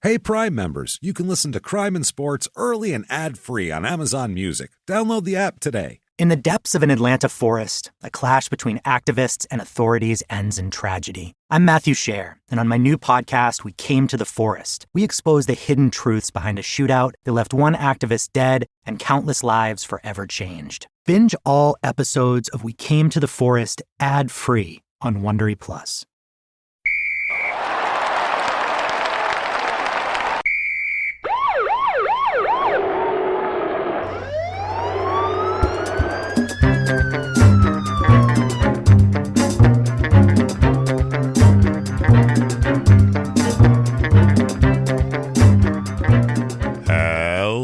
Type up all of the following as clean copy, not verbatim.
Hey, Prime members, you can listen to Crime and Sports early and ad-free on Amazon Music. Download the app today. In the depths of an Atlanta forest, a clash between activists and authorities ends in tragedy. I'm Matthew Scher, and on my new podcast, We Came to the Forest, we expose the hidden truths behind a shootout that left one activist dead and countless lives forever changed. Binge all episodes of We Came to the Forest ad-free on Wondery Plus.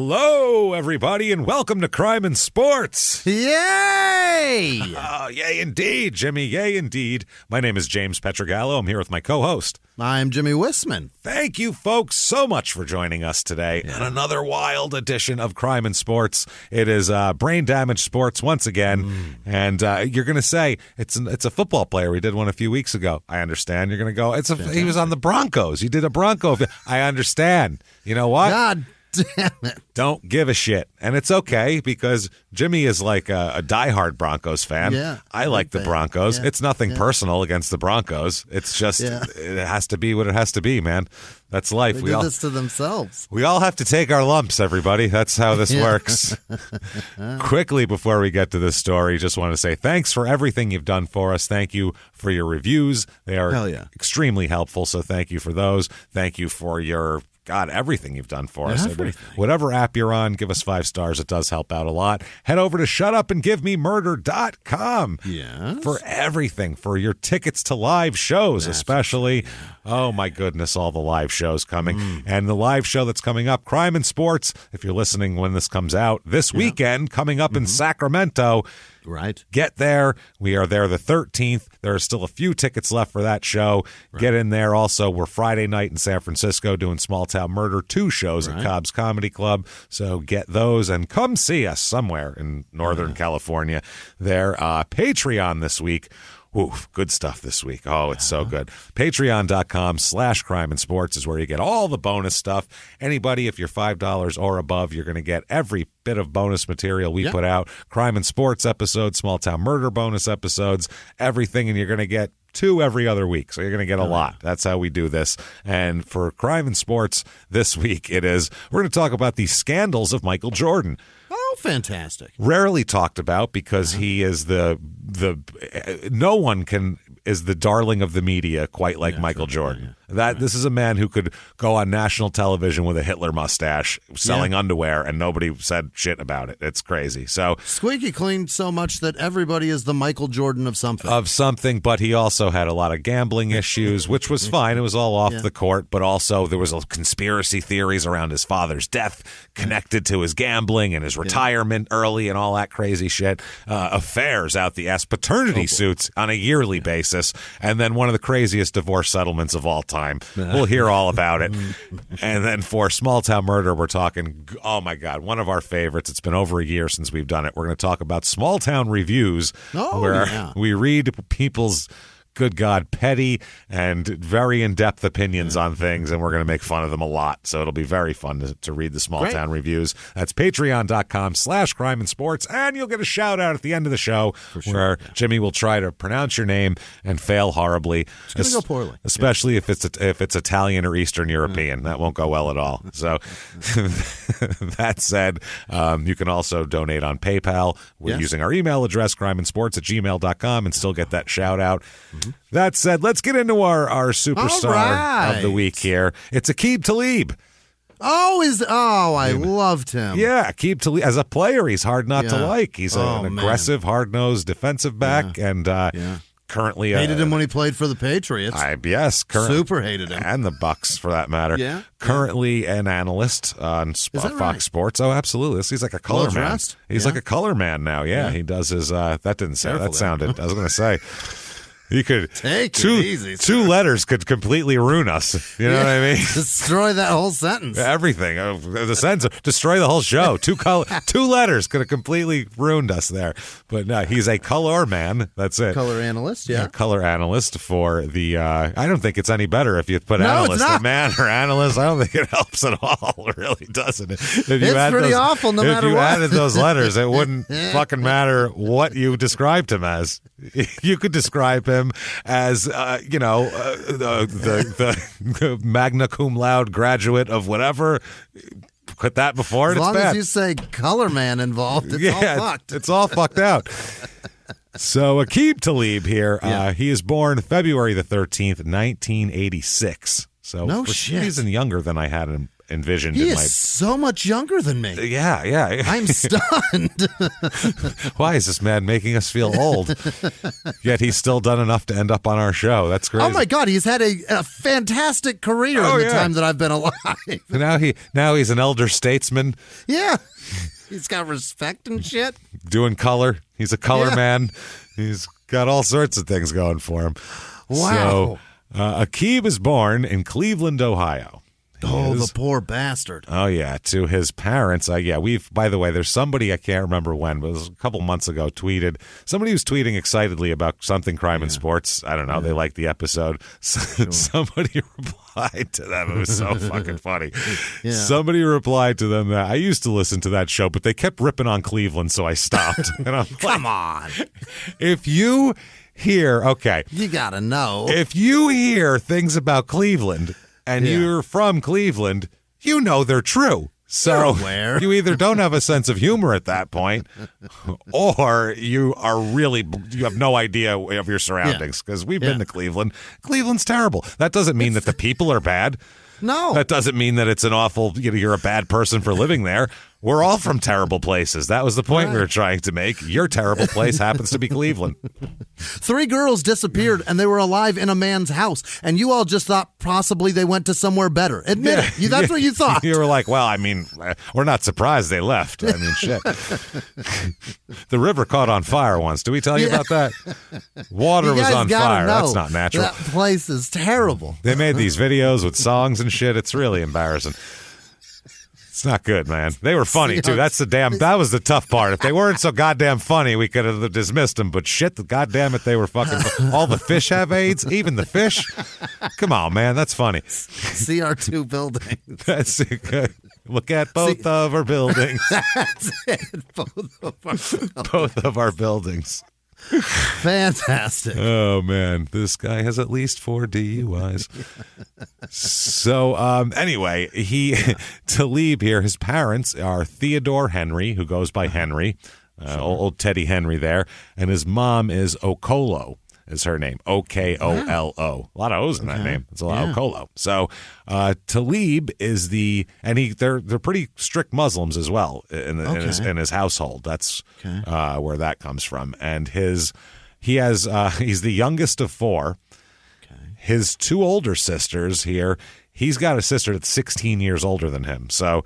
Hello, everybody, and welcome to Crime and Sports. Yay! Oh, yay indeed, Jimmy, yay indeed. My name is James Petrogallo. I'm here with my co-host. I'm Jimmy Wissman. Thank you, folks, so much for joining us today on another wild edition of Crime and Sports. It is brain damage sports once again, and you're going to say it's a football player. We did one a few weeks ago. I understand. You're going to go, he was on the Broncos. You did a Bronco. I understand. You know what? God damn it. Don't give a shit. And it's okay because Jimmy is like a diehard Broncos fan. Yeah, I like the Broncos. Yeah, it's nothing personal against the Broncos. It's just it has to be what it has to be, man. That's life. They do this to themselves. We all have to take our lumps, everybody. That's how this works. Quickly, before we get to this story, just want to say thanks for everything you've done for us. Thank you for your reviews. They are extremely helpful, so thank you for those. Thank you for your everything you've done for us. Whatever app you're on, give us 5 stars. It does help out a lot. Head over to shutupandgivememurder.com for everything, for your tickets to live shows, especially. Oh, my goodness, all the live shows coming. And the live show that's coming up, Crime and Sports, if you're listening when this comes out, this weekend, coming up in Sacramento. Right. Get there. We are there the 13th. There are still a few tickets left for that show. Right. Get in there. Also, we're Friday night in San Francisco doing Small Town Murder, 2 shows at Cobb's Comedy Club. So get those and come see us somewhere in Northern California. There. Patreon this week. Oof, good stuff this week. Oh, it's so good. Patreon.com/crime and sports is where you get all the bonus stuff. Anybody, if you're $5 or above, you're going to get every bit of bonus material we put out. Crime and sports episodes, small town murder bonus episodes, everything. And you're going to get 2 every other week. So you're going to get a lot. That's how we do this. And for Crime and Sports this week, we're going to talk about the scandals of Michael Jordan. Oh, fantastic. Rarely talked about because he is no one is the darling of the media quite like Michael Jordan. This is a man who could go on national television with a Hitler mustache selling underwear and nobody said shit about it. It's crazy. So squeaky clean so much that everybody is the Michael Jordan of something. But he also had a lot of gambling issues, which was fine. It was all off the court, but also there was conspiracy theories around his father's death connected to his gambling and his retirement early and all that crazy shit. Affairs out the ass, paternity suits on a yearly basis, and then one of the craziest divorce settlements of all time. We'll hear all about it. And then for Small Town Murder, we're talking, oh my God, one of our favorites. It's been over a year since we've done it. We're going to talk about Small Town Reviews, where we read people's good God, petty and very in-depth opinions on things, and we're going to make fun of them a lot. So it'll be very fun to read the Small Town Reviews. That's patreon.com/crime and sports, and you'll get a shout-out at the end of the show where Jimmy will try to pronounce your name and fail horribly. It's going to go poorly. Especially if it's Italian or Eastern European. That won't go well at all. So that said, you can also donate on PayPal. We're using our email address, crimeandsports@gmail.com, and still get that shout-out. That said, let's get into our superstar of the week here. It's Aqib Talib. I loved him. Yeah, Aqib Talib. As a player, he's hard not to like. He's an aggressive, hard-nosed defensive back, and currently hated him when he played for the Patriots. Super hated him, and the Bucks for that matter. Currently an analyst on Fox Sports. Oh, absolutely. He's like a color man. He's like a color man now. Yeah, he does his. That didn't sound. That sounded. I was going to say. You could Take it easy, sir. two letters could completely ruin us. You know what I mean? Destroy that whole sentence. Everything. The sentence, destroy the whole show. Two letters could have completely ruined us there. But no, he's a color man. That's it. Color analyst, yeah. Color analyst for the, I don't think it's any better if you put analyst or man or analyst. I don't think it helps at all. It really doesn't. It's pretty awful no matter what. If you added those letters, it wouldn't fucking matter what you described him as. You could describe him as, the magna cum laude graduate of whatever. Put that before it, it's bad. As long as you say color man involved, it's all fucked. It's all fucked out. So Aqib Talib here, he is born February the 13th, 1986. So no for shit. some reason younger than I had envisioned. He is so much younger than me. Yeah. I'm stunned. Why is this man making us feel old? Yet he's still done enough to end up on our show. That's crazy. Oh my God, he's had a fantastic career in the time that I've been alive. Now he's an elder statesman. Yeah. He's got respect and shit. Doing color. He's a color man. He's got all sorts of things going for him. Wow. So Aqib is born in Cleveland, Ohio. The poor bastard. Oh, yeah. To his parents. By the way, there's somebody, I can't remember when, but it was a couple months ago, somebody was tweeting excitedly about something crime and sports. I don't know. They liked the episode. Somebody replied to them. It was so fucking funny. Yeah. Somebody replied to them that I used to listen to that show, but they kept ripping on Cleveland, so I stopped. And I'm Come on. If you hear, you got to know. If you hear things about Cleveland and you're from Cleveland, you know they're true. So you either don't have a sense of humor at that point, or you have no idea of your surroundings, because we've been to Cleveland. Cleveland's terrible. That doesn't mean that the people are bad. No. That doesn't mean that it's an awful, you're a bad person for living there. We're all from terrible places. That was the point we were trying to make. Your terrible place happens to be Cleveland. 3 girls disappeared and they were alive in a man's house. And you all just thought possibly they went to somewhere better. Admit it. That's what you thought. You were like, well, I mean, we're not surprised they left. I mean, shit. The river caught on fire once. Did we tell you about that? Water was on fire. That's not natural. That place is terrible. They made these videos with songs and shit. It's really embarrassing. It's not good, man. They were funny, too. That was the tough part. If they weren't so goddamn funny, we could have dismissed them. But shit, goddamn it, they were fucking... All the fish have AIDS? Even the fish? Come on, man. That's funny. CR2 buildings. That's good. Look at both of our buildings. That's it. Both of our buildings. Fantastic. Oh, man. This guy has at least 4 DUIs. So, anyway, Talib here, his parents are Theodore Henry, who goes by Henry, old Teddy Henry there, and his mom is Okolo. Is her name, Okolo. A lot of O's in that name. It's a lot of Okolo. So Talib is they're pretty strict Muslims as well in his household. That's where that comes from. And he's the youngest of 4. Okay. His 2 older sisters here. He's got a sister that's 16 years older than him. So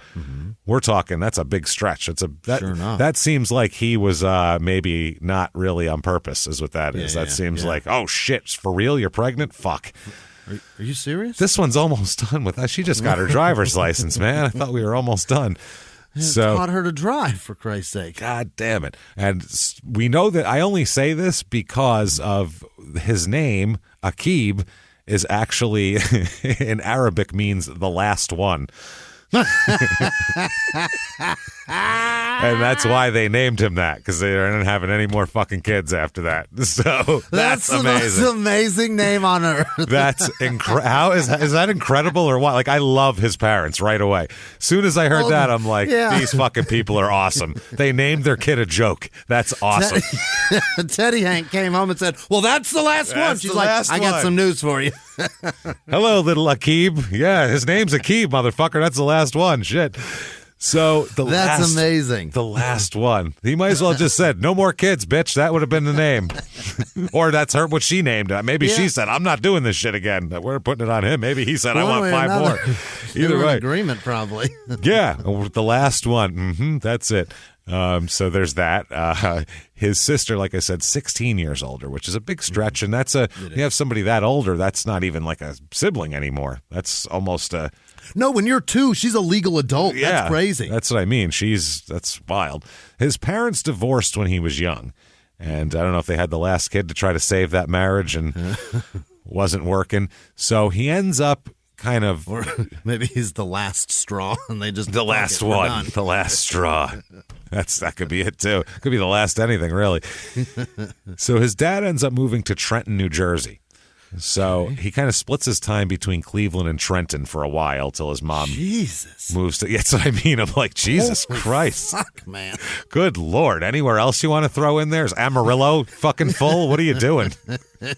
we're talking, that's a big stretch. That seems like he was maybe not really on purpose is what that is. That seems like, oh, shit, for real? You're pregnant? Fuck. Are you serious? This one's almost done with that. She just got her driver's license, man. I thought we were almost done. So taught her to drive, for Christ's sake. God damn it. And we know that I only say this because of his name, Aqib, is actually in Arabic means the last one. And that's why they named him that, because they aren't having any more fucking kids after that. So that's amazing. The most amazing name on earth. That's how is that incredible or what? Like, I love his parents right away. Soon as I heard that, I'm like, these fucking people are awesome. They named their kid a joke. That's awesome. Teddy Hank came home and said, well, that's the last one. She's like, I got some news for you. Hello, little Aqib. Yeah, his name's Aqib, motherfucker. That's the last one. Shit. So that's amazing. The last one. He might as well have just said, no more kids, bitch. That would have been the name. Or that's what she named it. Maybe she said, I'm not doing this shit again. We're putting it on him. Maybe he said, I want 5 more. Either way. Agreement, probably. Yeah, the last one. That's it. So there's that. His sister, like I said, 16 years older, which is a big stretch. And that's you have somebody that older, that's not even like a sibling anymore. That's almost a... No, when you're 2, she's a legal adult. Yeah, that's crazy. That's what I mean. That's wild. His parents divorced when he was young. And I don't know if they had the last kid to try to save that marriage and wasn't working. So he ends up kind of... Or maybe he's the last straw and they just... The last one. The last straw. That could be it, too. Could be the last anything, really. So his dad ends up moving to Trenton, New Jersey. So he kind of splits his time between Cleveland and Trenton for a while till his mom moves to... That's what I mean. I'm like, Jesus Christ. Fuck, man. Good Lord. Anywhere else you want to throw in there? Is Amarillo fucking full? What are you doing? May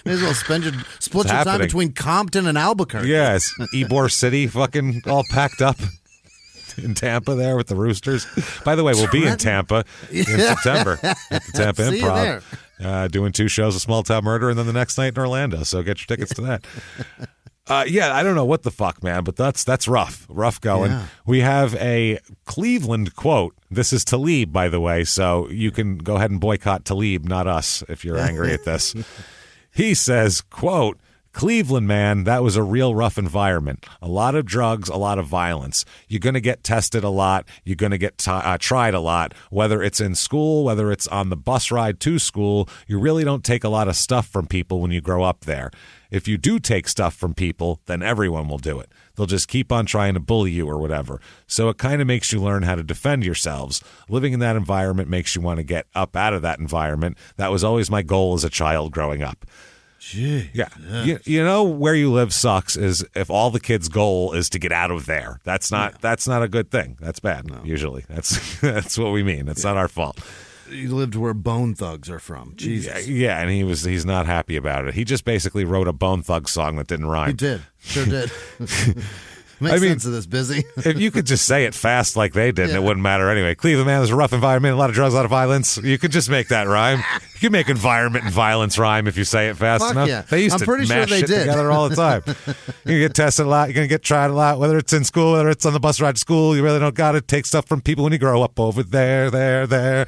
as well split your time between Compton and Albuquerque. Yes. Ybor City fucking all packed up in Tampa there with the Roosters. By the way, we'll be in Tampa in September at the Tampa Improv. Doing 2 shows of Small Town Murder and then the next night in Orlando. So get your tickets to that. I don't know what the fuck, man, but that's rough going. Yeah. We have a Cleveland quote. This is Talib, by the way, so you can go ahead and boycott Talib, not us, if you're angry at this. He says, quote, Cleveland, man, that was a real rough environment. A lot of drugs, a lot of violence. You're going to get tested a lot. You're going to get tried a lot, whether it's in school, whether it's on the bus ride to school. You really don't take a lot of stuff from people when you grow up there. If you do take stuff from people, then everyone will do it. They'll just keep on trying to bully you or whatever. So it kind of makes you learn how to defend yourselves. Living in that environment makes you want to get up out of that environment. That was always my goal as a child growing up. Gee, yeah. You know where you live sucks is if all the kids' goal is to get out of there. That's not a good thing. That's bad. No. Usually that's what we mean. That's not our fault. He lived where Bone Thugs are from. Jesus. Yeah, and he's not happy about it. He just basically wrote a Bone Thugs song that didn't rhyme. He did. Sure did. Makes sense of this, busy. If you could just say it fast like they did, it wouldn't matter anyway. Cleveland, man, there's a rough environment, a lot of drugs, a lot of violence. You could just make that rhyme. You can make environment and violence rhyme if you say it fast enough. Yeah. They used to mash shit together all the time. You're going to get tested a lot. You're going to get tried a lot, whether it's in school, whether it's on the bus ride to school. You really don't got to take stuff from people when you grow up over there.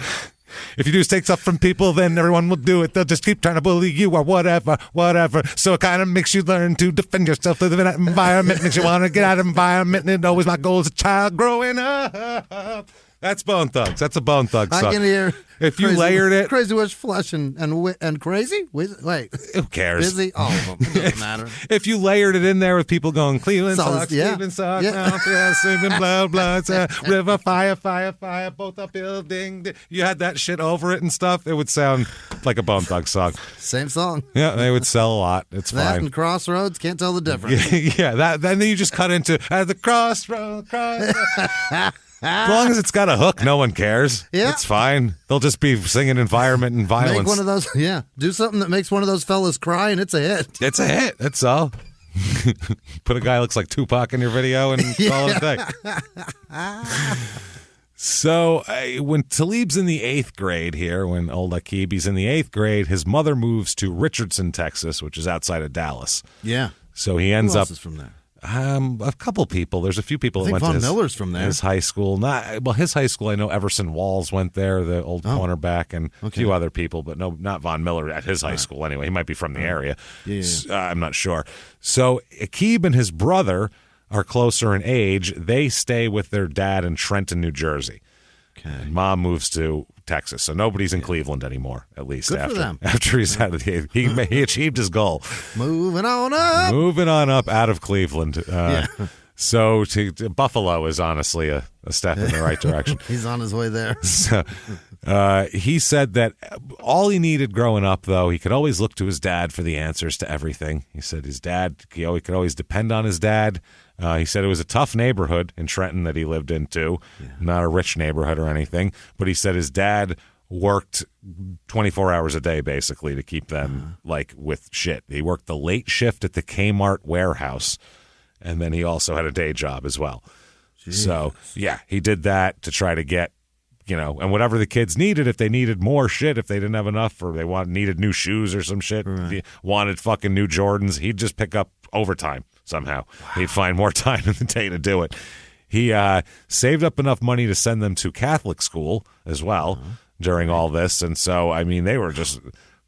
If you do take stuff from people, then everyone will do it. They'll just keep trying to bully you or whatever. So it kind of makes you learn to defend yourself in that environment. Makes you want to get out of the environment. And always my goal as a child growing up. That's Bone Thugs. That's a Bone Thugs song. I can hear. If you layered it, Crazy Witch Flush and Crazy. Wait, who cares? Busy, all of them. It doesn't matter. If you layered it in there with people going Cleveland sucks, Cleveland sucks, singing blood, river, fire, both up building. You had that shit over it and stuff. It would sound like a Bone Thugs song. Same song. Yeah, they would sell a lot. It's that fine. And Crossroads, can't tell the difference. Yeah. Then you just cut into at the crossroads. As long as it's got a hook, no one cares. Yeah. It's fine. They'll just be singing environment and violence. Make one of those, do something that makes one of those fellas cry and it's a hit. It's a hit. That's all. Put a guy who looks like Tupac in your video and call it a day. So when Talib's in the 8th grade here, when old Aqib, he's in the 8th grade, his mother moves to Richardson, Texas, which is outside of Dallas. Yeah. So he ends Who up... else is from there? A couple people. There's a few people that went Von to Miller's from there. His high school. His high school, I know Everson Walls went there, the old cornerback, and a few other people, but no, not Von Miller at his high school anyway. He might be from the area. Yeah. I'm not sure. So Aqib and his brother are closer in age. They stay with their dad in Trenton, New Jersey. Okay. And Mom moves to Texas, so nobody's in Cleveland anymore. At least Good for them. after he's out of the he achieved his goal. Moving on up out of Cleveland. So to Buffalo is honestly a step in the right direction. He's on his way there. So, he said that all he needed growing up, though, he could always look to his dad for the answers to everything. He said his dad, he could always depend on his dad. He said it was a tough neighborhood in Trenton that he lived in, too. Not a rich neighborhood or anything. But he said his dad worked 24 hours a day, basically, to keep them, with shit. He worked the late shift at the Kmart warehouse, and then he also had a day job as well. Jeez. So, he did that to try to get, and whatever the kids needed, if they needed more shit, if they didn't have enough, or they needed new shoes or some shit, wanted fucking new Jordans, he'd just pick up overtime somehow. Wow. He'd find more time in the day to do it. He saved up enough money to send them to Catholic school as well during all this. And so, I mean, they were just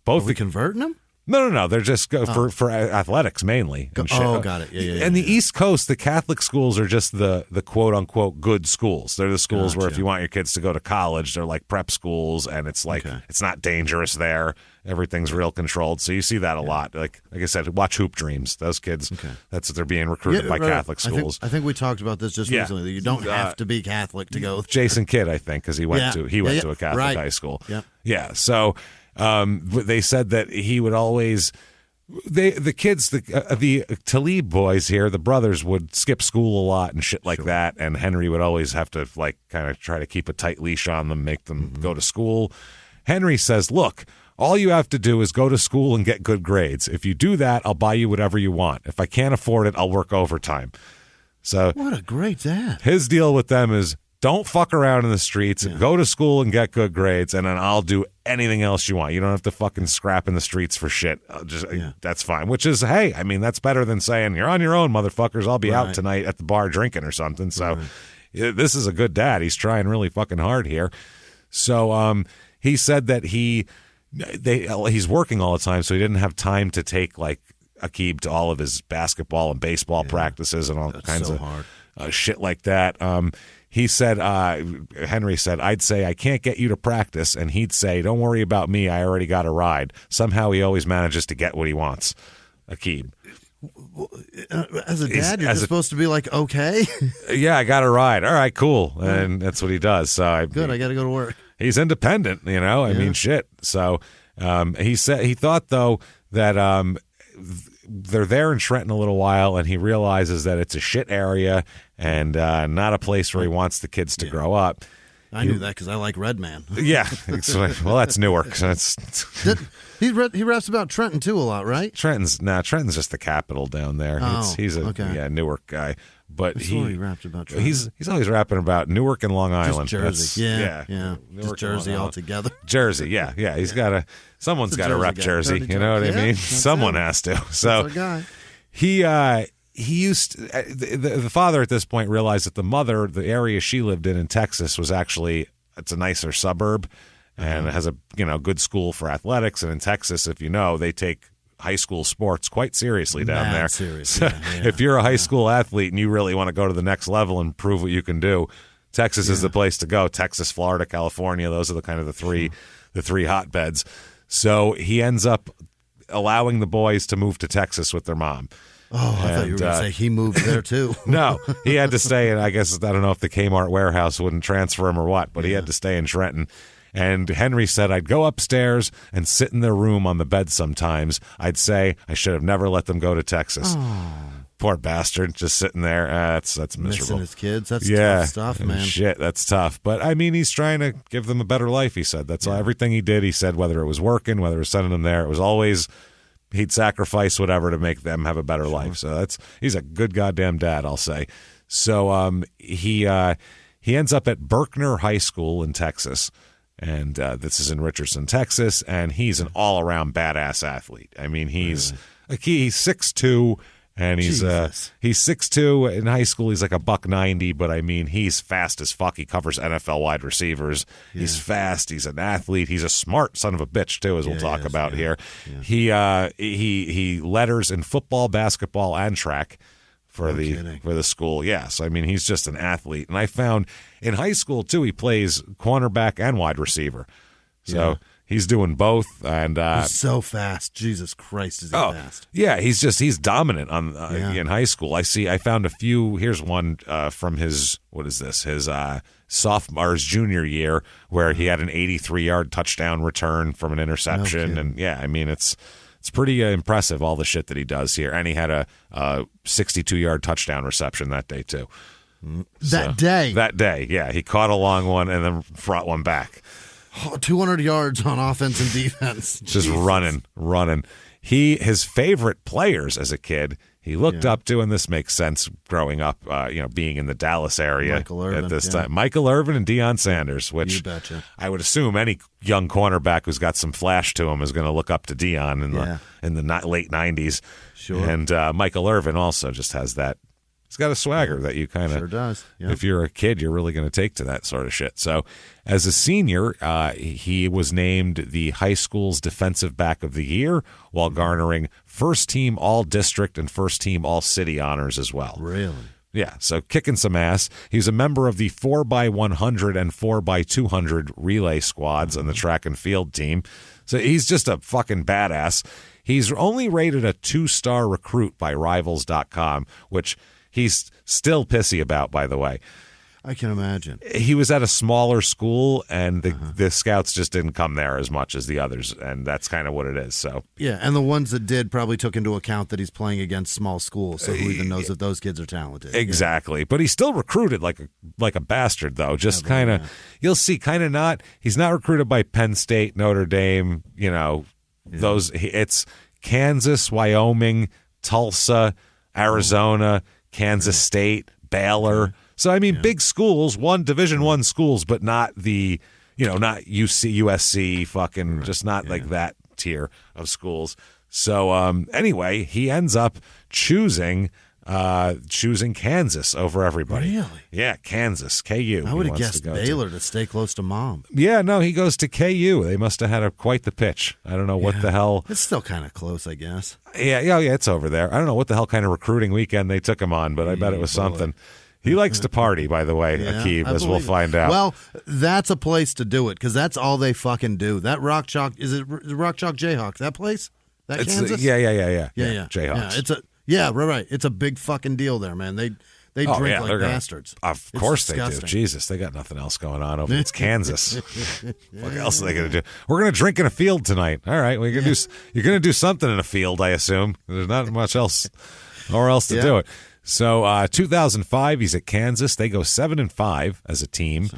both. Are we converting them? No. They're just for athletics mainly. And shit. Got it. Yeah. And the East Coast, the Catholic schools are just the quote unquote good schools. They're the schools where if you want your kids to go to college, they're like prep schools, and it's like it's not dangerous there. Everything's real controlled. So you see that a lot. Like I said, watch Hoop Dreams. Those kids, that's what they're being recruited by Catholic schools. I think we talked about this just recently. That you don't have to be Catholic to go. Jason Kidd, I think, because he went to a Catholic high school. Yeah. So. They said that he would always the kids, the Talib boys here, the brothers would skip school a lot and shit like that, and Henry would always have to like kind of try to keep a tight leash on them, make them go to school. Henry says, look, all you have to do is go to school and get good grades. If you do that, I'll buy you whatever you want. If I can't afford it, I'll work overtime. So what a great dad. His deal with them is don't fuck around in the streets, go to school and get good grades, and then I'll do anything else you want. You don't have to fucking scrap in the streets for shit. That's fine. Which is, hey, I mean, that's better than saying, you're on your own, motherfuckers. I'll be out tonight at the bar drinking or something. So this is a good dad. He's trying really fucking hard here. So he said that he's working all the time, so he didn't have time to take, like, Aqib to all of his basketball and baseball practices and all kinds of shit like that. He said, Henry said, I'd say, I can't get you to practice. And he'd say, don't worry about me. I already got a ride. Somehow he always manages to get what he wants. Aqib. As a dad, you're just supposed to be like, okay. Yeah, I got a ride. All right, cool. And that's what he does. So I got to go to work. He's independent, you know. I mean, shit. So he said he thought, though, that they're there in Trenton a little while, and he realizes that it's a shit area and not a place where he wants the kids to grow up. I knew that because I like Red Man. Yeah. Well, that's Newark. So he raps about Trenton, too, a lot, right? Trenton's just the capital down there. He's a Newark guy. But he rapped about Trenton. He's always rapping about Newark and Long Island. Just Jersey. Yeah. Just Jersey altogether. Jersey, yeah. He's got someone's got to rep Jersey. You know what I mean? Someone has to. So that's our guy. he used the father at this point realized that the mother, the area she lived in Texas, was actually it's a nicer suburb and it has a good school for athletics. And in Texas, if you know, they take high school sports quite seriously down there. Seriously, if you're a high school athlete and you really want to go to the next level and prove what you can do, Texas is the place to go. Texas, Florida, California, those are the three hotbeds. So he ends up allowing the boys to move to Texas with their mom. Oh, I thought you were going to say he moved there too. No, he had to stay, and I guess I don't know if the Kmart warehouse wouldn't transfer him or what, but he had to stay in Trenton. And Henry said, I'd go upstairs and sit in their room on the bed sometimes. I'd say I should have never let them go to Texas. Oh. Poor bastard, just sitting there. That's miserable. Missing his kids. That's tough stuff, man. Shit, that's tough. But, I mean, he's trying to give them a better life, he said. That's everything he did. He said whether it was working, whether it was sending them there, it was always he'd sacrifice whatever to make them have a better life. So he's a good goddamn dad, I'll say. So he ends up at Berkner High School in Texas. And this is in Richardson, Texas, and he's an all-around badass athlete. I mean, he's 6'2", and he's 6'2". In high school, he's like $190, but I mean, he's fast as fuck. He covers NFL wide receivers. Yeah. He's fast. He's an athlete. He's a smart son of a bitch too, as we'll talk about here. Yeah. He letters in football, basketball, and track for the school. Yes, I mean, he's just an athlete. And I found in high school too, he plays cornerback and wide receiver. So he's doing both. And he's so fast. Jesus Christ, is he fast? Yeah, he's dominant in high school. I found a few. Here's one from his sophomore, his junior year, where he had an 83-yard touchdown return from an interception. And I mean, it's pretty impressive, all the shit that he does here. And he had a 62-yard touchdown reception that day, too. That day, yeah. He caught a long one and then brought one back. 200 yards on offense and defense. Just running. His favorite players as a kid, he looked up to, and this makes sense growing up, being in the Dallas area at this time. Michael Irvin and Deion Sanders, which I would assume any young cornerback who's got some flash to him is going to look up to Deion in the late 90s. Sure. And Michael Irvin also just has that He's got a swagger that you kind of, Sure does. Yep. if you're a kid, you're really going to take to that sort of shit. So as a senior, he was named the high school's defensive back of the year while garnering first team all district and first team all city honors as well. Really? Yeah, so kicking some ass. He's a member of the 4x100 and 4x200 relay squads on the track and field team. So he's just a fucking badass. He's only rated a 2-star recruit by Rivals.com, which he's still pissy about, by the way. I can imagine. He was at a smaller school, and the scouts just didn't come there as much as the others, and that's kind of what it is. So yeah, and the ones that did probably took into account that he's playing against small schools, so who even knows if those kids are talented? Exactly. Yeah. But he's still recruited like a bastard, though. Just kind of, you'll see, kind of not. He's not recruited by Penn State, Notre Dame, those. It's Kansas, Wyoming, Tulsa, Arizona, Kansas State, Baylor. So, I mean, big schools, Division I schools, but not the, not USC, fucking, just not like that tier of schools. So, anyway, he ends up choosing Kansas over everybody. Really? Yeah, Kansas, KU. I would have guessed Baylor to stay close to mom. Yeah, no, he goes to KU. They must have had quite the pitch. I don't know what the hell. It's still kind of close, I guess. Yeah, it's over there. I don't know what the hell kind of recruiting weekend they took him on, but I bet it was something. He likes to party, by the way, Aqib, as we'll find out. Well, that's a place to do it, because that's all they fucking do. That Rock Chalk, is it Rock Chalk Jayhawks, that place? Kansas? Yeah. Jayhawks. Right. It's a big fucking deal there, man. They drink like bastards. Of course they do. Jesus, they got nothing else going on over. It's Kansas. What else are they going to do? We're going to drink in a field tonight. All right, you're going to do something in a field, I assume. There's not much else to do it. So 2005, he's at Kansas. They go 7-5 as a team.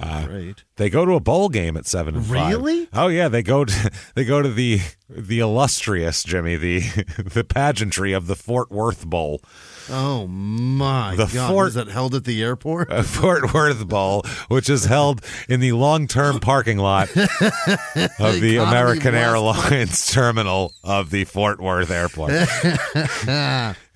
Great. They go to a bowl game at 7-5. Really? Oh yeah, they go to the illustrious, Jimmy, the pageantry of the Fort Worth Bowl. Oh my God! Is that held at the airport? Fort Worth Bowl, which is held in the long-term parking lot of the American Airlines terminal of the Fort Worth Airport.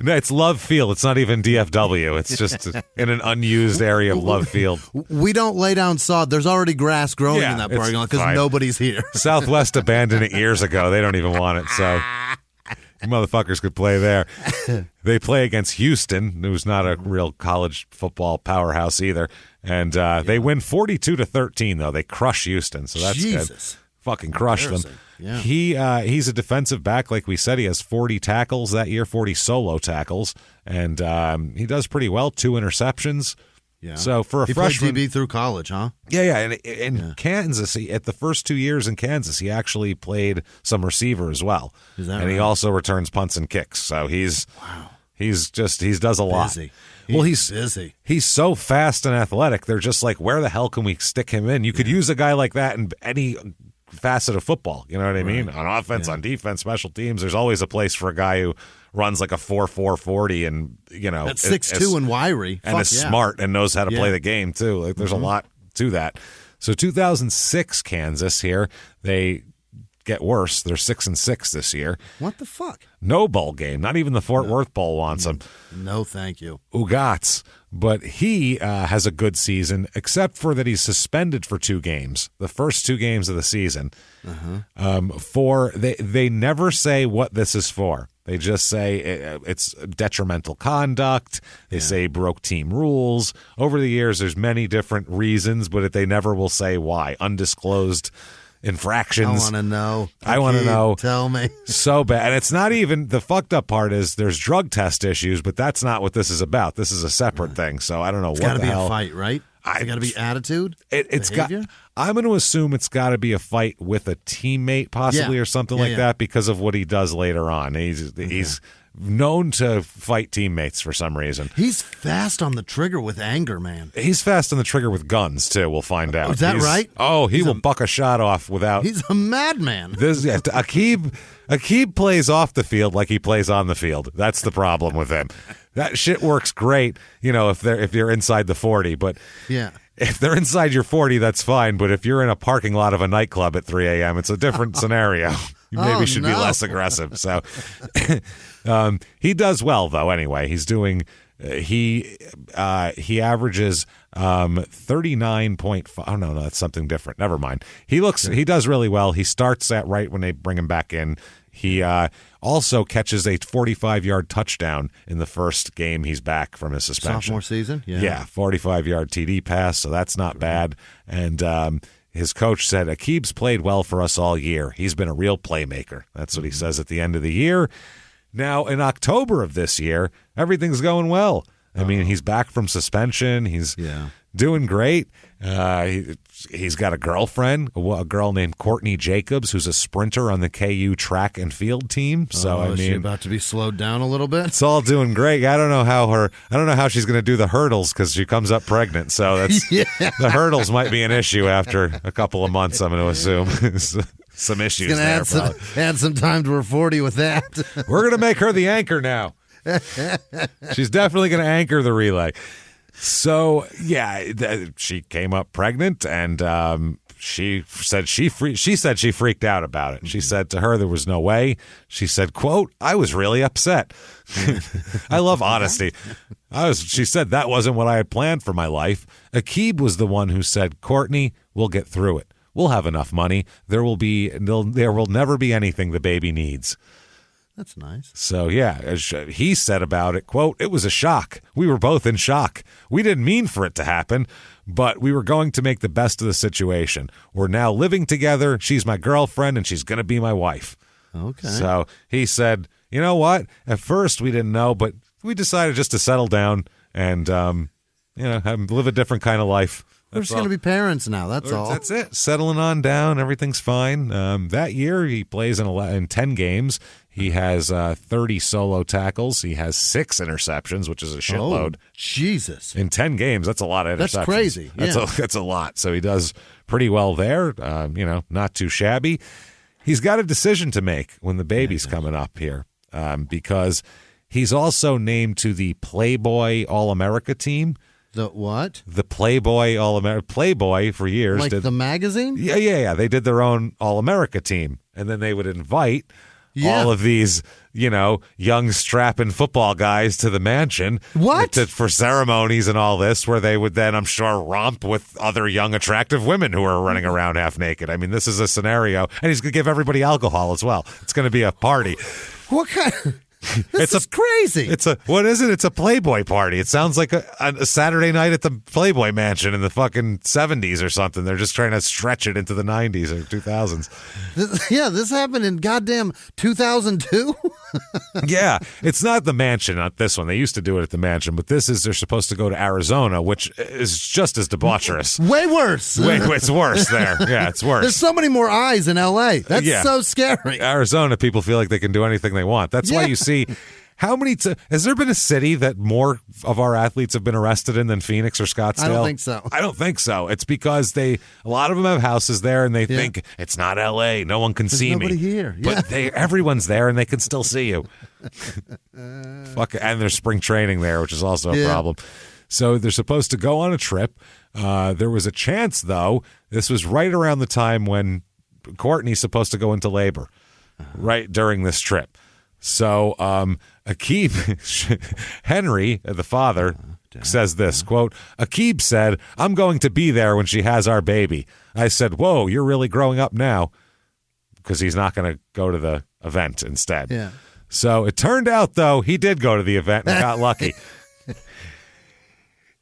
No, it's Love Field. It's not even DFW. It's just in an unused area of Love Field. We don't lay down sod. There's already grass growing in that parking lot because nobody's here. Southwest abandoned it years ago. They don't even want it, so you motherfuckers could play there. They play against Houston, who's not a real college football powerhouse either, and they win 42-13. Though they crush Houston, so that's good. Fucking crush them. Yeah. He's a defensive back, like we said. He has 40 tackles that year, 40 solo tackles, and he does pretty well. 2 interceptions. Yeah. So for a freshman, played DB through college, huh? Yeah. And in Kansas, at the first 2 years in Kansas, he actually played some receiver as well. Is that and right? He also returns punts and kicks. So he does a lot. He's busy. He's so fast and athletic. They're just like, where the hell can we stick him in? You could use a guy like that in any facet of football. You know what I mean? On offense, on defense, special teams, there's always a place for a guy who runs like a 4.40 40 and, that's 6'2" and wiry. And is smart and knows how to play the game, too. Like, there's a lot to that. So 2006 Kansas here, they get worse. They're 6-6 this year. What the fuck? No bowl game. Not even the Fort Worth Bowl wants them. No, thank you. Ugats. But he has a good season, except for that he's suspended for 2 games, the first 2 games of the season. They never say what this is for. They just say it's detrimental conduct. They say broke team rules. Over the years, there's many different reasons, but they never will say why. Undisclosed infractions. I want to know. I want to know. Tell me. So bad. And it's not even, the fucked up part is there's drug test issues, but that's not what this is about. This is a separate thing. So I don't know what the hell. It's got to be a fight, right? It's got to be attitude? I'm going to assume it's got to be a fight with a teammate possibly or something like that because of what he does later on. He's known to fight teammates for some reason. He's fast on the trigger with anger, man. He's fast on the trigger with guns, too. We'll find out. Is that right? Oh, he will buck a shot off without... He's a madman. Aqib plays off the field like he plays on the field. That's the problem with him. That shit works great, if you're inside the 40, but... Yeah. If they're inside your 40, that's fine. But if you're in a parking lot of a nightclub at 3 a.m., it's a different scenario. You maybe should be less aggressive. So he does well, though, anyway. He's doing he averages 39.5. Oh no, that's something different. Never mind. He does really well. He starts at right when they bring him back in. He also catches a 45-yard touchdown in the first game he's back from his suspension. Sophomore season? Yeah, 45-yard TD pass, so that's not bad. And his coach said, Aqib's played well for us all year. He's been a real playmaker. That's what he says at the end of the year. Now, in October of this year, everything's going well. I mean, he's back from suspension. He's doing great. He's got a girlfriend, a girl named Courtney Jacobs, who's a sprinter on the KU track and field team. So I mean, is she about to be slowed down a little bit? It's all doing great. I don't know how she's going to do the hurdles because she comes up pregnant. So that's the hurdles might be an issue after a couple of months. I'm going to assume. Some issues there. Add some time to her 40 with that. We're going to make her the anchor now. She's definitely going to anchor the relay. So, she came up pregnant, and she said she freaked out about it. She said to her there was no way. She said, quote, I was really upset. I love honesty. She said that wasn't what I had planned for my life. Aqib was the one who said, Courtney, we'll get through it. We'll have enough money. There will never be anything the baby needs. That's nice. So, as he said about it, quote, it was a shock. We were both in shock. We didn't mean for it to happen, but we were going to make the best of the situation. We're now living together. She's my girlfriend, and she's going to be my wife. Okay. So he said, you know what? At first, we didn't know, but we decided just to settle down and, live a different kind of life. We're just going to be parents now. That's all. That's it. Settling on down. Everything's fine. That year, he plays in 10 games. He has 30 solo tackles. He has 6 interceptions, which is a shitload. Oh, Jesus. In 10 games, that's a lot of interceptions. That's crazy. That's a lot. So he does pretty well there. Not too shabby. He's got a decision to make when the baby's coming up here because he's also named to the Playboy All-America team. The what? The Playboy All-America. Playboy for years. Like the magazine? Yeah. They did their own All-America team. And then they would invite all of these, young strapping football guys to the mansion. What? For ceremonies and all this, where they would then, I'm sure, romp with other young, attractive women who are running around half naked. I mean, this is a scenario. And he's going to give everybody alcohol as well. It's going to be a party. What kind of... This is crazy. What is it? It's a Playboy party. It sounds like a Saturday night at the Playboy Mansion in the fucking 70s or something. They're just trying to stretch it into the 90s or 2000s. This happened in goddamn 2002? Yeah, it's not the mansion, not this one. They used to do it at the mansion, but they're supposed to go to Arizona, which is just as debaucherous. Way worse. It's worse there. Yeah, it's worse. There's so many more eyes in L.A. That's so scary. Arizona, people feel like they can do anything they want. That's why you see how many has there been a city that more of our athletes have been arrested in than Phoenix or Scottsdale? I don't think so. It's because a lot of them have houses there and they think it's not LA. No one can see me. There's nobody here. But everyone's there and they can still see you. And there's spring training there, which is also a problem. So they're supposed to go on a trip. There was a chance, though. This was right around the time when Courtney's supposed to go into labor, right during this trip. So Aqib, Henry, the father, says this, quote, Aqib said, I'm going to be there when she has our baby. I said, whoa, you're really growing up now, because he's not going to go to the event instead. Yeah. So it turned out, though, he did go to the event and got lucky.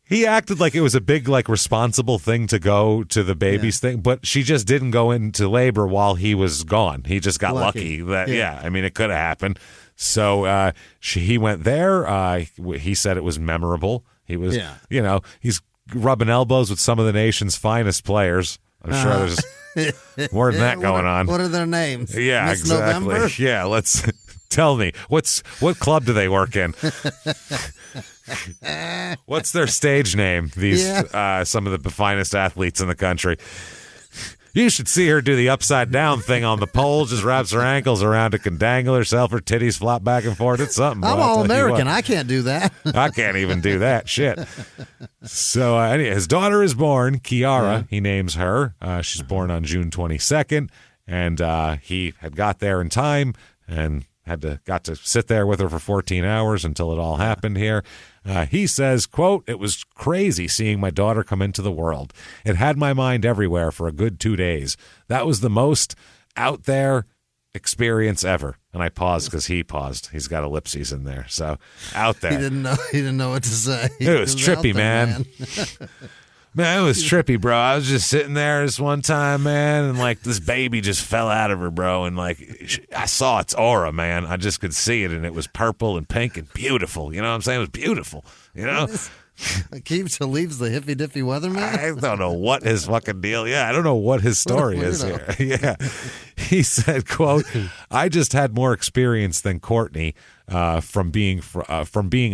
He acted like it was a big, responsible thing to go to the baby's thing, but she just didn't go into labor while he was gone. He just got lucky. It could have happened. So he went there. He said it was memorable. He was, he's rubbing elbows with some of the nation's finest players. I'm sure there's more than that going on. What are their names? Yeah, Miss exactly. November? Yeah, let's tell me what club do they work in? What's their stage name? These some of the finest athletes in the country. You should see her do the upside down thing on the pole. Just wraps her ankles around it, can dangle herself, her titties flop back and forth. It's something. I'm all American. I can't do that. I can't even do that. Shit. So anyway, his daughter is born, Kiara. He names her. She's born on June 22nd, and he had got there in time and Got to sit there with her for 14 hours until it all happened here. He says, quote, "It was crazy seeing my daughter come into the world. It had my mind everywhere for a good 2 days. That was the most out there experience ever." And I paused because he paused. He's got ellipses in there. So out there. He didn't know what to say. It was trippy, man. Man, it was trippy, bro. I was just sitting there this one time, man, and like this baby just fell out of her, bro. And like I saw its aura, man. I just could see it, and it was purple and pink and beautiful. You know what I'm saying? It was beautiful, you know? Aqib Talib's the hippy-dippy weatherman? I don't know what his fucking deal. Yeah, I don't know what his story is here. Yeah. He said, quote, "I just had more experience than Courtney from being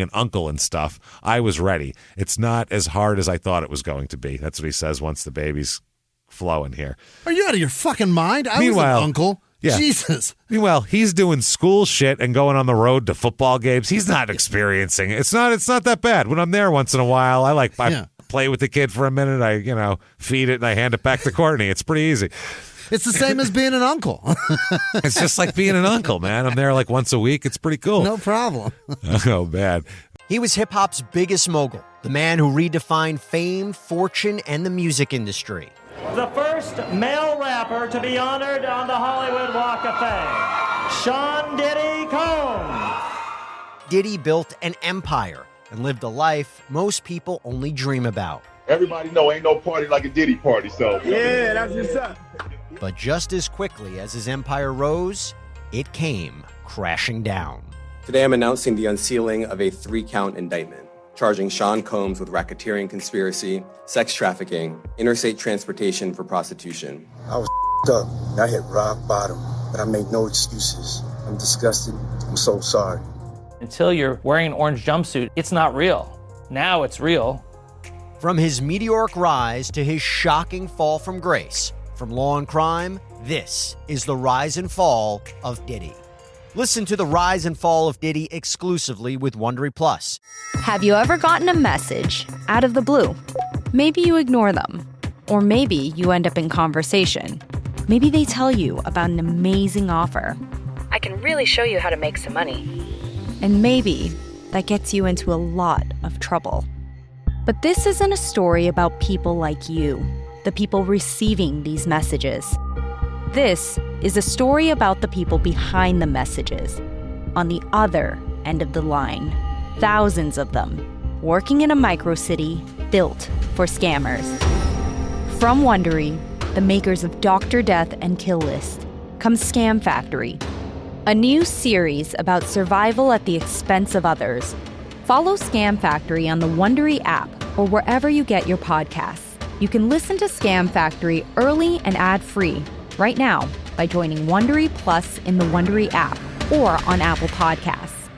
an uncle and stuff. I was ready. It's not as hard as I thought it was going to be." That's what he says once the baby's flowing here. Are you out of your fucking mind? I was an uncle. Yeah. Jesus. Meanwhile, he's doing school shit and going on the road to football games. He's not experiencing it. It's not that bad. When I'm there once in a while, I play with the kid for a minute. I feed it and I hand it back to Courtney. It's pretty easy. It's the same as being an uncle. It's just like being an uncle, man. I'm there like once a week. It's pretty cool. No problem. Oh, man. He was hip-hop's biggest mogul, the man who redefined fame, fortune, and the music industry. The first male rapper to be honored on the Hollywood Walk of Fame, Sean Diddy Combs. Diddy built an empire and lived a life most people only dream about. Everybody know ain't no party like a Diddy party, so. Yeah, that's what's up. But just as quickly as his empire rose, it came crashing down. Today I'm announcing the unsealing of a 3-count indictment, charging Sean Combs with racketeering conspiracy, sex trafficking, interstate transportation for prostitution. I was up. I hit rock bottom, but I made no excuses. I'm disgusted. I'm so sorry. Until you're wearing an orange jumpsuit, it's not real. Now it's real. From his meteoric rise to his shocking fall from grace, from law and crime, this is the rise and fall of Diddy. Listen to the rise and fall of Diddy exclusively with Wondery Plus. Have you ever gotten a message out of the blue? Maybe you ignore them. Or maybe you end up in conversation. Maybe they tell you about an amazing offer. I can really show you how to make some money. And maybe that gets you into a lot of trouble. But this isn't a story about people like you, the people receiving these messages. This is a story about the people behind the messages, on the other end of the line. Thousands of them, working in a microcity built for scammers. From Wondery, the makers of Dr. Death and Kill List, comes Scam Factory, a new series about survival at the expense of others. Follow Scam Factory on the Wondery app or wherever you get your podcasts. You can listen to Scam Factory early and ad-free right now by joining Wondery Plus in the Wondery app or on Apple Podcasts.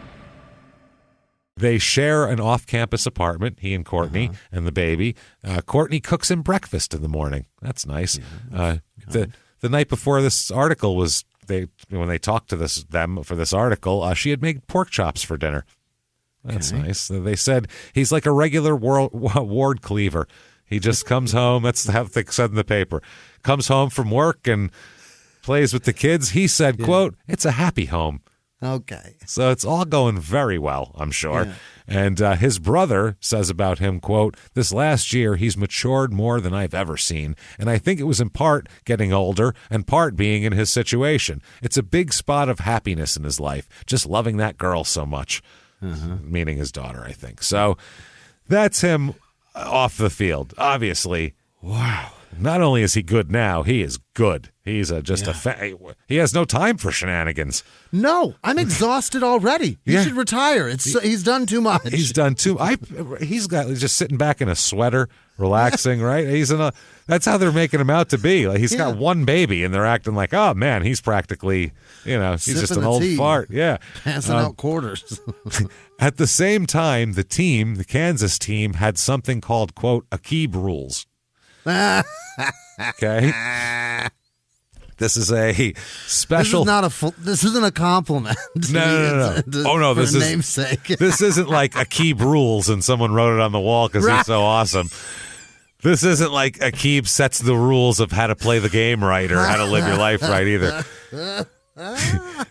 They share an off-campus apartment, he and Courtney and the baby. Courtney cooks him breakfast in the morning. That's nice. The night before this article was, when they talked to them for this article, she had made pork chops for dinner. That's nice. They said he's like a regular ward cleaver. He just comes home. That's how they said in the paper. Comes home from work and plays with the kids. He said, quote, "It's a happy home." Okay. So it's all going very well, I'm sure. Yeah. And his brother says about him, quote, "This last year, he's matured more than I've ever seen. And I think it was in part getting older and part being in his situation. It's a big spot of happiness in his life, just loving that girl so much." Meaning his daughter, I think. So that's him off the field. Obviously, wow. Not only is he good now, he is good. He's he has no time for shenanigans. No, I'm exhausted already. He should retire. He's done too much. He's done too. He's just sitting back in a sweater, relaxing. Right? That's how they're making him out to be. Like he's got one baby, and they're acting like, oh man, he's practically, he's sipping just an old fart. Yeah, passing out quarters. At the same time, the Kansas team, had something called, quote, Aqib rules. Okay. This is a special. This isn't a compliment. No. Oh no, this is namesake. This isn't like Aqib rules and someone wrote it on the wall because he's so awesome. This isn't like Aqib sets the rules of how to play the game right or how to live your life right either.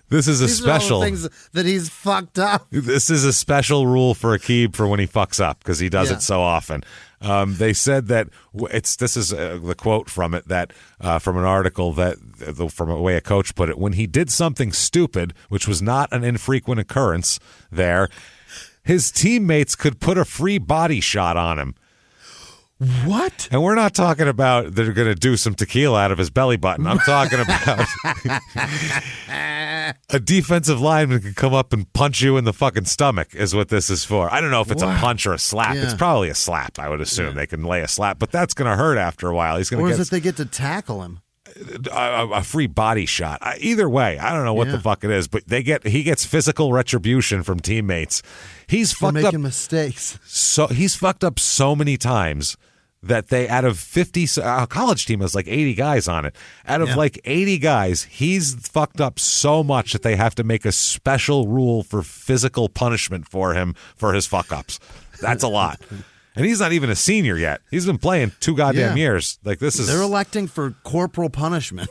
This is a These special are all the things that he's fucked up. This is a special rule for Aqib for when he fucks up because he does it so often. They said that this is the quote from it that from an article that from the way a coach put it, when he did something stupid, which was not an infrequent occurrence there, his teammates could put a free body shot on him. What? And we're not talking about they're going to do some tequila out of his belly button. I'm talking about a defensive lineman can come up and punch you in the fucking stomach is what this is for. I don't know if it's a punch or a slap. Yeah. It's probably a slap, I would assume. They can lay a slap, but that's going to hurt after a while. He's going to Or is it they get to tackle him? A free body shot. Either way, I don't know what the fuck it is, but he gets physical retribution from teammates. He's for fucked making up mistakes. So he's fucked up so many times that they, out of 50, a college team has like 80 guys on it. Out of like 80 guys, he's fucked up so much that they have to make a special rule for physical punishment for him for his fuck ups. That's a lot. And he's not even a senior yet. He's been playing 2 goddamn years. Like this is. They're electing for corporal punishment.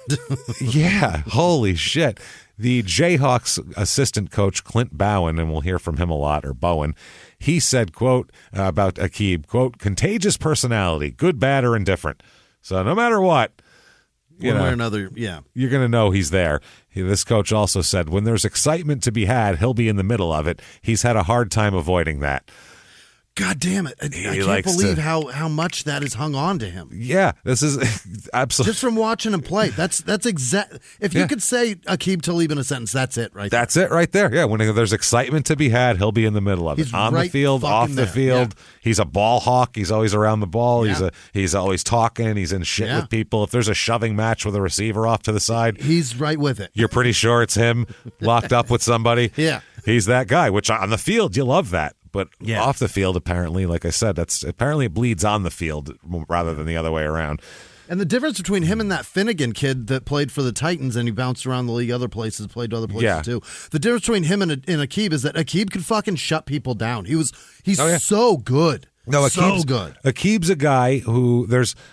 Yeah, holy shit. The Jayhawks assistant coach, Clint Bowen, and we'll hear from him a lot, or Bowen, he said, quote, about Aqib, quote, contagious personality, good, bad, or indifferent. So no matter what, One way or another, you're going to know he's there. This coach also said, when there's excitement to be had, he'll be in the middle of it. He's had a hard time avoiding that. God damn it. I can't believe how much that is hung on to him. Yeah, this is absolutely. Just from watching him play. That's exact. If you could say Aqib Talib in a sentence, that's it right there. That's it right there. Yeah, when there's excitement to be had, he'll be in the middle of it. He's On right the field, off the there. field. Yeah. He's a ball hawk. He's always around the ball. Yeah. He's always talking. He's in shit with people. If there's a shoving match with a receiver off to the side, he's right with it. You're pretty sure it's him locked up with somebody. Yeah. He's that guy, which on the field, you love that. But off the field, apparently, like I said, apparently it bleeds on the field rather than the other way around. And the difference between him and that Finnegan kid that played for the Titans and he bounced around the league other places, played other places too. The difference between him and Aqib is that Aqib could fucking shut people down. He's so good. No, so good. Aqib's a guy who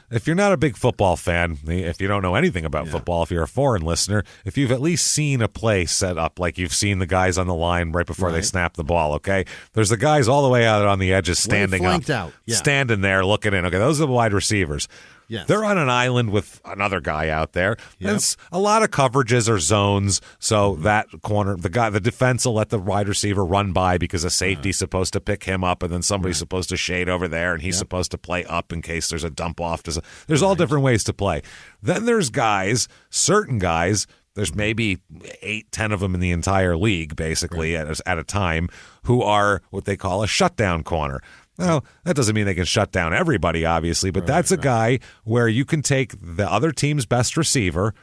if you're not a big football fan, if you don't know anything about football, if you're a foreign listener, if you've at least seen a play set up, like you've seen the guys on the line right before they snap the ball, okay? There's the guys all the way out on the edges standing up, standing there looking in. Okay, those are the wide receivers. Yes. They're on an island with another guy out there. Yep. It's a lot of coverages or zones, so that corner, the defense will let the wide receiver run by because a safety's supposed to pick him up, and then somebody's supposed to shade over there, and he's supposed to play up in case there's a dump off. There's all different ways to play. Then there's certain guys, there's maybe 8-10 of them in the entire league, basically, at a time, who are what they call a shutdown corner. Well, that doesn't mean they can shut down everybody, obviously, but that's a guy where you can take the other team's best receiver,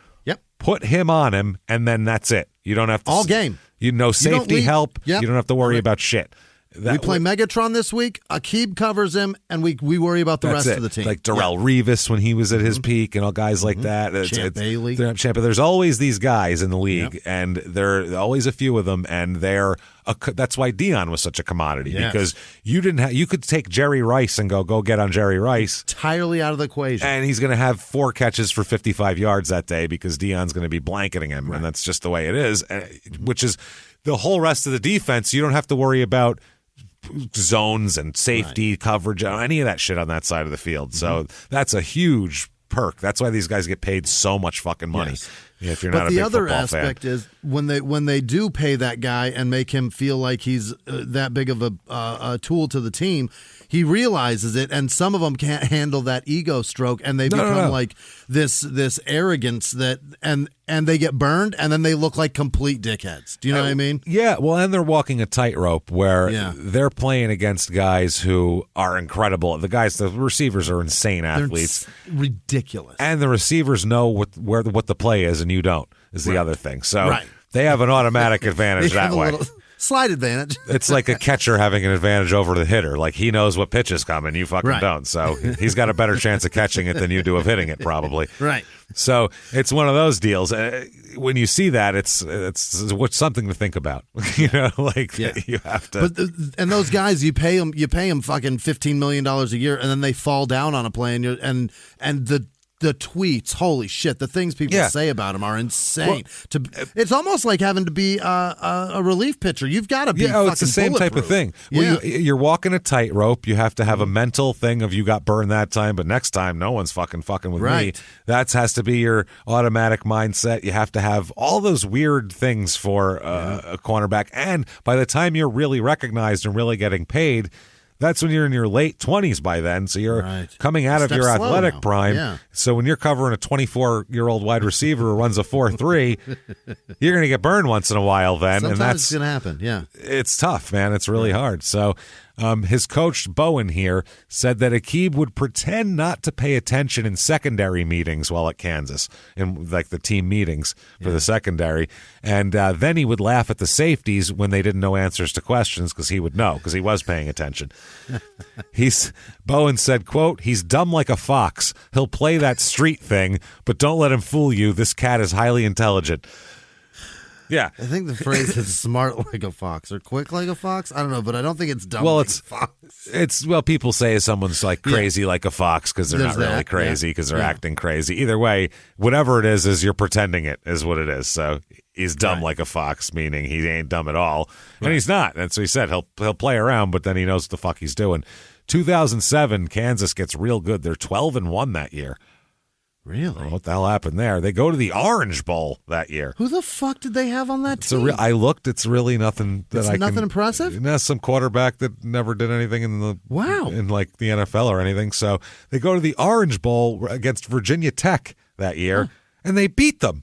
put him on him, and then that's it. You don't have to all game. Safety help. Yep. You don't have to worry about shit. We play Megatron this week. Aqib covers him, and we worry about the rest of the team. Like Darrell Revis when he was at his peak, and all guys like that. Champ Bailey. There's always these guys in the league, and there are always a few of them, and that's why Dion was such a commodity because you could take Jerry Rice and go get on Jerry Rice entirely out of the equation, and he's going to have 4 catches for 55 yards that day because Dion's going to be blanketing him, and that's just the way it is. Which is the whole rest of the defense. You don't have to worry about zones and safety coverage, any of that shit on that side of the field. So that's a huge perk. That's why these guys get paid so much fucking money. If you're not a big football fan. But the other aspect is when they do pay that guy and make him feel like he's that big of a tool to the team, he realizes it, and some of them can't handle that ego stroke, and they become like this arrogance and they get burned, and then they look like complete dickheads. Do you know what I mean? Yeah, well, and they're walking a tightrope where they're playing against guys who are incredible. The receivers are insane athletes. They're ridiculous. And the receivers know what the play is, and you don't, is the other thing. So they have an automatic advantage that way. Slight advantage. It's like a catcher having an advantage over the hitter. Like he knows what pitch is coming, you fucking don't. So he's got a better chance of catching it than you do of hitting it, probably. Right. So it's one of those deals. When you see that, it's something to think about. You have to. And those guys, you pay them fucking $15 million a year, and then they fall down on a play, and the the tweets, holy shit, the things people say about him are insane. Well, it's almost like having to be a relief pitcher. You've got to be fucking it's the same type of thing. Well, you're walking a tightrope. You have to have a mental thing of you got burned that time, but next time no one's fucking with me. That has to be your automatic mindset. You have to have all those weird things for a cornerback. And by the time you're really recognized and really getting paid, that's when you're in your late 20s by then, so you're coming out of your athletic prime. Yeah. So when you're covering a 24-year-old wide receiver who runs a 4.3, you're going to get burned once in a while then. Sometimes and that's it's going to happen, yeah. It's tough, man. It's really hard. So his coach, Bowen, here, said that Aqib would pretend not to pay attention in secondary meetings while at Kansas, in like the team meetings for the secondary. And then he would laugh at the safeties when they didn't know answers to questions because he would know because he was paying attention. Bowen said, quote, "He's dumb like a fox. He'll play that street thing, but don't let him fool you. This cat is highly intelligent." Yeah. I think the phrase is smart like a fox or quick like a fox. I don't know, but I don't think it's dumb like a fox. People say someone's like crazy like a fox because they're not really crazy because they're acting crazy. Either way, whatever it is you're pretending it is what it is. So he's dumb like a fox, meaning he ain't dumb at all. And he's not. That's what he said. He'll play around, but then he knows what the fuck he's doing. 2007, Kansas gets real good. They're 12-1 that year. Really? What the hell happened there? They go to the Orange Bowl that year. Who the fuck did they have on that team? I looked. It's really nothing that nothing impressive? Some quarterback that never did anything in the like the NFL or anything. So they go to the Orange Bowl against Virginia Tech that year, and they beat them.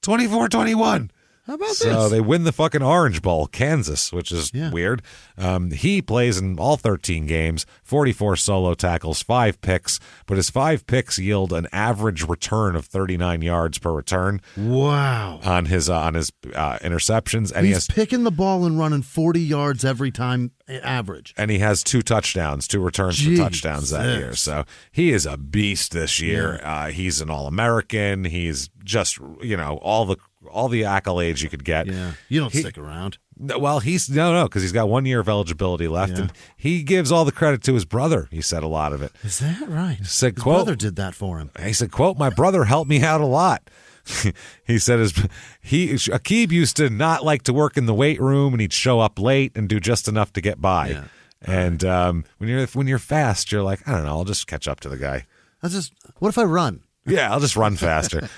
24-21. How about this? So they win the fucking Orange Bowl, Kansas, which is weird. He plays in all 13 games, 44 solo tackles, 5 picks, but his 5 picks yield an average return of 39 yards per return. Wow. On his interceptions. And he's picking the ball and running 40 yards every time average. And he has 2 touchdowns, 2 returns for touchdowns that year. So he is a beast this year. Yeah. He's an All-American. He's just, all the accolades you could get. Yeah, you don't stick around. Well, because he's got 1 year of eligibility left, and he gives all the credit to his brother. He said a lot of it. Is that right? He said, his quote, brother did that for him. He said, quote, "My brother helped me out a lot." He said Aqib used to not like to work in the weight room, and he'd show up late and do just enough to get by. Yeah. And when you're fast, you're like, I don't know, I'll just catch up to the guy. What if I run? Yeah, I'll just run faster.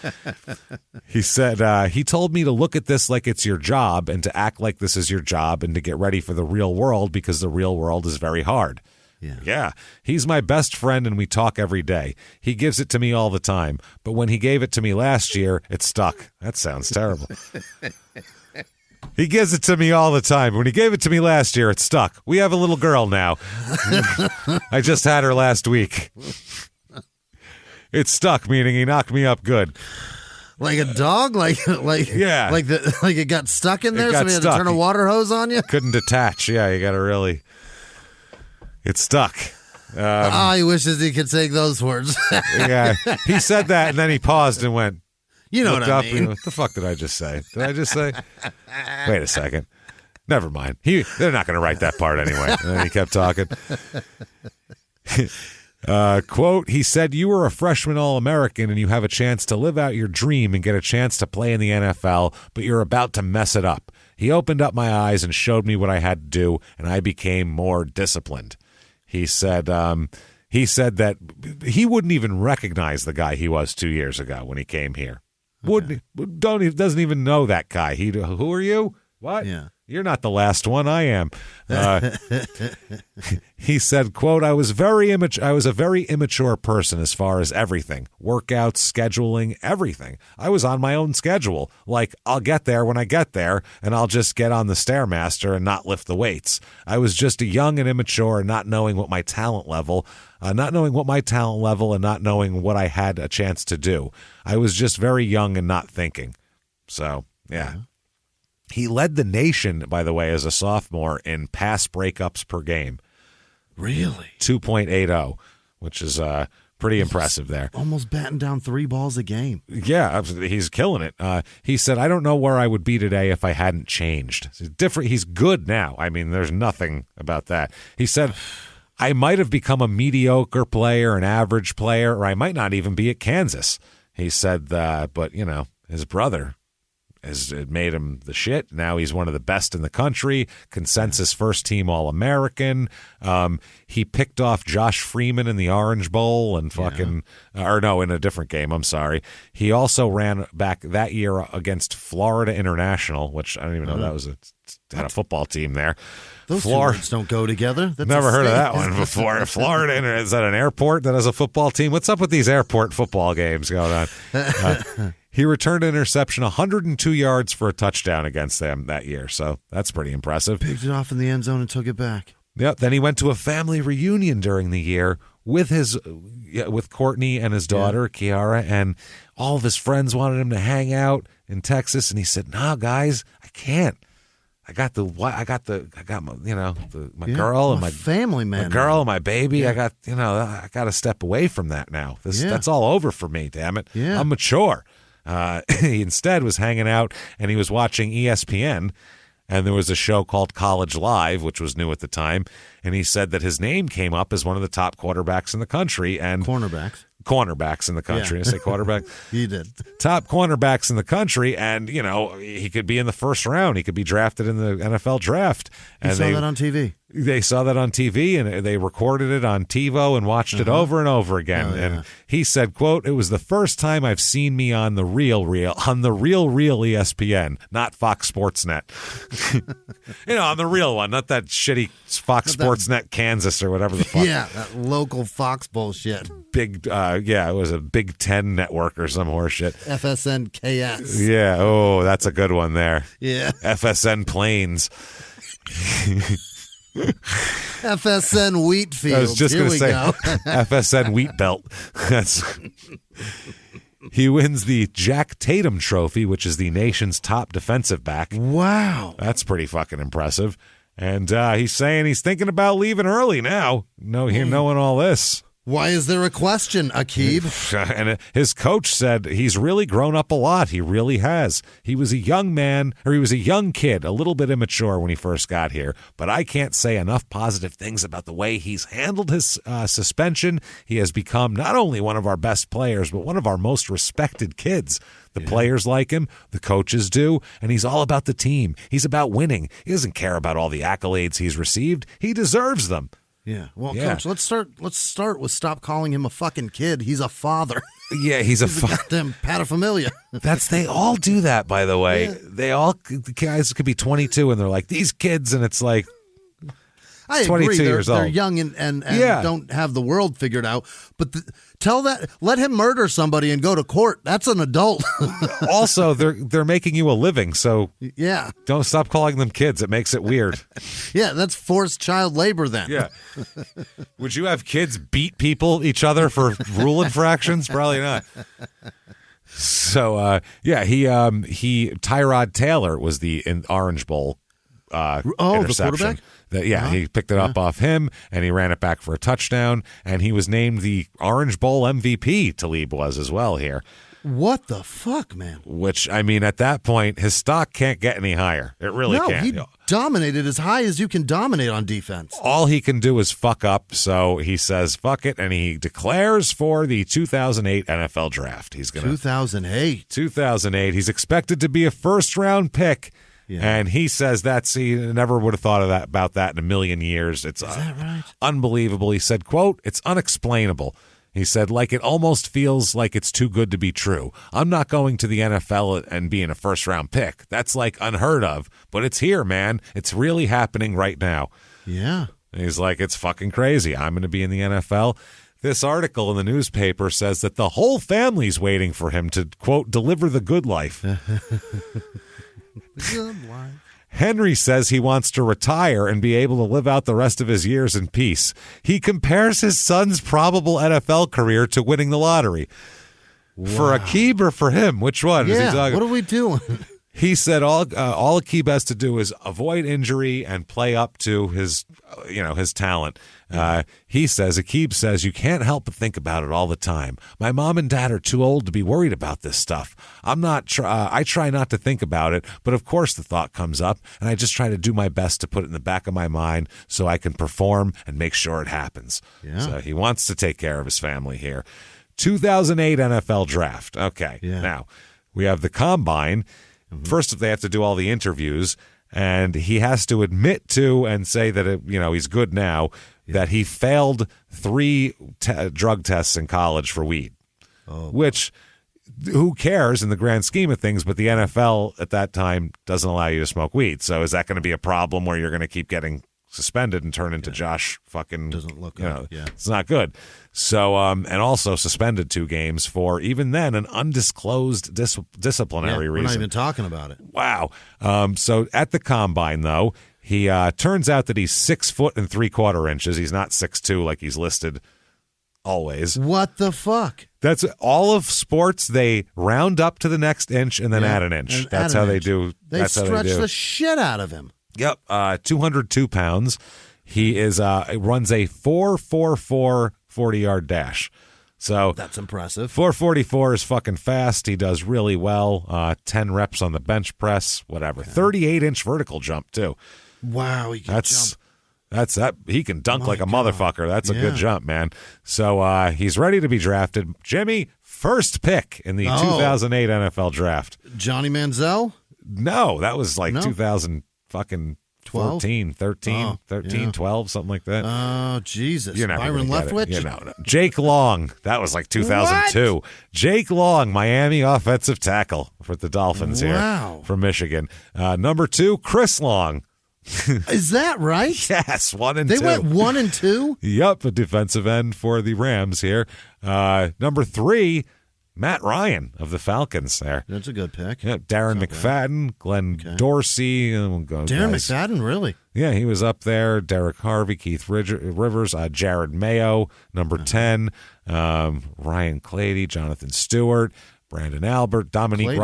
He said, he told me to look at this like it's your job and to act like this is your job and to get ready for the real world because the real world is very hard. Yeah. He's my best friend and we talk every day. He gives it to me all the time. But when he gave it to me last year, it stuck. That sounds terrible. He gives it to me all the time. When he gave it to me last year, it stuck. We have a little girl now. I just had her last week. It stuck, meaning he knocked me up good. Like a dog? Like it got stuck in there, so he had to turn a water hose on you? Couldn't detach. Yeah, you got to really... It stuck. He wishes he could say those words. Yeah, he said that, and then he paused and went... You know what I mean. What the fuck did I just say? Did I just say? Wait a second. Never mind. They're not going to write that part anyway. And then he kept talking. Quote, he said, "You were a freshman All-American and you have a chance to live out your dream and get a chance to play in the NFL, but you're about to mess it up. He opened up my eyes and showed me what I had to do, and I became more disciplined." He said that he wouldn't even recognize the guy he was 2 years ago when he came here. Okay. Doesn't even know that guy. Who are you? What? Yeah. You're not the last one. I am. He said, quote, I was a very immature person as far as everything. Workouts, scheduling, everything. I was on my own schedule. Like, I'll get there when I get there, and I'll just get on the Stairmaster and not lift the weights. I was just a young and immature and not knowing my talent level and not knowing what I had a chance to do. I was just very young and not thinking. So, yeah. He led the nation, by the way, as a sophomore in pass breakups per game. Really? 2.80, which is pretty impressive there. Almost batting down 3 balls a game. Yeah, he's killing it. He said, I don't know where I would be today if I hadn't changed. He's different. He's good now. I mean, there's nothing about that. He said, I might have become a mediocre player, an average player, or I might not even be at Kansas. He said that, but, his brother has made him the shit. Now he's one of the best in the country, consensus first-team All-American. He picked off Josh Freeman in the Orange Bowl and in a different game, I'm sorry. He also ran back that year against Florida International, which I don't even know that had a football team there. Those two words don't go together. That's never heard of that one before. Florida, is that an airport that has a football team? What's up with these airport football games going on? He returned an interception 102 yards for a touchdown against them that year, so that's pretty impressive. Picked it off in the end zone and took it back. Yep. Then he went to a family reunion during the year with Courtney and his daughter Kiara, and all of his friends wanted him to hang out in Texas, and he said, "No, guys, I can't. I got my girl and my family, man. My girl and my baby. Yeah. I got to step away from that now. That's all over for me. Damn it. Yeah. I'm mature." He instead was hanging out and he was watching ESPN, and there was a show called College Live, which was new at the time, and he said that his name came up as one of the top quarterbacks in the country and cornerbacks in the country. Yeah. I say quarterback. You did. Top cornerbacks in the country, and he could be in the first round. He could be drafted in the NFL draft. And you saw that on TV. They saw that on TV, and they recorded it on TiVo and watched it over and over again. Oh, yeah. And he said, quote, "It was the first time I've seen me on the real ESPN, not Fox Sports Net." On the real one, not that shitty Fox Sports Net Kansas or whatever the fuck. Yeah, that local Fox bullshit. Big, it was a Big Ten network or some horseshit. FSN KS. Yeah, oh, that's a good one there. Yeah. FSN Plains. FSN Wheatfield. I was just going to say FSN Wheat Belt. He wins the Jack Tatum Trophy, which is the nation's top defensive back. Wow. That's pretty fucking impressive. And he's saying he's thinking about leaving early now. Knowing all this. Why is there a question, Aqib? And his coach said he's really grown up a lot. He really has. He was a young kid, a little bit immature when he first got here. But I can't say enough positive things about the way he's handled his suspension. He has become not only one of our best players, but one of our most respected kids. The players like him, the coaches do, and he's all about the team. He's about winning. He doesn't care about all the accolades he's received. He deserves them. Yeah. Well, Coach, let's start with stop calling him a fucking kid. He's a father. Yeah, he's a goddamn paterfamilias. They all do that, by the way. Yeah. The guys could be 22 and they're like, these kids, and it's like, I 22 agree. years old. They're young and don't have the world figured out. But let him murder somebody and go to court. That's an adult. Also, they're making you a living, so yeah, don't stop calling them kids. It makes it weird. Yeah, that's forced child labor then. Yeah. Would you have kids beat each other for rule infractions? Probably not. So Tyrod Taylor was the Orange Bowl interception. The quarterback? He picked it up off him, and he ran it back for a touchdown, and he was named the Orange Bowl MVP, Talib was as well here. What the fuck, man? Which, I mean, at that point, his stock can't get any higher. It really can't. He dominated as high as you can dominate on defense. All he can do is fuck up, so he says fuck it, and he declares for the 2008 NFL Draft. 2008. He's expected to be a first-round pick. Yeah. And he says he never would have thought about that in a million years. Is that right? Unbelievable. He said, quote, "It's unexplainable." He said, it almost feels like it's too good to be true. I'm not going to the NFL and being a first-round pick. That's unheard of. But it's here, man. It's really happening right now. Yeah. And he's like, it's fucking crazy. I'm going to be in the NFL. This article in the newspaper says that the whole family's waiting for him to, quote, deliver the good life. Good life. Henry says he wants to retire and be able to live out the rest of his years in peace. He compares his son's probable NFL career to winning the lottery. Wow. For Aqib or for him? Which one is he talking? What are we doing? He said all Aqib has to do is avoid injury and play up to his talent. Aqib says, you can't help but think about it all the time. My mom and dad are too old to be worried about this stuff. I try not to think about it, but of course the thought comes up, and I just try to do my best to put it in the back of my mind so I can perform and make sure it happens. Yeah. So he wants to take care of his family here. 2008 NFL draft. Okay. Yeah. Now, we have the combine. First, they have to do all the interviews, and he has to admit to and say that he's good now, that he failed 3 drug tests in college for weed, which who cares in the grand scheme of things, but the NFL at that time doesn't allow you to smoke weed. So is that going to be a problem where you're going to keep getting suspended and turn into Josh fucking, doesn't look good. It's not good. So, and also suspended 2 games for even then an undisclosed disciplinary reason. We're not even talking about it. Wow. So at the combine though, he turns out that he's 6 foot and 3/4 inches. He's not 6'2" like he's listed always. What the fuck? That's all of sports. They round up to the next inch and then add an inch. That's how they do. They stretch the shit out of him. Yep, 202 pounds. He runs a 4.44 40-yard dash. So that's impressive. 4.44 is fucking fast. He does really well. 10 reps on the bench press, whatever. 38-inch vertical jump too. Wow, he can jump. That's that. He can dunk like a motherfucker. That's a good jump, man. So he's ready to be drafted. Jimmy, first pick in the 2008 NFL draft. Johnny Manziel? No, that was like 2000 fucking 14, 13, 12, something like that. Oh, Jesus. You're never Byron Leftwich? No. Jake Long. That was like 2002. What? Jake Long, Miami offensive tackle for the Dolphins here from Michigan. Number 2, Chris Long. Is that right? Yes, 1 and 2. They went 1 and 2? Yep, a defensive end for the Rams here. Number 3, Matt Ryan of the Falcons there. That's a good pick. Yeah, Darren McFadden, Glenn Dorsey. Darren McFadden, really? Yeah, he was up there. Derek Harvey, Keith Rivers, Jared Mayo, number 10. Ryan Clady, Jonathan Stewart, Brandon Albert, Dominique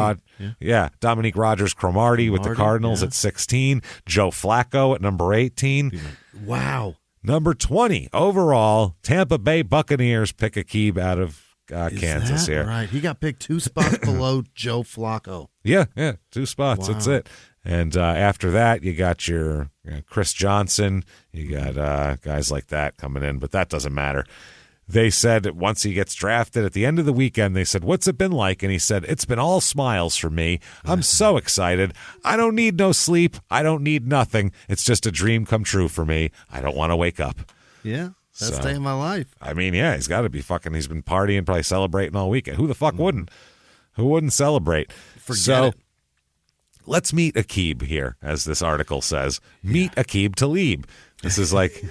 Rogers Cromartie with the Cardinals at 16. Joe Flacco at number 18. Wow. Number 20 overall, Tampa Bay Buccaneers pick Aqib out of Kansas here. Right. He got picked 2 spots below Joe Flacco. Yeah, 2 spots. Wow. That's it. And after that, you got your Chris Johnson. You got guys like that coming in, but that doesn't matter. They said once he gets drafted at the end of the weekend, they said, what's it been like? And he said, it's been all smiles for me. I'm so excited. I don't need no sleep. I don't need nothing. It's just a dream come true for me. I don't want to wake up. Yeah. Best day of my life. I mean, yeah, he's got to be fucking. He's been partying, probably celebrating all weekend. Who the fuck wouldn't? Who wouldn't celebrate? Forget it. Let's meet Aqib here, as this article says. Meet Aqib Talib. This is like,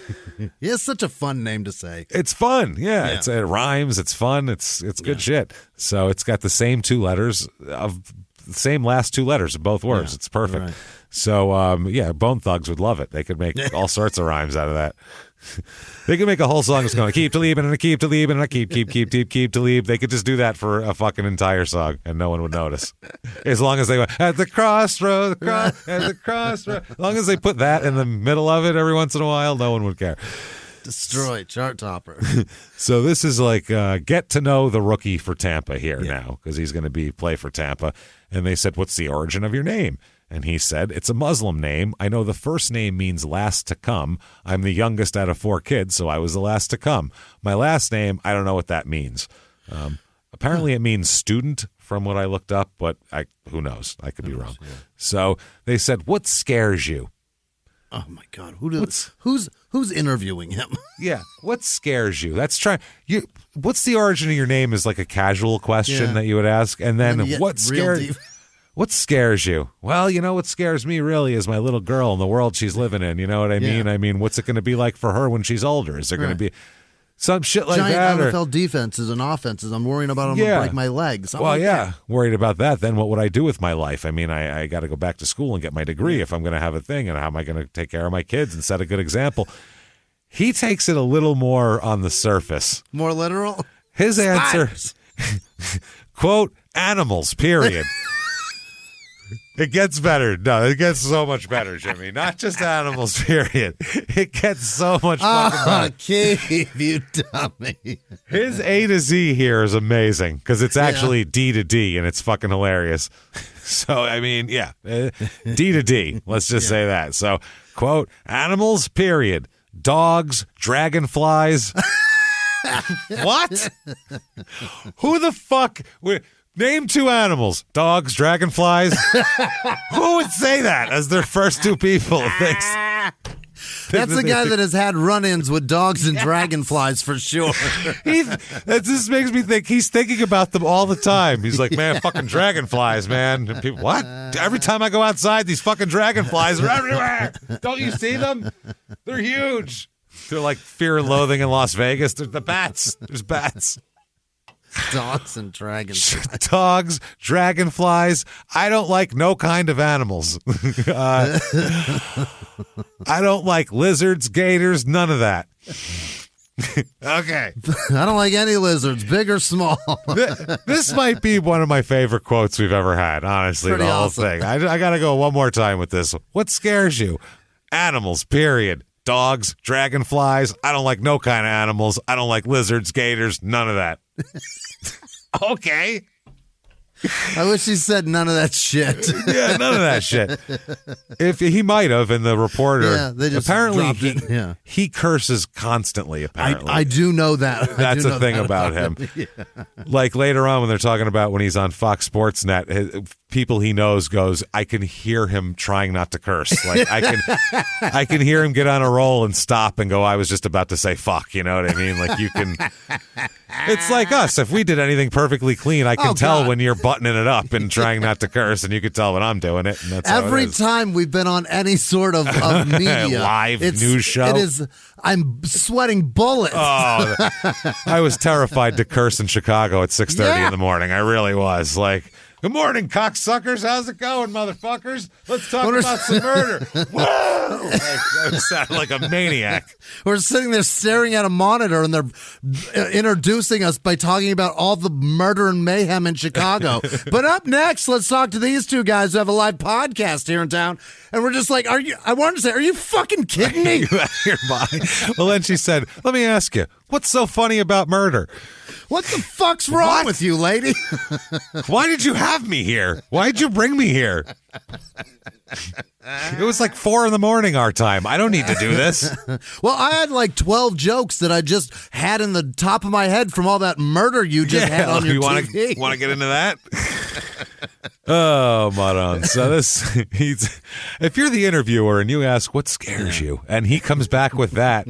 he has such a fun name to say. It's fun, yeah. It rhymes. It's fun. It's good shit. So it's got the same 2 letters of the same last 2 letters of both words. It's perfect. Right. So Bone Thugs would love it. They could make all sorts of rhymes out of that. They could make a whole song that's going Aqib Talib and Aqib Talib and Aqib Talib. They could just do that for a fucking entire song and no one would notice. As long as they went at the crossroad, at the crossroad. As long as they put that in the middle of it every once in a while, no one would care. Destroy chart topper. So this is like get to know the rookie for Tampa here now because he's going to play for Tampa. And they said, what's the origin of your name? And he said, it's a Muslim name. I know the first name means last to come. I'm the youngest out of 4 kids, so I was the last to come. My last name, I don't know what that means. Apparently it means student from what I looked up, but who knows? I could be wrong. Yeah. So they said, what scares you? Oh, my God. Who's interviewing him? Yeah. What scares you? What's the origin of your name is like a casual question that you would ask. And then what scares you? Well, what scares me really is my little girl and the world she's living in. You know what I mean? I mean, what's it going to be like for her when she's older? Is there going to be some shit like Giant that? NFL defenses and offenses. I'm worrying about them to break my legs. Worried about that. Then what would I do with my life? I mean, I got to go back to school and get my degree if I'm going to have a thing. And how am I going to take care of my kids and set a good example? He takes it a little more on the surface. More literal? His answer, quote, animals, period. It gets better. No, it gets so much better, Jimmy. Not just animals, period. It gets so much fucking better. Keith, you dummy. His A to Z here is amazing because it's actually D to D, and it's fucking hilarious. So, I mean, yeah, D to D. Let's just say that. So, quote, animals, period. Dogs, dragonflies. What? Who the fuck? Name 2 animals. Dogs, dragonflies. Who would say that as their first 2 people? That's the guy that has had run-ins with dogs and dragonflies for sure. This makes me think he's thinking about them all the time. He's like, man, fucking dragonflies, man. And people, what? Every time I go outside, these fucking dragonflies are everywhere. Don't you see them? They're huge. They're like Fear and Loathing in Las Vegas. They're the bats. There's bats. Dogs and dragonflies. Dogs, dragonflies. I don't like no kind of animals. I don't like lizards, gators, none of that. Okay. I don't like any lizards, big or small. This might be one of my favorite quotes we've ever had, honestly, the whole thing. I got to go one more time with this. What scares you? Animals, period. Dogs, dragonflies. I don't like no kind of animals. I don't like lizards, gators, none of that. Okay. I wish he said none of that shit. Yeah, none of that shit. If he might have in the reporter. Yeah, they just apparently he curses constantly, apparently. I do know that. That's the thing about him. Yeah. Like later on when they're talking about when he's on Fox Sports Net, people he knows goes, I can hear him trying not to curse. Like I can hear him get on a roll and stop and go, I was just about to say fuck, you know what I mean? Like you can it's like us. If we did anything perfectly clean, I can tell when you're buttoning it up and trying not to curse, and you can tell when I'm doing it. And that's every time we've been on any sort of media live news show. It is. I'm sweating bullets. Oh, I was terrified to curse in Chicago at 6:30 in the morning. I really was. Like, good morning, cocksuckers. How's it going, motherfuckers? Let's talk about some murder. Whoa! I sounded like a maniac. We're sitting there staring at a monitor, and they're introducing us by talking about all the murder and mayhem in Chicago. But up next, let's talk to these 2 guys who have a live podcast here in town. And we're just like, I wanted to say, are you fucking kidding me? Well, then she said, let me ask you, what's so funny about murder? What the fuck's wrong with you, lady? Why did you have me here? Why did you bring me here? It was like 4 a.m. our time. I don't need to do this. Well, I had like 12 jokes that I just had in the top of my head from all that murder you just had on your TV. Want to get into that? Oh, Maron. So if you're the interviewer and you ask what scares you, and he comes back with that,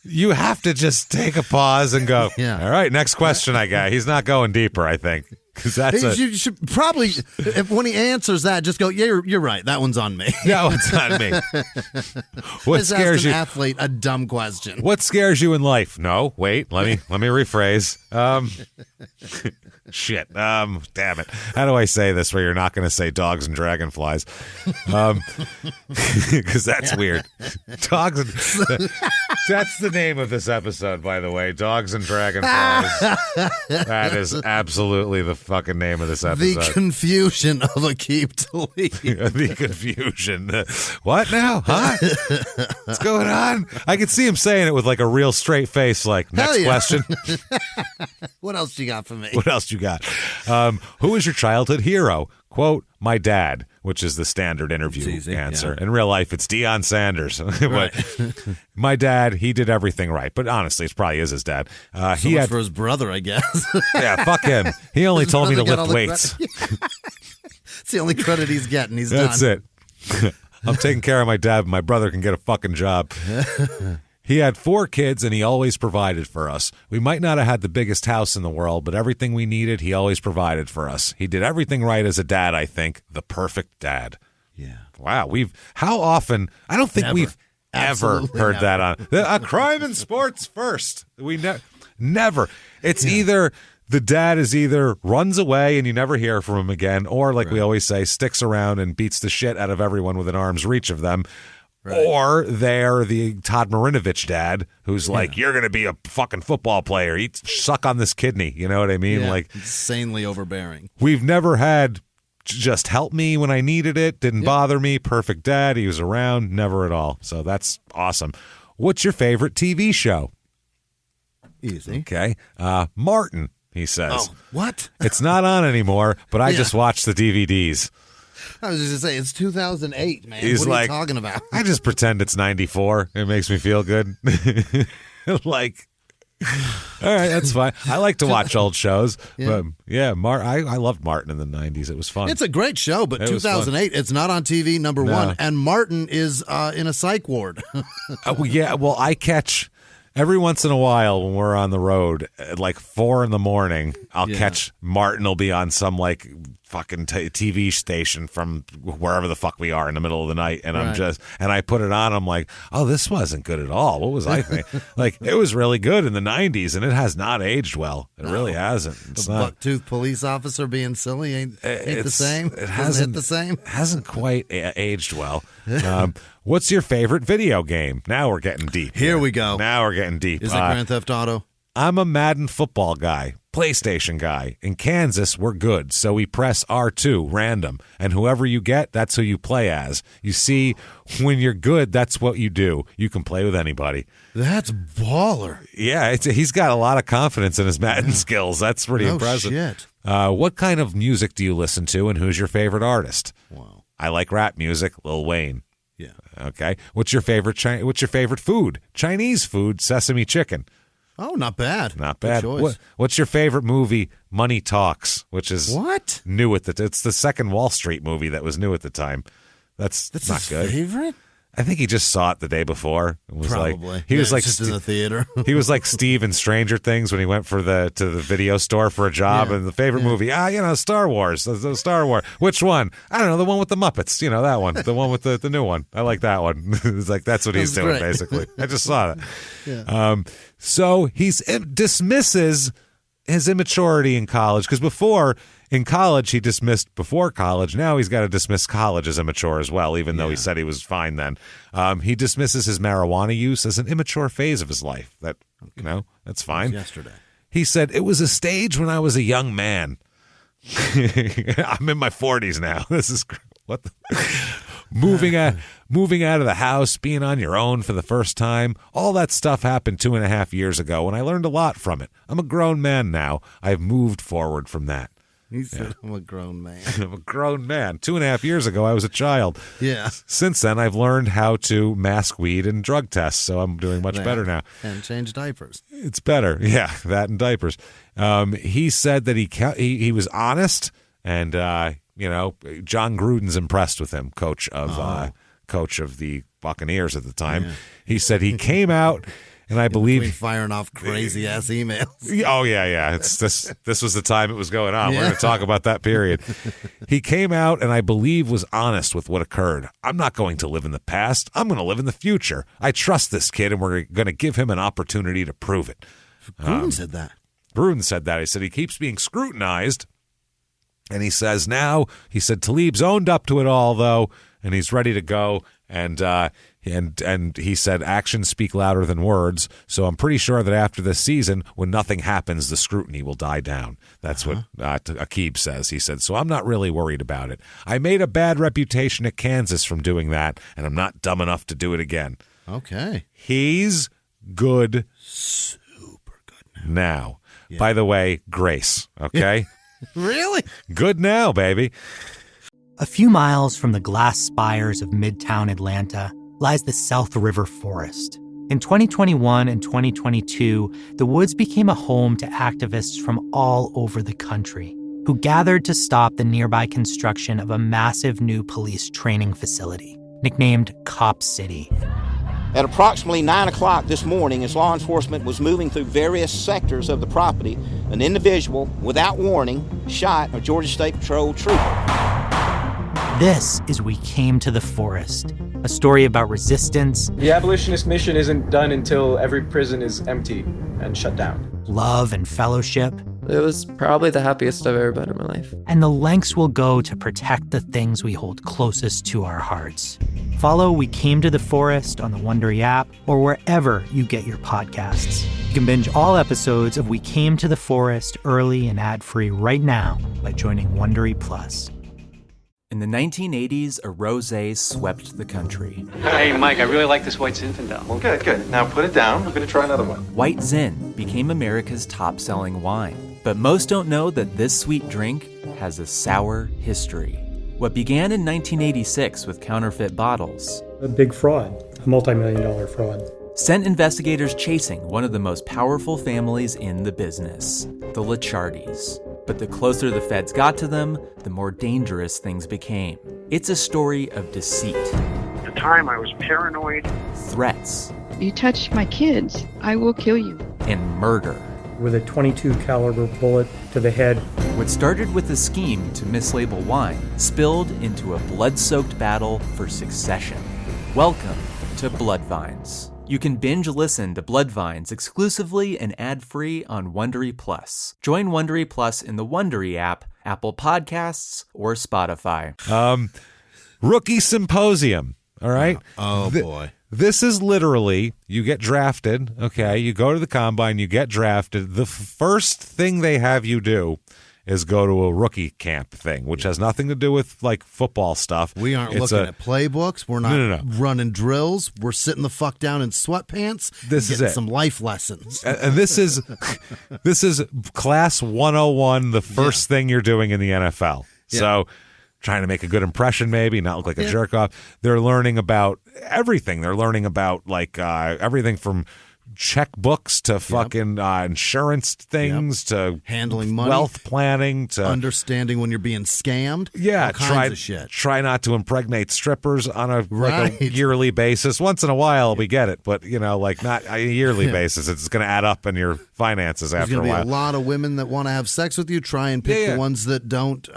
you have to just take a pause and go, all right, next question I got. He's not going deeper, I think. Because you should probably, when he answers that, just go, yeah, you're right. That one's on me. That one's on me. What scares you? Athlete, a dumb question. What scares you in life? No, wait, let me rephrase. Shit. Damn it. How do I say this where you're not going to say dogs and dragonflies? Because that's weird. Dogs and that's the name of this episode, by the way. Dogs and dragonflies. That is absolutely the fucking name of this episode. The confusion of Aqib Talib. The confusion. What now? Huh? What's going on? I could see him saying it with like a real straight face, like, next question. What else you got for me? What else you got? Who is your childhood hero? Quote, my dad, which is the standard interview answer. Yeah. In real life, it's Deion Sanders. But my dad, he did everything right. But honestly, it probably is his dad. He had for his brother, I guess. Yeah, fuck him. He only told me to lift weights. It's the only credit he's getting. He's That's done. it. I'm taking care of my dad, but my brother can get a fucking job. He had 4 kids, and he always provided for us. We might not have had the biggest house in the world, but everything we needed, he always provided for us. He did everything right as a dad, I think. The perfect dad. Yeah. Wow. How often, I don't think we've ever heard that on a crime in sports first. We never. It's either the dad is either runs away and you never hear from him again, or like we always say, sticks around and beats the shit out of everyone within arm's reach of them. Right. Or they're the Todd Marinovich dad who's like, you're going to be a fucking football player. Suck on this kidney. You know what I mean? Yeah, like insanely overbearing. We've never had just helped me when I needed it, didn't bother me, perfect dad, he was around, never at all. So that's awesome. What's your favorite TV show? Easy. Okay. Martin, he says. Oh, what? It's not on anymore, but I just watched the DVDs. I was just going to say, it's 2008, man. He's what are like, you talking about? I just pretend it's 94. It makes me feel good. Like, all right, that's fine. I like to watch old shows. But yeah, I loved Martin in the 90s. It was fun. It's a great show, but 2008, it's not on TV, number one. And Martin is in a psych ward. Yeah, well, I catch... Every once in a while when we're on the road at like 4 a.m, I'll catch Martin will be on some like fucking TV station from wherever the fuck we are in the middle of the night. And I put it on. I'm like, oh, this wasn't good at all. What was I thinking? Like, it was really good in the 90s and it has not aged well. It really hasn't. It's not. Bucktooth police officer being silly ain't the same. It hasn't the same. Hasn't quite aged well. What's your favorite video game? Now we're getting deep. Here we go. Now we're getting deep. Is it Grand Theft Auto? I'm a Madden football guy, PlayStation guy. In Kansas, we're good, so we press R2, random. And whoever you get, that's who you play as. You see, when you're good, that's what you do. You can play with anybody. That's baller. Yeah, he's got a lot of confidence in his Madden skills. That's pretty impressive. Shit. What kind of music do you listen to, and who's your favorite artist? Wow. I like rap music, Lil Wayne. Yeah. Okay. What's your favorite food? Chinese food, sesame chicken. Oh, not bad. Not bad. Good choice. What's your favorite movie? Money Talks, which is new at it's the second Wall Street movie that was new at the time. That's not his good. Favorite? I think he just saw it the day before. It was Probably. Like, he was like just in the theater. He was like Steve in Stranger Things when he went to the video store for a job. And the favorite movie, Star Wars. The Star Wars. Which one? I don't know. The one with the Muppets. That one. The one with the new one. I like that one. It's like that's what he's doing basically. I just saw that. Yeah. So he dismisses his immaturity in college because before. In college, he dismissed before college. Now he's got to dismiss college as immature as well, even though he said he was fine then. He dismisses his marijuana use as an immature phase of his life. That's fine. Yesterday. He said, it was a stage when I was a young man. I'm in my 40s now. This is what the... Moving out of the house, being on your own for the first time, all that stuff happened 2.5 years ago, and I learned a lot from it. I'm a grown man now. I've moved forward from that. He said, I'm a grown man. I'm a grown man. 2.5 years ago, I was a child. Yeah. Since then, I've learned how to mask weed and drug tests, so I'm doing much better now. And change diapers. It's better. Yeah, that and diapers. He said that he was honest, and, John Gruden's impressed with him, coach of the Buccaneers at the time. Yeah. He said he came out... And I believe firing off crazy ass emails. Oh yeah. It's this was the time it was going on. We're going to talk about that period. He came out and I believe was honest with what occurred. I'm not going to live in the past. I'm going to live in the future. I trust this kid, and we're going to give him an opportunity to prove it. Gruden said that. Gruden said that. He said he keeps being scrutinized, and he said Talib's owned up to it all though, and he's ready to go. And he said actions speak louder than words. So I'm pretty sure that after this season, when nothing happens, the scrutiny will die down. That's what Aqib says. He said, so I'm not really worried about it. I made a bad reputation at Kansas from doing that, and I'm not dumb enough to do it again. Okay. He's good. Super good now. Yeah. By the way, Grace. Okay? Really? Good now, baby. A few miles from the glass spires of Midtown Atlanta lies the South River Forest. In 2021 and 2022, the woods became a home to activists from all over the country who gathered to stop the nearby construction of a massive new police training facility, nicknamed Cop City. At approximately 9 o'clock this morning, as law enforcement was moving through various sectors of the property, an individual, without warning, shot a Georgia State Patrol trooper. This is We Came to the Forest, a story about resistance. The abolitionist mission isn't done until every prison is empty and shut down. Love and fellowship. It was probably the happiest I've ever been in my life. And the lengths we'll go to protect the things we hold closest to our hearts. Follow We Came to the Forest on the Wondery app or wherever you get your podcasts. You can binge all episodes of We Came to the Forest early and ad-free right now by joining Wondery Plus. In the 1980s, a rosé swept the country. Hey, Mike, I really like this White Zinfandel. Well, good. Now put it down. I'm going to try another one. White Zin became America's top-selling wine. But most don't know that this sweet drink has a sour history. What began in 1986 with counterfeit bottles, a big fraud, a multi-million-dollar fraud, sent investigators chasing one of the most powerful families in the business, the Licciardis. But the closer the feds got to them, the more dangerous things became. It's a story of deceit. At the time, I was paranoid. Threats. You touch my kids, I will kill you. And murder. With a .22 caliber bullet to the head. What started with a scheme to mislabel wine spilled into a blood-soaked battle for succession. Welcome to Bloodvines. You can binge listen to Bloodvines exclusively and ad-free on Wondery Plus. Join Wondery Plus in the Wondery app, Apple Podcasts, or Spotify. Rookie Symposium, all right? Boy. This is literally, you get drafted, okay? You go to the combine, you get drafted. The first thing they have you do is go to a rookie camp thing, which has nothing to do with, like, football stuff. We aren't looking at playbooks. We're not No. running drills. We're sitting the fuck down in sweatpants. This is getting it. Some life lessons. And this is class 101, the first thing you're doing in the NFL. Yeah. So trying to make a good impression, maybe, not look like a jerk off. They're learning about everything. They're learning about, like, everything from checkbooks to fucking insurance things to handling money, wealth planning, to understanding when you're being scammed. Yeah, all kinds of shit. Try not to impregnate strippers on a yearly basis. Once in a while, we get it, but like not a yearly basis. It's going to add up in your finances after a while. There's going to be a lot of women that want to have sex with you. Try and pick the ones that don't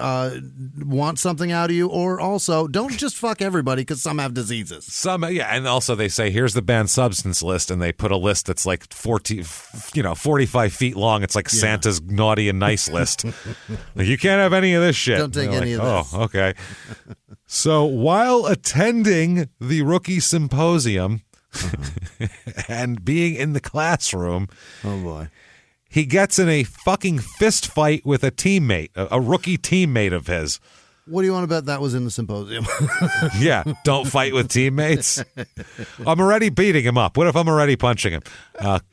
want something out of you, or also don't just fuck everybody because some have diseases. And also they say here's the banned substance list, and they put a list that's like 45 feet long. It's like Santa's naughty and nice list. Like, you can't have any of this shit. Don't take any of this. Oh, okay. So while attending the rookie symposium and being in the classroom, oh boy, he gets in a fucking fist fight with a teammate, a rookie teammate of his. What do you want to bet that was in the symposium? Yeah, don't fight with teammates. I'm already beating him up. What if I'm already punching him?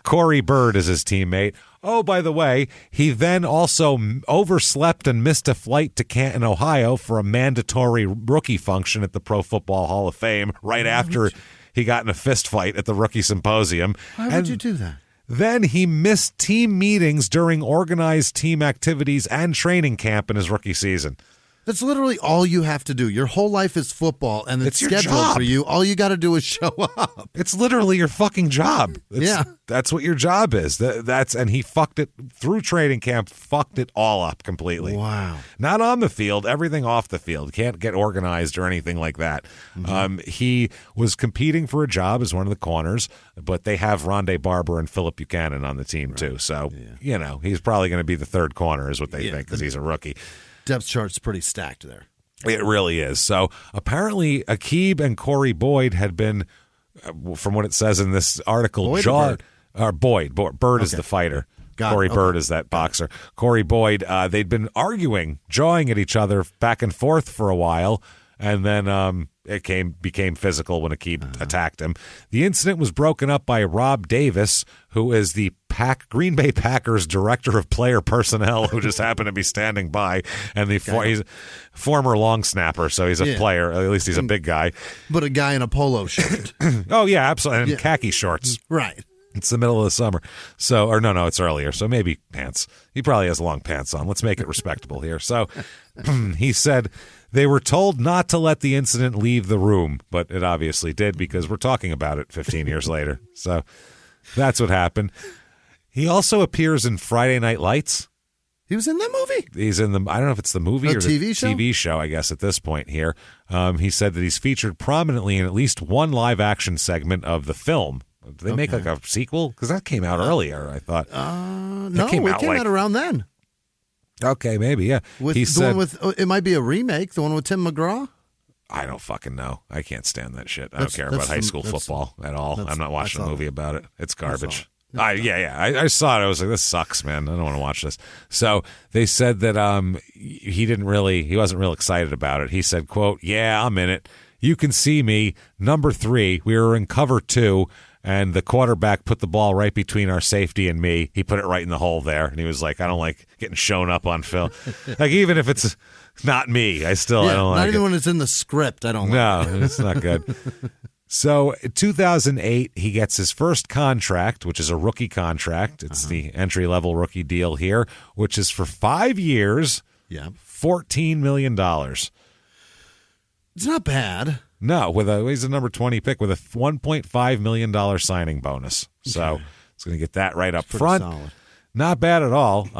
Corey Bird is his teammate. Oh, by the way, he then also overslept and missed a flight to Canton, Ohio for a mandatory rookie function at the Pro Football Hall of Fame right after he got in a fist fight at the rookie symposium. Why would you do that? Then he missed team meetings during organized team activities and training camp in his rookie season. That's literally all you have to do. Your whole life is football, and it's your scheduled job. for you. All you got to do is show up. It's literally your fucking job. Yeah. That's what your job is. And he fucked it through training camp, fucked it all up completely. Wow. Not on the field, everything off the field. Can't get organized or anything like that. Mm-hmm. He was competing for a job as one of the corners, but they have Rondé Barber and Phillip Buchanan on the team too. So, he's probably going to be the third corner is what they think because he's a rookie. Depth chart's pretty stacked there. It really is. So apparently Aqib and Corey Boyd had been, from what it says in this article, Boyd. Bird is the fighter. Corey Bird is that boxer. Corey Boyd, they'd been arguing, jawing at each other back and forth for a while, and then it became physical when Aqib attacked him. The incident was broken up by Rob Davis, who is the Green Bay Packers director of player personnel, who just happened to be standing by, and he's a former long snapper, so he's a player. At least he's a big guy. But a guy in a polo shirt. Oh, yeah, absolutely, and khaki shorts. Right. It's the middle of the summer. So, or no, it's earlier. So maybe pants. He probably has long pants on. Let's make it respectable here. So he said they were told not to let the incident leave the room, but it obviously did because we're talking about it 15 years later. So that's what happened. He also appears in Friday Night Lights. He was in that movie? He's in I don't know if it's the movie or TV the show? TV show, I guess, at this point here. He said that he's featured prominently in at least one live action segment of the film. Did they make like a sequel? Because that came out earlier, I thought. No, it came out around then. Okay, maybe, yeah. He said, one with, it might be a remake, the one with Tim McGraw? I don't fucking know. I can't stand that shit. I don't care about high school football at all. I'm not watching a movie about it. It's garbage. I saw it. I was like, this sucks, man. I don't want to watch this. So they said that he wasn't real excited about it. He said, quote, yeah, I'm in it. You can see me, number 3. We were in cover 2, and the quarterback put the ball right between our safety and me. He put it right in the hole there, and he was like, I don't like getting shown up on film. Like, even if it's not me, I don't like it. Not even when it's in the script, I don't like it. No, it's not good. So, in 2008, he gets his first contract, which is a rookie contract. It's the entry-level rookie deal here, which is for 5 years, $14 million. It's not bad. No, he's a number 20 pick with a $1.5 million signing bonus. So it's going to get that right up front. Solid. Not bad at all.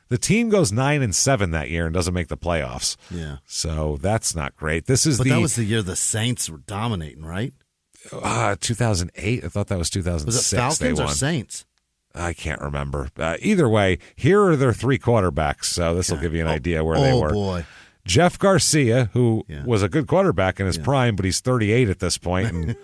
The team goes 9-7 that year and doesn't make the playoffs. Yeah. So that's not great. That was the year the Saints were dominating, right? 2008. I thought that was 2006. Was it Falcons or Saints? I can't remember. Either way, here are their 3 quarterbacks. So this will give you an idea where they were. Oh, boy. Jeff Garcia, who was a good quarterback in his prime, but he's 38 at this point and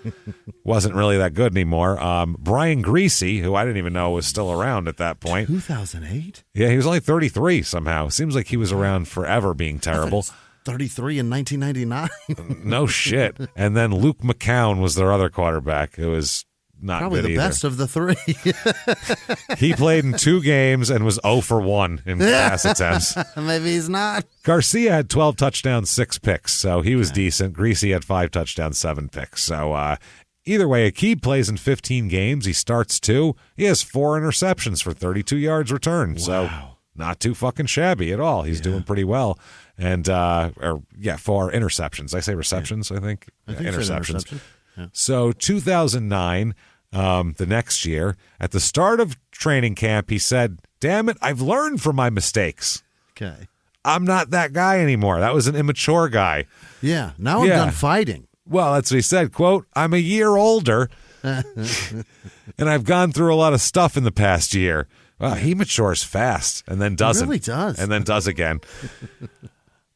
wasn't really that good anymore. Brian Greasy, who I didn't even know was still around at that point. 2008? Yeah, he was only 33 somehow. Seems like he was around forever being terrible. 33 in 1999. No shit. And then Luke McCown was their other quarterback, who was not probably good the either. best of the 3. He played in 2 games and was 0 for 1 in pass attempts. Maybe he's not. Garcia had 12 touchdowns, 6 picks, so he was decent. Greasy had 5 touchdowns, 7 picks. So either way, Aqib plays in 15 games. He starts 2. He has 4 interceptions for 32 yards returned. Wow. So not too fucking shabby at all. He's doing pretty well. And 4 interceptions. I say receptions, I think. Interceptions. Yeah. So 2009, the next year, at the start of training camp, he said, damn it, I've learned from my mistakes. Okay. I'm not that guy anymore. That was an immature guy. Yeah, now I'm done fighting. Well, that's what he said, quote, I'm a year older, and I've gone through a lot of stuff in the past year. Well, he matures fast and then doesn't. He really does. And then does again.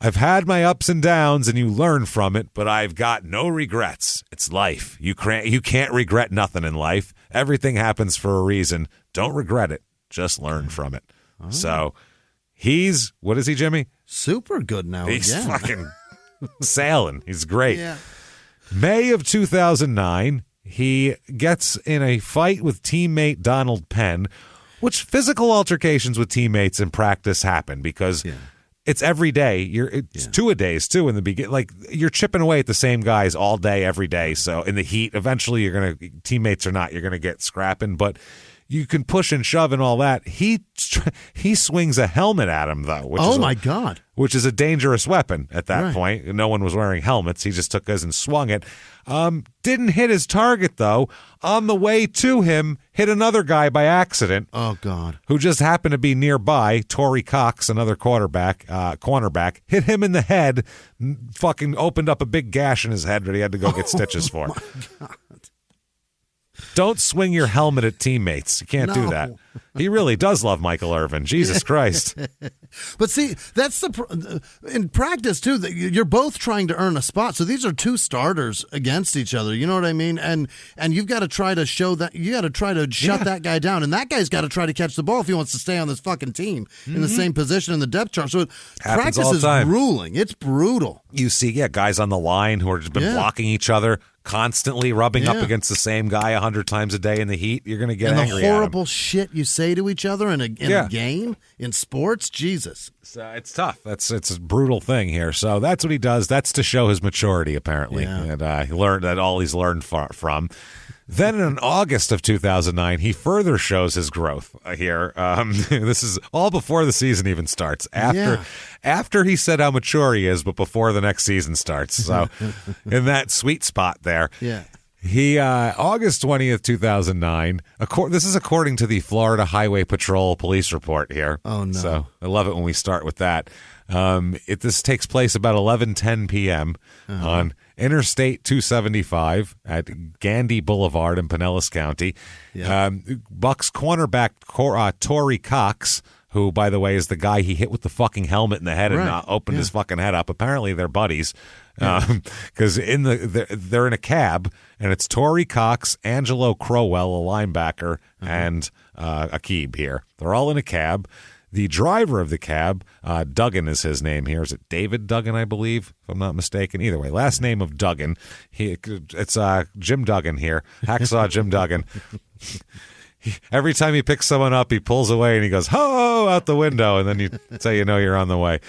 I've had my ups and downs, and you learn from it, but I've got no regrets. It's life. You can't regret nothing in life. Everything happens for a reason. Don't regret it. Just learn from it. Oh. So what is he, Jimmy? Super good now. He's fucking sailing. He's great. Yeah. May of 2009, he gets in a fight with teammate Donald Penn, which physical altercations with teammates in practice happen because it's every day. It's 2-a-days too in the beginning. Like you're chipping away at the same guys all day, every day. So in the heat, eventually teammates or not, you're gonna get scrapping. But you can push and shove and all that. He swings a helmet at him though. Which God! Which is a dangerous weapon at that point. No one was wearing helmets. He just took his and swung it. Didn't hit his target though. On the way to him, hit another guy by accident. Oh God! Who just happened to be nearby. Torrey Cox, another cornerback, hit him in the head. Fucking opened up a big gash in his head that he had to go get stitches for. My God. Don't swing your helmet at teammates. You can't do that. He really does love Michael Irvin. Jesus Christ. But see, that's in practice too. You're both trying to earn a spot. So these are 2 starters against each other. You know what I mean? And you've got to try to show that you got to try to shut that guy down, and that guy's got to try to catch the ball if he wants to stay on this fucking team in the same position in the depth chart. So practice is grueling. It's brutal. You see, guys on the line who are just been blocking each other, constantly rubbing up against the same guy 100 times a day in the heat. You're going to get angry at him. And the horrible shit you say to each other in a game, in sports, Jesus. So it's tough. It's a brutal thing here. So that's what he does. That's to show his maturity, apparently. And he learned that all he's learned from. Then in August of 2009, he further shows his growth here. This is all before the season even starts. After he said how mature he is, but before the next season starts. So in that sweet spot there. Yeah. He, August 20th, 2009, this is according to the Florida Highway Patrol police report here. Oh, no. So I love it when we start with that. This takes place about 11:10 p.m. on Interstate 275 at Gandy Boulevard in Pinellas County. Bucks cornerback Torrey Cox who, by the way, is the guy he hit with the fucking helmet in the head and opened his fucking head up. Apparently, they're buddies because they're in a cab, and it's Torrey Cox, Angelo Crowell, a linebacker, and Aqib here. They're all in a cab. The driver of the cab, Duggan is his name here. Is it David Duggan, I believe, if I'm not mistaken? Either way, last name of Duggan. It's Jim Duggan here, Hacksaw Jim Duggan. Every time he picks someone up, he pulls away and he goes, ho, out the window, and then that's how you know you're on the way.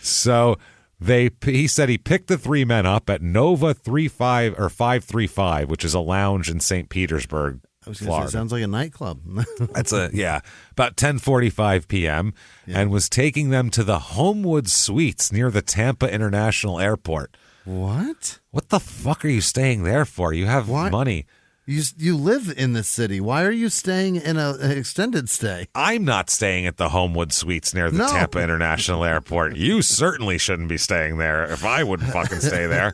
So he said he picked the three men up at Nova 535, which is a lounge in St. Petersburg, Florida. Sounds like a nightclub. That's about 10:45 p.m. and was taking them to the Homewood Suites near the Tampa International Airport. What? What the fuck are you staying there for? You have money. You live in this city. Why are you staying in an extended stay? I'm not staying at the Homewood Suites near the Tampa International Airport. You certainly shouldn't be staying there if I wouldn't fucking stay there.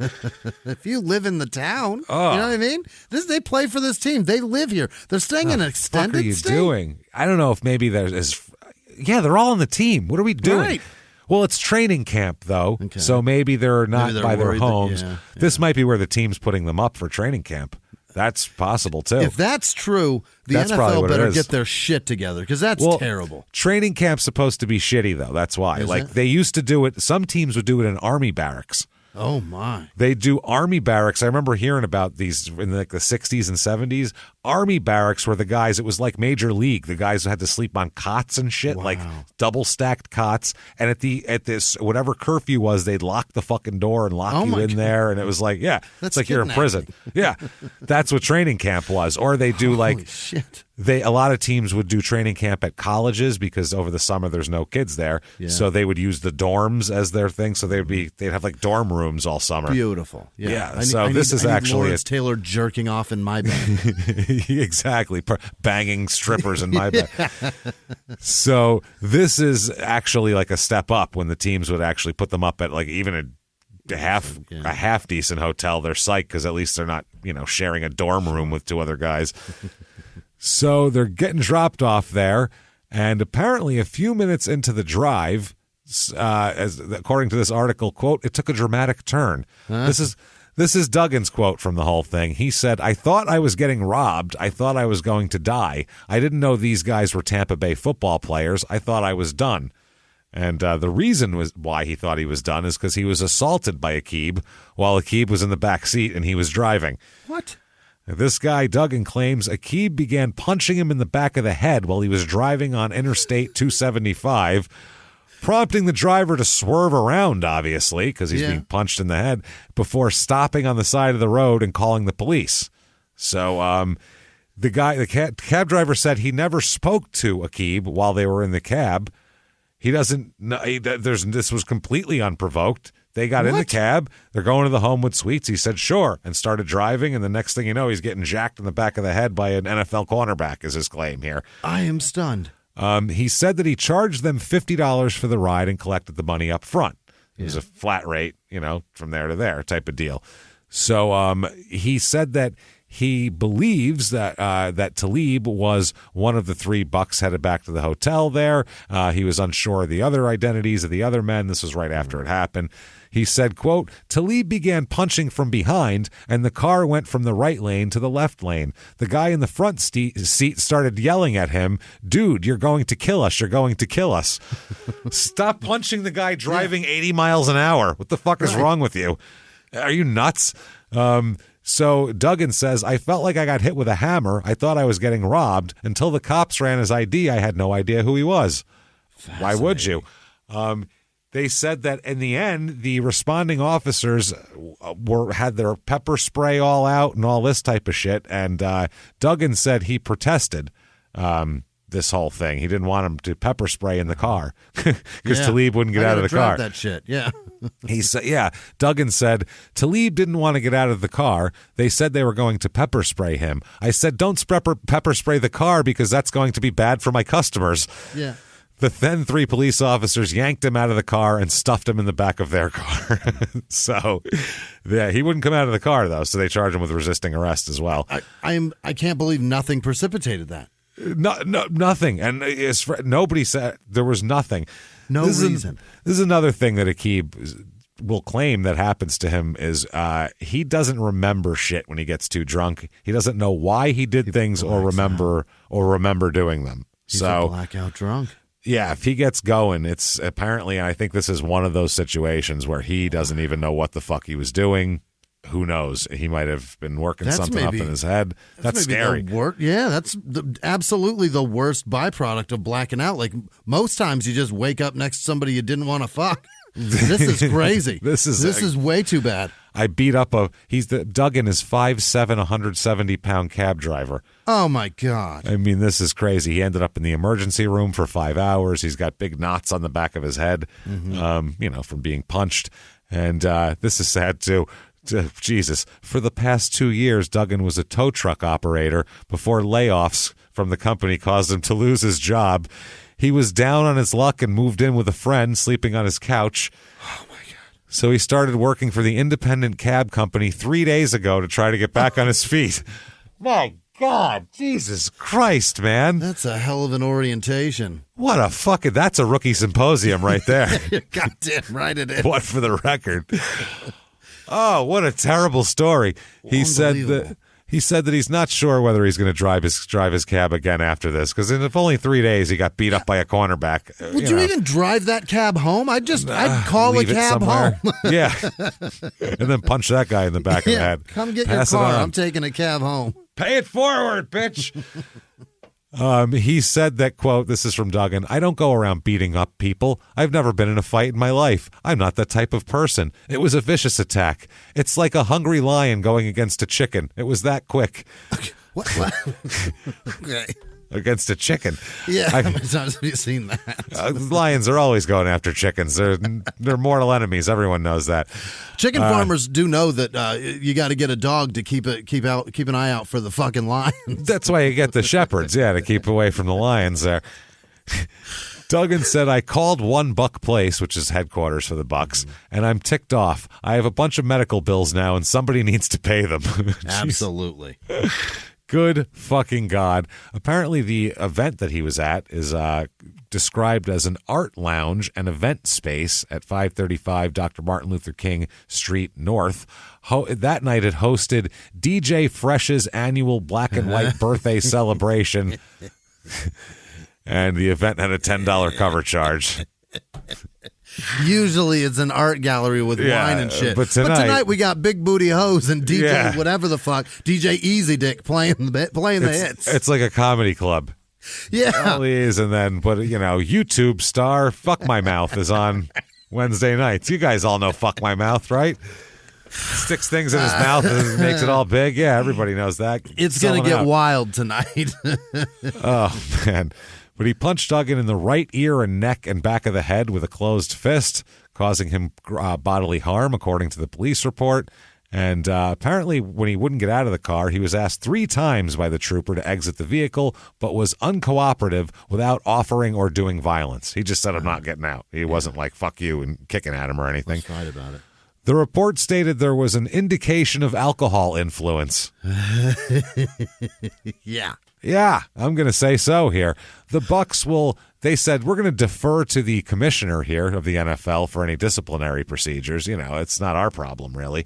If you live in the town, you know what I mean? They play for this team. They live here. They're staying in an extended stay. What are you doing? I don't know if maybe there's... Yeah, they're all on the team. What are we doing? Right. Well, it's training camp, though, so maybe they're not by their homes. This might be where the team's putting them up for training camp. That's possible, too. If that's true, that's NFL better get their shit together, because that's terrible. Training camp's supposed to be shitty, though. That's why. They used to do it, some teams would do it in Army barracks. Oh, my. They do Army barracks. I remember hearing about these in the 60s and 70s. Army barracks were the guys, it was like Major League. The guys had to sleep on cots and shit, like double-stacked cots. And at this, whatever curfew was, they'd lock the fucking door and lock you in there. And it was like, it's like you're in prison. Yeah, that's what training camp was. Or they do Holy shit. A lot of teams would do training camp at colleges because over the summer there's no kids there, so they would use the dorms as their thing. So they'd have like dorm rooms all summer. Beautiful, this is actually Lawrence Taylor jerking off in my bed. Exactly, banging strippers in my bed. So this is actually like a step up when the teams would actually put them up at like even a half decent hotel. They're psyched because at least they're not sharing a dorm room with two other guys. So they're getting dropped off there, and apparently a few minutes into the drive, according to this article, quote, it took a dramatic turn. This is Duggan's quote from the whole thing. He said, I thought I was getting robbed. I thought I was going to die. I didn't know these guys were Tampa Bay football players. I thought I was done. And the reason why he thought he was done is because he was assaulted by Aqib while Aqib was in the back seat and he was driving. What? This guy, Duggan, claims Aqib began punching him in the back of the head while he was driving on Interstate 275, prompting the driver to swerve around, obviously, because he's being punched in the head, before stopping on the side of the road and calling the police. So the cab driver said he never spoke to Aqib while they were in the cab. He doesn't know. This was completely unprovoked. They got in the cab. They're going to the Homewood Suites. He said, sure, and started driving. And the next thing you know, he's getting jacked in the back of the head by an NFL cornerback, is his claim here. I am stunned. He said that he charged them $50 for the ride and collected the money up front. It was a flat rate, from there to there type of deal. So he said that he believes that that Talib was one of the three bucks headed back to the hotel there. He was unsure of the other identities of the other men. This was right after it happened. He said, quote, Talib began punching from behind, and the car went from the right lane to the left lane. The guy in the front seat started yelling at him, dude, you're going to kill us. You're going to kill us. Stop punching the guy driving 80 miles an hour. What the fuck is wrong with you? Are you nuts? So Duggan says, I felt like I got hit with a hammer. I thought I was getting robbed. Until the cops ran his ID, I had no idea who he was. Why would you? They said that in the end, the responding officers had their pepper spray all out and all this type of shit. And Duggan said he protested this whole thing. He didn't want him to pepper spray in the car because Talib wouldn't get out of the car. That shit, He said, Duggan said, Talib didn't want to get out of the car. They said they were going to pepper spray him. I said, don't pepper spray the car because that's going to be bad for my customers. Yeah. The then three police officers yanked him out of the car and stuffed him in the back of their car. So, he wouldn't come out of the car, though, so they charged him with resisting arrest as well. I can't believe nothing precipitated that. Nothing. And nobody said there was nothing. No reason. This is another thing that Aqib will claim that happens to him is he doesn't remember shit when he gets too drunk. He doesn't know why he did things or remember doing them. He's a blackout drunk. Yeah, if he gets going, it's apparently, I think this is one of those situations where he doesn't even know what the fuck he was doing. Who knows? He might have been working something up in his head. That's scary. That's absolutely the worst byproduct of blacking out. Like, most times you just wake up next to somebody you didn't want to fuck. This is crazy. This is way too bad. I beat up Duggan is 5'7", 170-pound cab driver. Oh, my God. I mean, this is crazy. He ended up in the emergency room for 5 hours. He's got big knots on the back of his head, from being punched. And this is sad, too. Jesus. For the past 2 years, Duggan was a tow truck operator before layoffs from the company caused him to lose his job. He was down on his luck and moved in with a friend, sleeping on his couch. Oh, my God. So he started working for the independent cab company 3 days ago to try to get back on his feet. My God, Jesus Christ, man. That's a hell of an orientation. That's a rookie symposium right there. You're goddamn right it is. What for the record? Oh, what a terrible story. He said that he's not sure whether he's going to drive his cab again after this, because in only 3 days he got beat up by a cornerback. Would you even drive that cab home? I'd call a cab home. Yeah. And then punch that guy in the back of the head. Come get your car. I'm taking a cab home. Pay it forward, bitch. He said that, quote, this is from Duggan, "I don't go around beating up people. I've never been in a fight in my life. I'm not that type of person. It was a vicious attack. It's like a hungry lion going against a chicken. It was that quick." What? Okay. Against a chicken. Yeah, how many times have you seen that? Lions are always going after chickens. They're mortal enemies. Everyone knows that. Chicken farmers do know that you got to get a dog to keep an eye out for the fucking lions. That's why you get the shepherds, to keep away from the lions there. Duggan said, "I called One Buck Place, which is headquarters for the Bucks, and I'm ticked off. I have a bunch of medical bills now, and somebody needs to pay them." Absolutely. Good fucking God. Apparently the event that he was at is described as an art lounge and event space at 535 Dr. Martin Luther King Street North. That night it hosted DJ Fresh's annual black and white birthday celebration. And the event had a $10 cover charge. Usually it's an art gallery with wine and shit. But tonight we got Big Booty Hose and DJ whatever the fuck, DJ Easy Dick playing the hits. It's like a comedy club. Yeah. Please, and then, YouTube star Fuck My Mouth is on Wednesday nights. You guys all know Fuck My Mouth, right? Sticks things in his mouth and makes it all big. Yeah, everybody knows that. It's going to get wild tonight. Oh, man. But he punched Duggan in the right ear and neck and back of the head with a closed fist, causing him bodily harm, according to the police report. And apparently, when he wouldn't get out of the car, he was asked 3 times by the trooper to exit the vehicle, but was uncooperative without offering or doing violence. He just said, "I'm not getting out." He wasn't like, "Fuck you," and kicking at him or anything. Let's fight about it. The report stated there was an indication of alcohol influence. Yeah, I'm going to say so here. The Bucks they said, "We're going to defer to the commissioner here of the NFL for any disciplinary procedures. It's not our problem, really."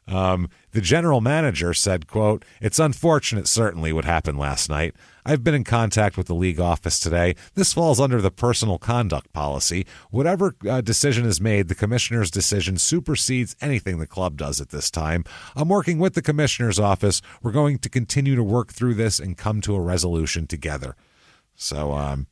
The general manager said, quote, "It's unfortunate, certainly, what happened last night. I've been in contact with the league office today. This falls under the personal conduct policy. Whatever decision is made, the commissioner's decision supersedes anything the club does at this time. I'm working with the commissioner's office. We're going to continue to work through this and come to a resolution together." So,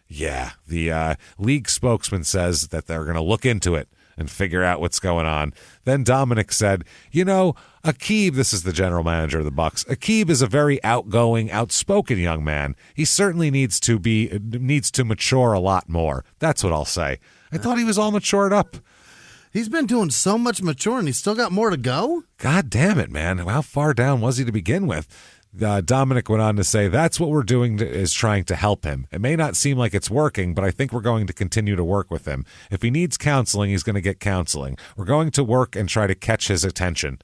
the league spokesman says that they're going to look into it and figure out what's going on. Then Dominic said, Aqib, this is the general manager of the Bucks, Aqib is a very outgoing, outspoken young man. He certainly needs to mature a lot more. That's what I'll say. I thought he was all matured up. He's been doing so much maturing. He's still got more to go? God damn it, man. How far down was he to begin with? Dominic went on to say, "That's what we're doing is trying to help him. It may not seem like it's working, but I think we're going to continue to work with him. If he needs counseling, he's going to get counseling. We're going to work and try to catch his attention."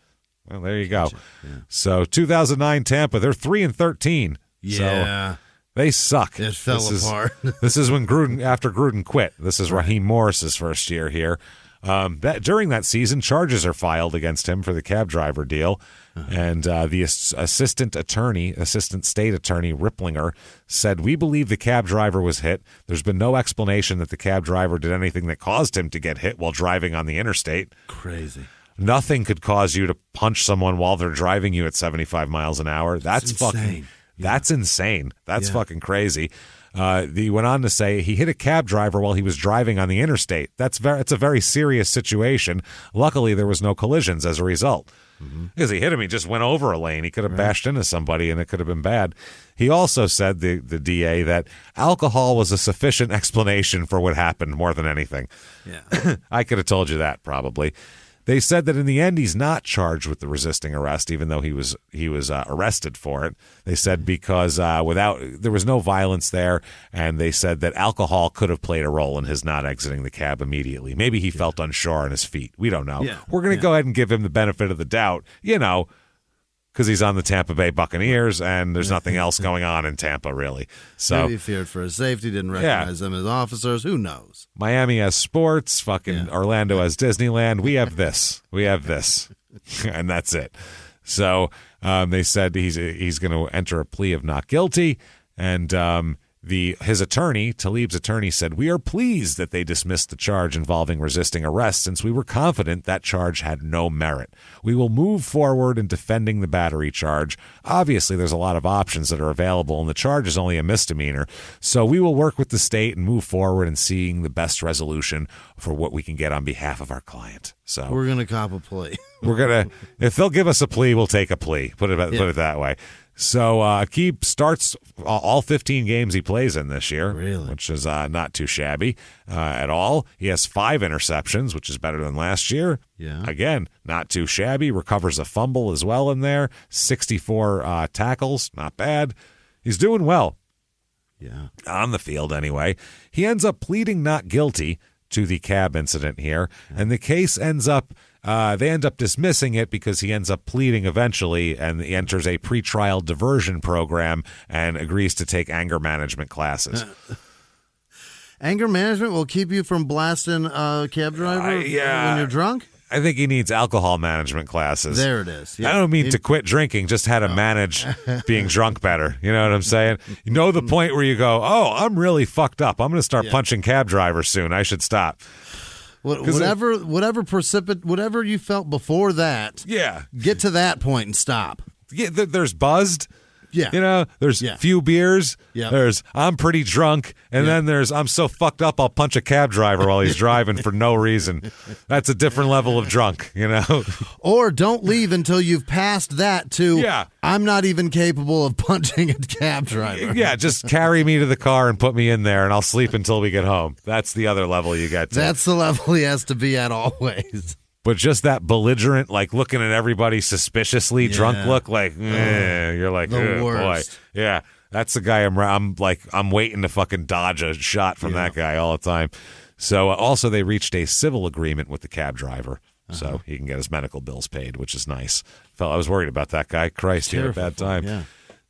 Well, there you go. Yeah. So 2009 Tampa, they're 3-13. Yeah. So They suck. It fell apart. This is when after Gruden quit. This is Raheem Morris's first year here. During that season, charges are filed against him for the cab driver deal. And the assistant state attorney, Ripplinger, said, "We believe the cab driver was hit. There's been no explanation that the cab driver did anything that caused him to get hit while driving on the interstate." Crazy. Nothing could cause you to punch someone while they're driving you at 75 miles an hour. That's fucking, that's insane. That's fucking crazy. He went on to say he hit a cab driver while he was driving on the interstate. It's a very serious situation. Luckily, there was no collisions as a result. Because he hit him, he just went over a lane. He could have bashed into somebody, and it could have been bad. He also said, the DA, that alcohol was a sufficient explanation for what happened more than anything. Yeah, I could have told you that probably. They said that in the end, he's not charged with the resisting arrest, even though he was arrested for it. They said because there was no violence there, and they said that alcohol could have played a role in his not exiting the cab immediately. Maybe he felt unsure on his feet. We don't know. Yeah. We're going to go ahead and give him the benefit of the doubt, because he's on the Tampa Bay Buccaneers, and there's nothing else going on in Tampa, really. So maybe he feared for his safety, didn't recognize them as officers. Who knows? Miami has sports. Orlando has Disneyland. We have this. And that's it. So they said he's going to enter a plea of not guilty, and his attorney, Talib's attorney, said, "We are pleased that they dismissed the charge involving resisting arrest, since we were confident that charge had no merit. We will move forward in defending the battery charge. Obviously, there's a lot of options that are available, and the charge is only a misdemeanor. So we will work with the state and move forward in seeing the best resolution for what we can get on behalf of our client." So we're going to cop a plea. If they'll give us a plea, we'll take a plea. Put it that way. So Aqib starts all 15 games he plays in this year, which is not too shabby at all. He has 5 interceptions, which is better than last year. Yeah. Again, not too shabby. Recovers a fumble as well in there. 64 tackles, not bad. He's doing well. Yeah. On the field, anyway. He ends up pleading not guilty to the cab incident here, and the case ends up they end up dismissing it because he ends up pleading eventually, and he enters a pretrial diversion program and agrees to take anger management classes. Anger management will keep you from blasting a cab driver when you're drunk? I think he needs alcohol management classes. There it is. Yeah. I don't mean to quit drinking, just how to manage being drunk better. You know what I'm saying? You know the point where you go, "Oh, I'm really fucked up. I'm going to start punching cab drivers soon. I should stop." Whatever you felt before that, get to that point and stop. Yeah, there's buzzed. Yeah. There's few beers. Yeah. There's I'm pretty drunk. And then there's I'm so fucked up I'll punch a cab driver while he's driving for no reason. That's a different level of drunk, Or don't leave until you've passed that to I'm not even capable of punching a cab driver. Yeah, just carry me to the car and put me in there, and I'll sleep until we get home. That's the other level you get to. That's the level he has to be at always. But just that belligerent, like looking at everybody suspiciously drunk look, like you're like, the worst. Boy, yeah, that's the guy I'm waiting to fucking dodge a shot from that guy all the time. So also they reached a civil agreement with the cab driver, so he can get his medical bills paid, which is nice. I was worried about that guy. Christ, he had a bad time. Yeah.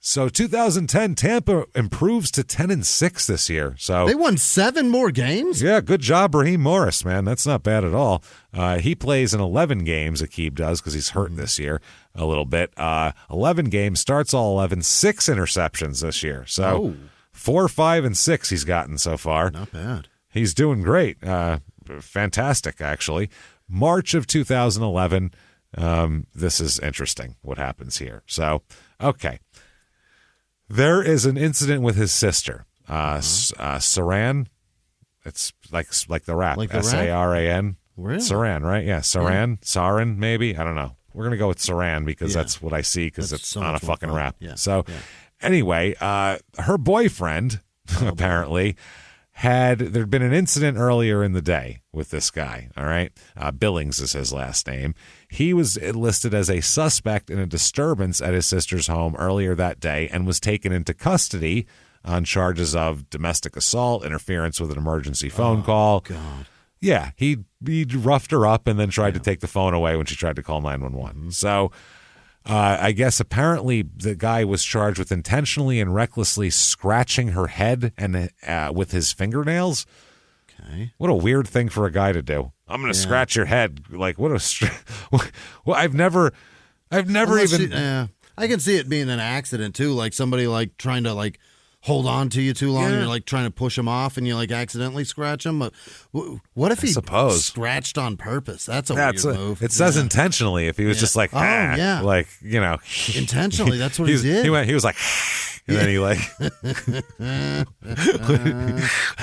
So 2010, Tampa improves to 10-6 this year. So they won 7 more games? Yeah, good job, Raheem Morris, man. That's not bad at all. He plays in 11 games, Aqib does, because he's hurt this year a little bit. 11 games, starts all 11, 6 interceptions this year. So 4, 5, and 6 he's gotten so far. Not bad. He's doing great. Fantastic, actually. March of 2011, this is interesting what happens here. So, okay. There is an incident with his sister, Saran. It's like the rap, Saran. Really? Saran, right? Yeah, Saran, Saran, maybe. I don't know. We're gonna go with Saran because that's what I see because it's so on a fucking rap. Yeah. So, anyway, her boyfriend apparently there'd been an incident earlier in the day with this guy, all right? Billings is his last name. He was listed as a suspect in a disturbance at his sister's home earlier that day and was taken into custody on charges of domestic assault, interference with an emergency phone call. God. Yeah, he roughed her up and then tried to take the phone away when she tried to call 911. So I guess apparently the guy was charged with intentionally and recklessly scratching her head and with his fingernails. Okay. What a weird thing for a guy to do. I'm going to scratch your head. Like, what a... well, I've never even... I can see it being an accident, too. Like somebody like trying to like hold on to you too long. And you're like trying to push him off and you like accidentally scratch him. But what if he scratched on purpose? That's a weird move. It says intentionally. If he was just like, like, you know, intentionally. That's what he did. He was like, and then he like, I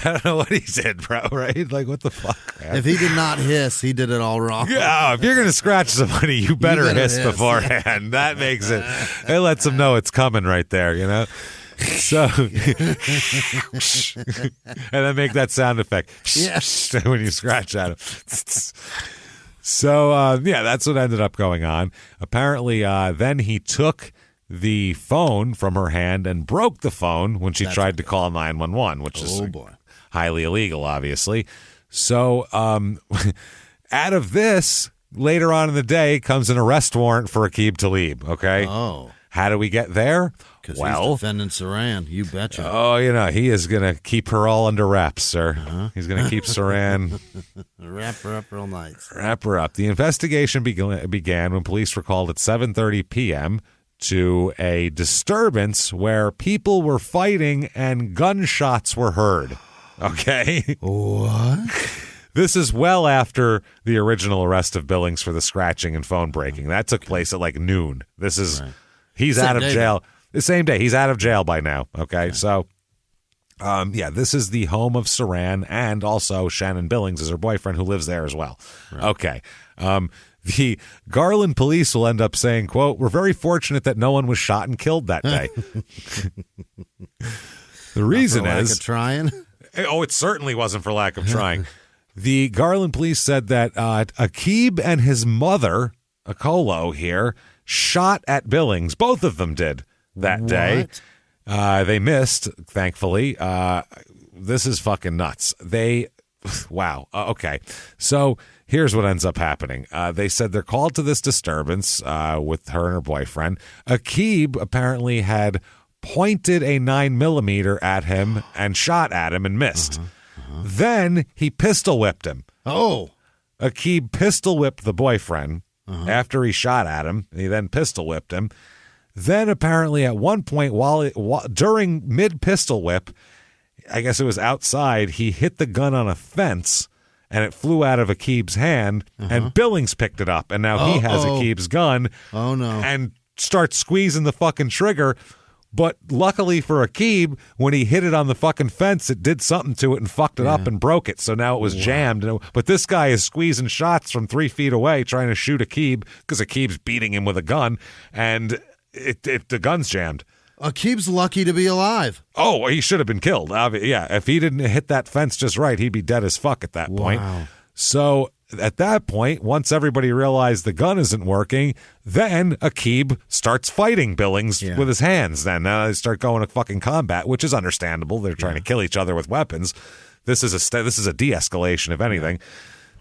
don't know what he did, bro. Right? Like, what the fuck, man? If he did not hiss, he did it all wrong. Yeah, if you're gonna scratch somebody, you better hiss beforehand. That makes it. It lets them know it's coming right there. You know. So, and then make that sound effect when you scratch at him. So, that's what ended up going on. Apparently, then he took the phone from her hand and broke the phone when she tried to call 911, which is highly illegal, obviously. So, out of this, later on in the day, comes an arrest warrant for Aqib Talib, okay? Oh. How do we get there? Because he's defending Saran, you betcha. Oh, you know, he is going to keep her all under wraps, sir. He's going to keep Saran. Wrap her up real nice. Wrap her up. The investigation began when police were called at 7:30 p.m. to a disturbance where people were fighting and gunshots were heard. Okay? What? This is well after the original arrest of Billings for the scratching and phone breaking. That took place at like noon. This is... Right. He's out of jail. The same day. He's out of jail by now. Okay. So, this is the home of Saran, and also Shannon Billings is her boyfriend who lives there as well. Right. Okay. The Garland police will end up saying, quote, "We're very fortunate that no one was shot and killed that day." The reason is... lack of trying? Oh, it certainly wasn't for lack of trying. The Garland police said that Aqib and his mother, Akolo here, shot at Billings. Both of them did that day. They missed, thankfully. This is fucking nuts. Wow. Okay. So here's what ends up happening. They said they're called to this disturbance with her and her boyfriend. Aqib apparently had pointed a 9mm at him and shot at him and missed. Then he pistol whipped him. Oh. Aqib pistol whipped the boyfriend. After he shot at him, he then pistol whipped him. Then apparently at one point during mid pistol whip, I guess it was outside, he hit the gun on a fence and it flew out of Aqib's hand and Billings picked it up and now he has Aqib's gun. Oh no. And starts squeezing the fucking trigger. But luckily for Aqib, when he hit it on the fucking fence, it did something to it and fucked it up and broke it. So now it was jammed. But this guy is squeezing shots from 3 feet away trying to shoot Aqib because Aqib's beating him with a gun, and the gun's jammed. Aqib's lucky to be alive. Oh, he should have been killed. Yeah, if he didn't hit that fence just right, he'd be dead as fuck at that point. So... at that point, once everybody realized the gun isn't working, then Aqib starts fighting Billings with his hands. Then now they start going to fucking combat, which is understandable. They're trying to kill each other with weapons. This is a de-escalation, if anything.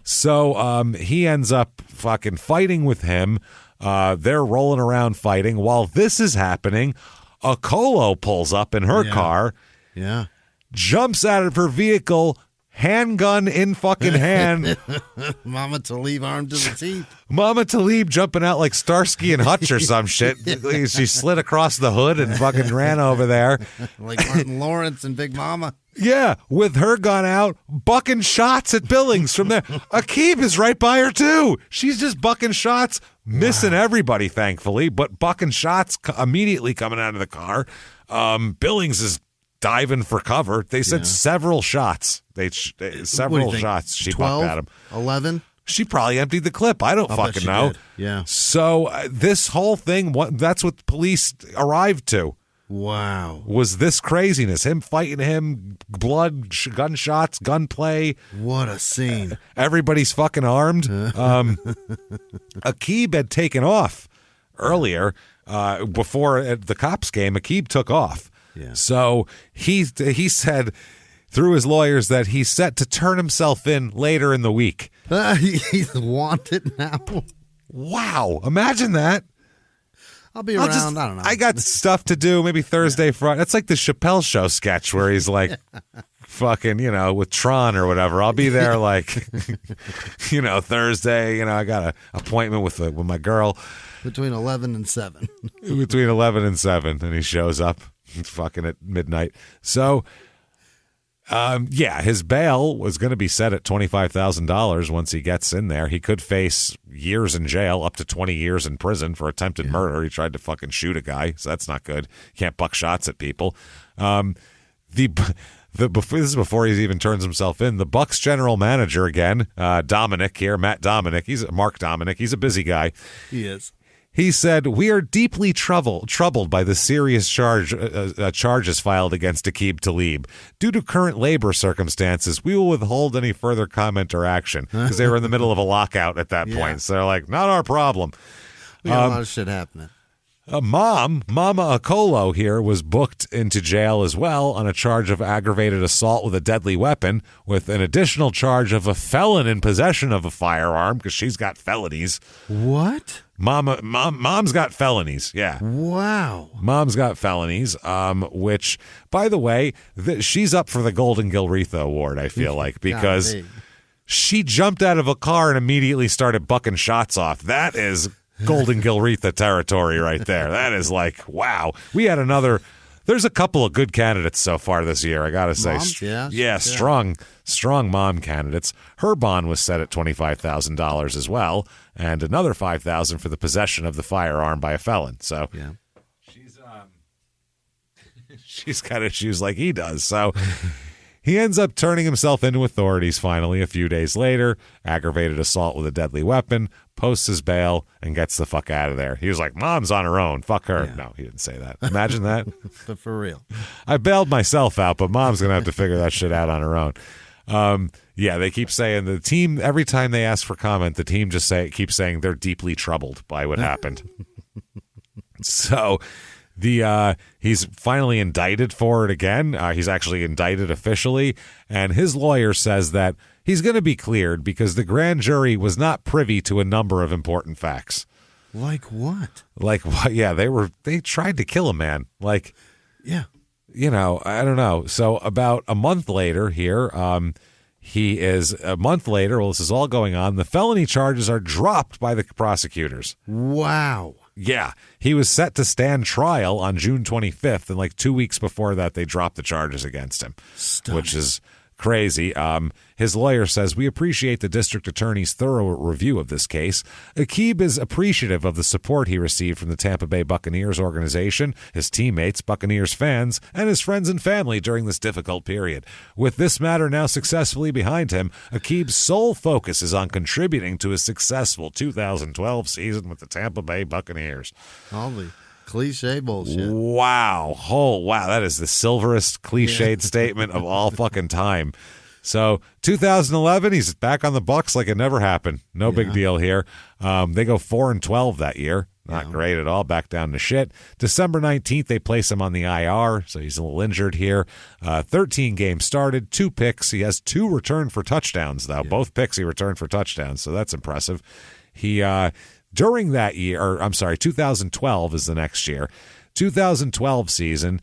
So he ends up fucking fighting with him. They're rolling around fighting. While this is happening, Akolo pulls up in her car, jumps out of her vehicle, handgun in fucking hand. Mama Talib armed to the teeth. Mama Talib jumping out like Starsky and Hutch or some shit. She slid across the hood and fucking ran over there. Like Martin Lawrence and Big Mama. Yeah, with her gun out, bucking shots at Billings from there. Aqib is right by her, too. She's just bucking shots, missing everybody, thankfully, but bucking shots immediately coming out of the car. Billings is diving for cover. They said several shots. Several shots she 12, bucked at him. 11? She probably emptied the clip. I don't fucking know. Did. Yeah. So this whole thing, that's what police arrived to. Wow. Was this craziness. Him fighting him, blood, gunshots, gunplay. What a scene. Everybody's fucking armed. Aqib had taken off earlier. Before the cops came, Aqib took off. Yeah. So he said through his lawyers that he's set to turn himself in later in the week. He's wanted now. Wow. Imagine that. I'll be around. I don't know. I got stuff to do. Maybe Thursday, Friday. That's like the Chappelle Show sketch where he's like, fucking, with Tron or whatever. I'll be there like, Thursday. I got an appointment with my girl. Between 11 and 7. Between 11 and 7. And he shows up fucking at midnight. So, his bail was going to be set at $25,000 once he gets in there. He could face years in jail, up to 20 years in prison for attempted murder. He tried to fucking shoot a guy, so that's not good. Can't buck shots at people. This is before he even turns himself in. The Bucs general manager again, Dominic here, Matt Dominic. He's Mark Dominic. He's a busy guy. He is. He said, "We are deeply troubled by the serious charges filed against Aqib Talib. Due to current labor circumstances, we will withhold any further comment or action," because they were in the middle of a lockout at that point. So they're like, not our problem. We got a lot of shit happening. Mama Akolo here was booked into jail as well on a charge of aggravated assault with a deadly weapon, with an additional charge of a felon in possession of a firearm, because she's got felonies. What? Mom's got felonies. Yeah. Wow. Mom's got felonies, which, by the way, she's up for the Golden Gilretha Award, I feel like, because she jumped out of a car and immediately started bucking shots off. That is Golden Gilretha territory right there. That is like, wow. We had there's a couple of good candidates so far this year, I gotta say. Moms? Strong mom candidates. Her bond was set at $25,000 as well, and another $5,000 for the possession of the firearm by a felon. So she's got issues like he does. So he ends up turning himself into authorities finally a few days later, aggravated assault with a deadly weapon, posts his bail, and gets the fuck out of there. He was like, Mom's on her own. Fuck her. Yeah. No, he didn't say that. Imagine that. But for real. I bailed myself out, but Mom's going to have to figure that shit out on her own. They keep saying the team, every time they ask for comment, the team just keeps saying they're deeply troubled by what happened. So he's finally indicted for it again. He's actually indicted officially, and his lawyer says that he's going to be cleared because the grand jury was not privy to a number of important facts. Like what? Like what? Yeah, they tried to kill a man. Like, yeah, I don't know. So about a month later here, well, this is all going on. The felony charges are dropped by the prosecutors. Wow. Yeah, he was set to stand trial on June 25th, and like 2 weeks before that, they dropped the charges against him, which is crazy. His lawyer says, "We appreciate the district attorney's thorough review of this case. Aqib is appreciative of the support he received from the Tampa Bay Buccaneers organization, his teammates, Buccaneers fans, and his friends and family during this difficult period. With this matter now successfully behind him, Aqib's sole focus is on contributing to his successful 2012 season with the Tampa Bay Buccaneers." All the cliche bullshit. Wow. Oh, wow. That is the silverest cliched statement of all fucking time. So 2011, he's back on the Bucs like it never happened. No big deal here. They go 4-12 that year. Not great at all. Back down to shit. December 19th, they place him on the IR, so he's a little injured here. 13 games started, 2 picks. He has 2 returned for touchdowns, though. Both picks he returned for touchdowns, so that's impressive. He during that year, 2012 is the next year. 2012 season,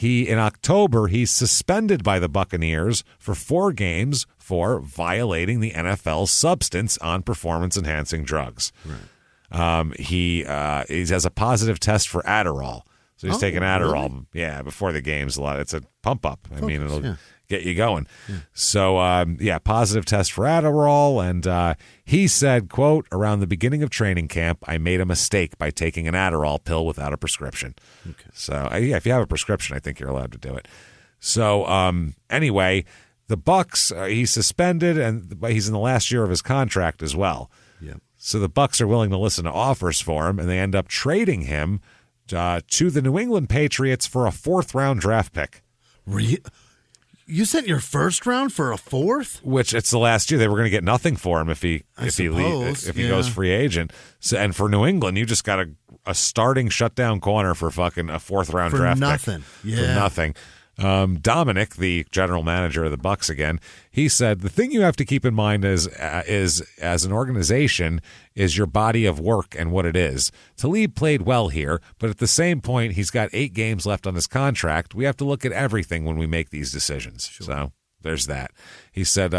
in October, he's suspended by the Buccaneers for 4 games for violating the NFL's substance on performance-enhancing drugs. Right. He has a positive test for Adderall. So he's taking Adderall, before the games a lot. It's a pump-up. It'll get you going. Yeah. So, positive test for Adderall. And he said, quote, "Around the beginning of training camp, I made a mistake by taking an Adderall pill without a prescription." Okay. So, if you have a prescription, I think you're allowed to do it. So, anyway, the Bucs, he's suspended, and he's in the last year of his contract as well. Yeah. So the Bucs are willing to listen to offers for him, and they end up trading him to the New England Patriots for a 4th-round draft pick. You sent your 1st round for a 4th? Which it's the last year. They were going to get nothing for him if he goes free agent. So, and for New England, you just got a starting shutdown corner for fucking a 4th-round draft pick. For nothing. For nothing. Dominic, the general manager of the Bucs again, he said, the thing you have to keep in mind is as an organization is your body of work and what it is. Talib played well here, but at the same point, he's got 8 games left on his contract. We have to look at everything when we make these decisions. Sure. So there's that. He said,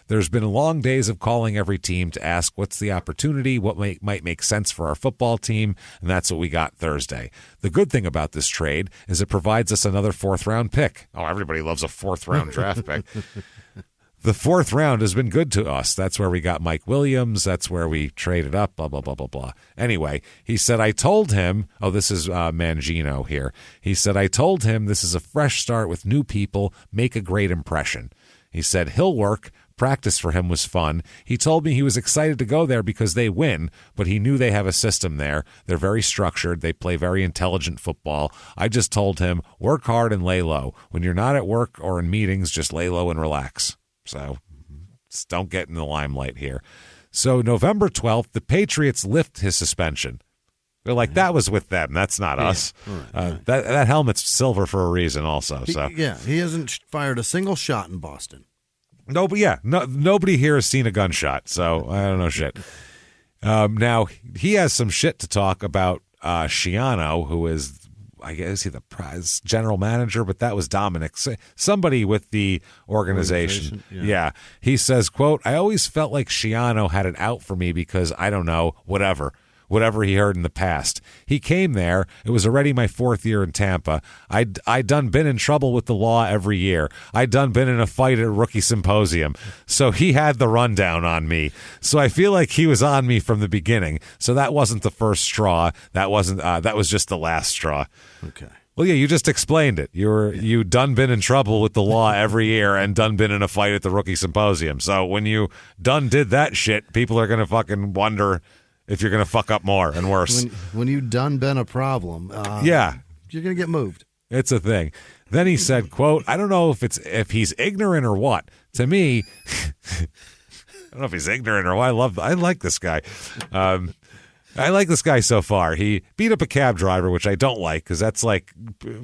there's been long days of calling every team to ask what's the opportunity, what might make sense for our football team, and that's what we got Thursday. The good thing about this trade is it provides us another 4th-round pick. Oh, everybody loves a 4th-round draft pick. The 4th round has been good to us. That's where we got Mike Williams. That's where we traded up, blah, blah, blah, blah, blah. Anyway, he said, I told him, this is Mangino here. He said, I told him this is a fresh start with new people, make a great impression. He said, he'll work. Practice for him was fun. He told me he was excited to go there because they win, but he knew they have a system there. They're very structured. They play very intelligent football. I just told him, work hard and lay low. When you're not at work or in meetings, just lay low and relax. So don't get in the limelight here. So November 12th, the Patriots lift his suspension. They're like, that was with them. That's not us. Right. That helmet's silver for a reason also. He hasn't fired a single shot in Boston. Nobody here has seen a gunshot, so I don't know shit. Now, he has some shit to talk about Schiano, who is, I guess, the prize general manager, but that was Dominic, somebody with the organization. Yeah. He says, quote, I always felt like Schiano had it out for me because, I don't know, whatever he heard in the past. He came there. It was already my 4th year in Tampa. I done been in trouble with the law every year. I done been in a fight at a rookie symposium. So he had the rundown on me. So I feel like he was on me from the beginning. So that wasn't the first straw. That was just the last straw. Okay. Well, yeah, you just explained it. You done been in trouble with the law every year and done been in a fight at the rookie symposium. So when you done did that shit, people are going to fucking wonder if you're going to fuck up more and worse. When you done been a problem, you're going to get moved. It's a thing. Then he said, quote, I don't know if he's ignorant or what. To me, I don't know if he's ignorant or what. I like this guy. I like this guy so far. He beat up a cab driver, which I don't like because that's like,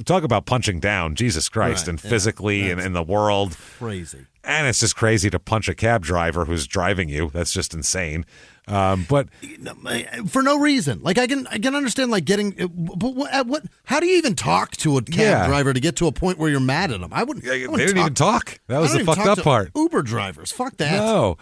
talk about punching down, Jesus Christ, and physically and in the world. Crazy. And it's just crazy to punch a cab driver who's driving you. That's just insane. But for no reason. Like I can understand like getting. But what? How do you even talk to a cab driver to get to a point where you're mad at them? I wouldn't. They didn't even talk. That was the fucked up part. Uber drivers. Fuck that. No.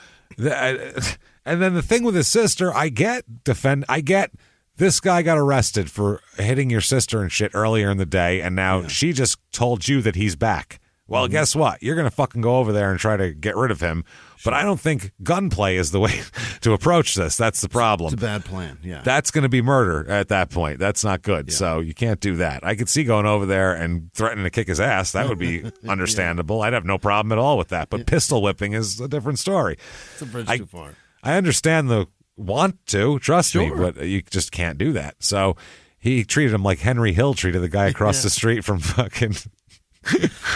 And then the thing with his sister, I get this guy got arrested for hitting your sister and shit earlier in the day, and now she just told you that he's back. Well, guess what? You're going to fucking go over there and try to get rid of him. But I don't think gunplay is the way to approach this. That's the problem. It's a bad plan, yeah. That's going to be murder at that point. That's not good. Yeah. So you can't do that. I could see going over there and threatening to kick his ass. That would be understandable. I'd have no problem at all with that. But pistol whipping is a different story. It's a bridge too far. I understand the want to, trust me, but you just can't do that. So he treated him like Henry Hill treated the guy across the street from fucking...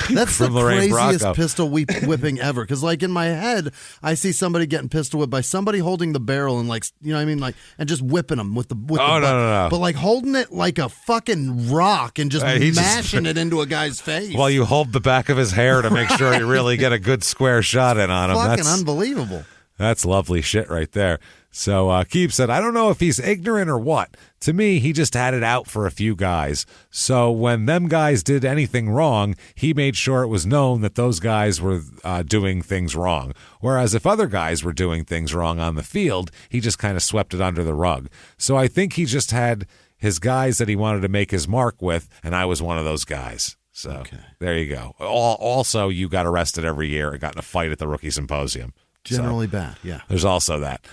That's the Lorraine craziest Bracco. pistol whipping ever. Because, like, in my head, I see somebody getting pistol whipped by somebody holding the barrel and, like, you know what I mean? Like, and just whipping them with the butt. No. But, like, holding it like a fucking rock and just mashing it into a guy's face. While you hold the back of his hair to make sure you really get a good square shot in on him. Fucking unbelievable. That's lovely shit right there. So Aqib said, I don't know if he's ignorant or what. To me, he just had it out for a few guys. So when them guys did anything wrong, he made sure it was known that those guys were doing things wrong. Whereas if other guys were doing things wrong on the field, he just kind of swept it under the rug. So I think he just had his guys that he wanted to make his mark with, and I was one of those guys. So There you go. Also, you got arrested every year and got in a fight at the rookie symposium. Generally bad, yeah. There's also that.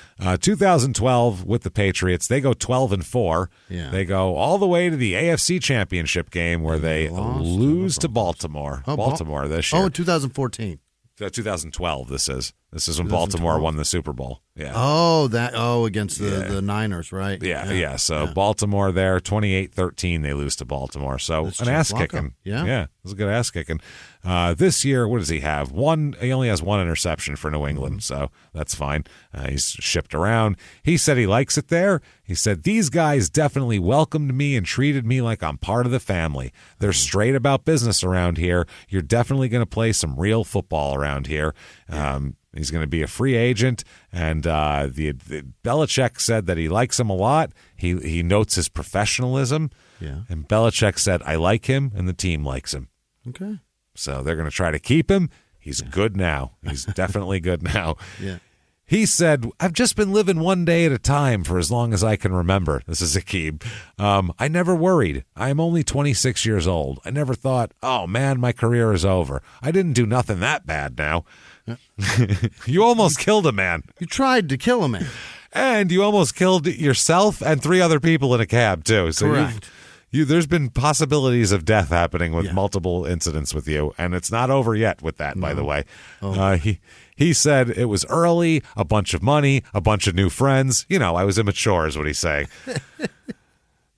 2012 with the Patriots, they go 12-4. Yeah. They go all the way to the AFC Championship game where they lose to Baltimore. Baltimore this year. Oh, 2014. 2012 this is. This is when Baltimore won the Super Bowl. Yeah. Against the Niners, right? Yeah. So Baltimore there, 28-13, they lose to Baltimore. So an ass kicking. Yeah. It was a good ass kicking. This year, what does he have? He only has one interception for New England, so that's fine. He's shipped around. He said he likes it there. He said, these guys definitely welcomed me and treated me like I'm part of the family. They're straight about business around here. You're definitely going to play some real football around here. He's going to be a free agent, and the Belichick said that he likes him a lot. He notes his professionalism, and Belichick said, I like him, and the team likes him. Okay. So they're going to try to keep him. He's good now. He's definitely good now. Yeah. He said, I've just been living one day at a time for as long as I can remember. This is Aqib. I never worried. I'm only 26 years old. I never thought, oh, man, my career is over. I didn't do nothing that bad now. You almost killed a man. You tried to kill a man. And you almost killed yourself and 3 other people in a cab, too. So correct. There's been possibilities of death happening with multiple incidents with you, and it's not over yet with that, by the way. He said it was early, a bunch of money, a bunch of new friends. I was immature is what he's saying.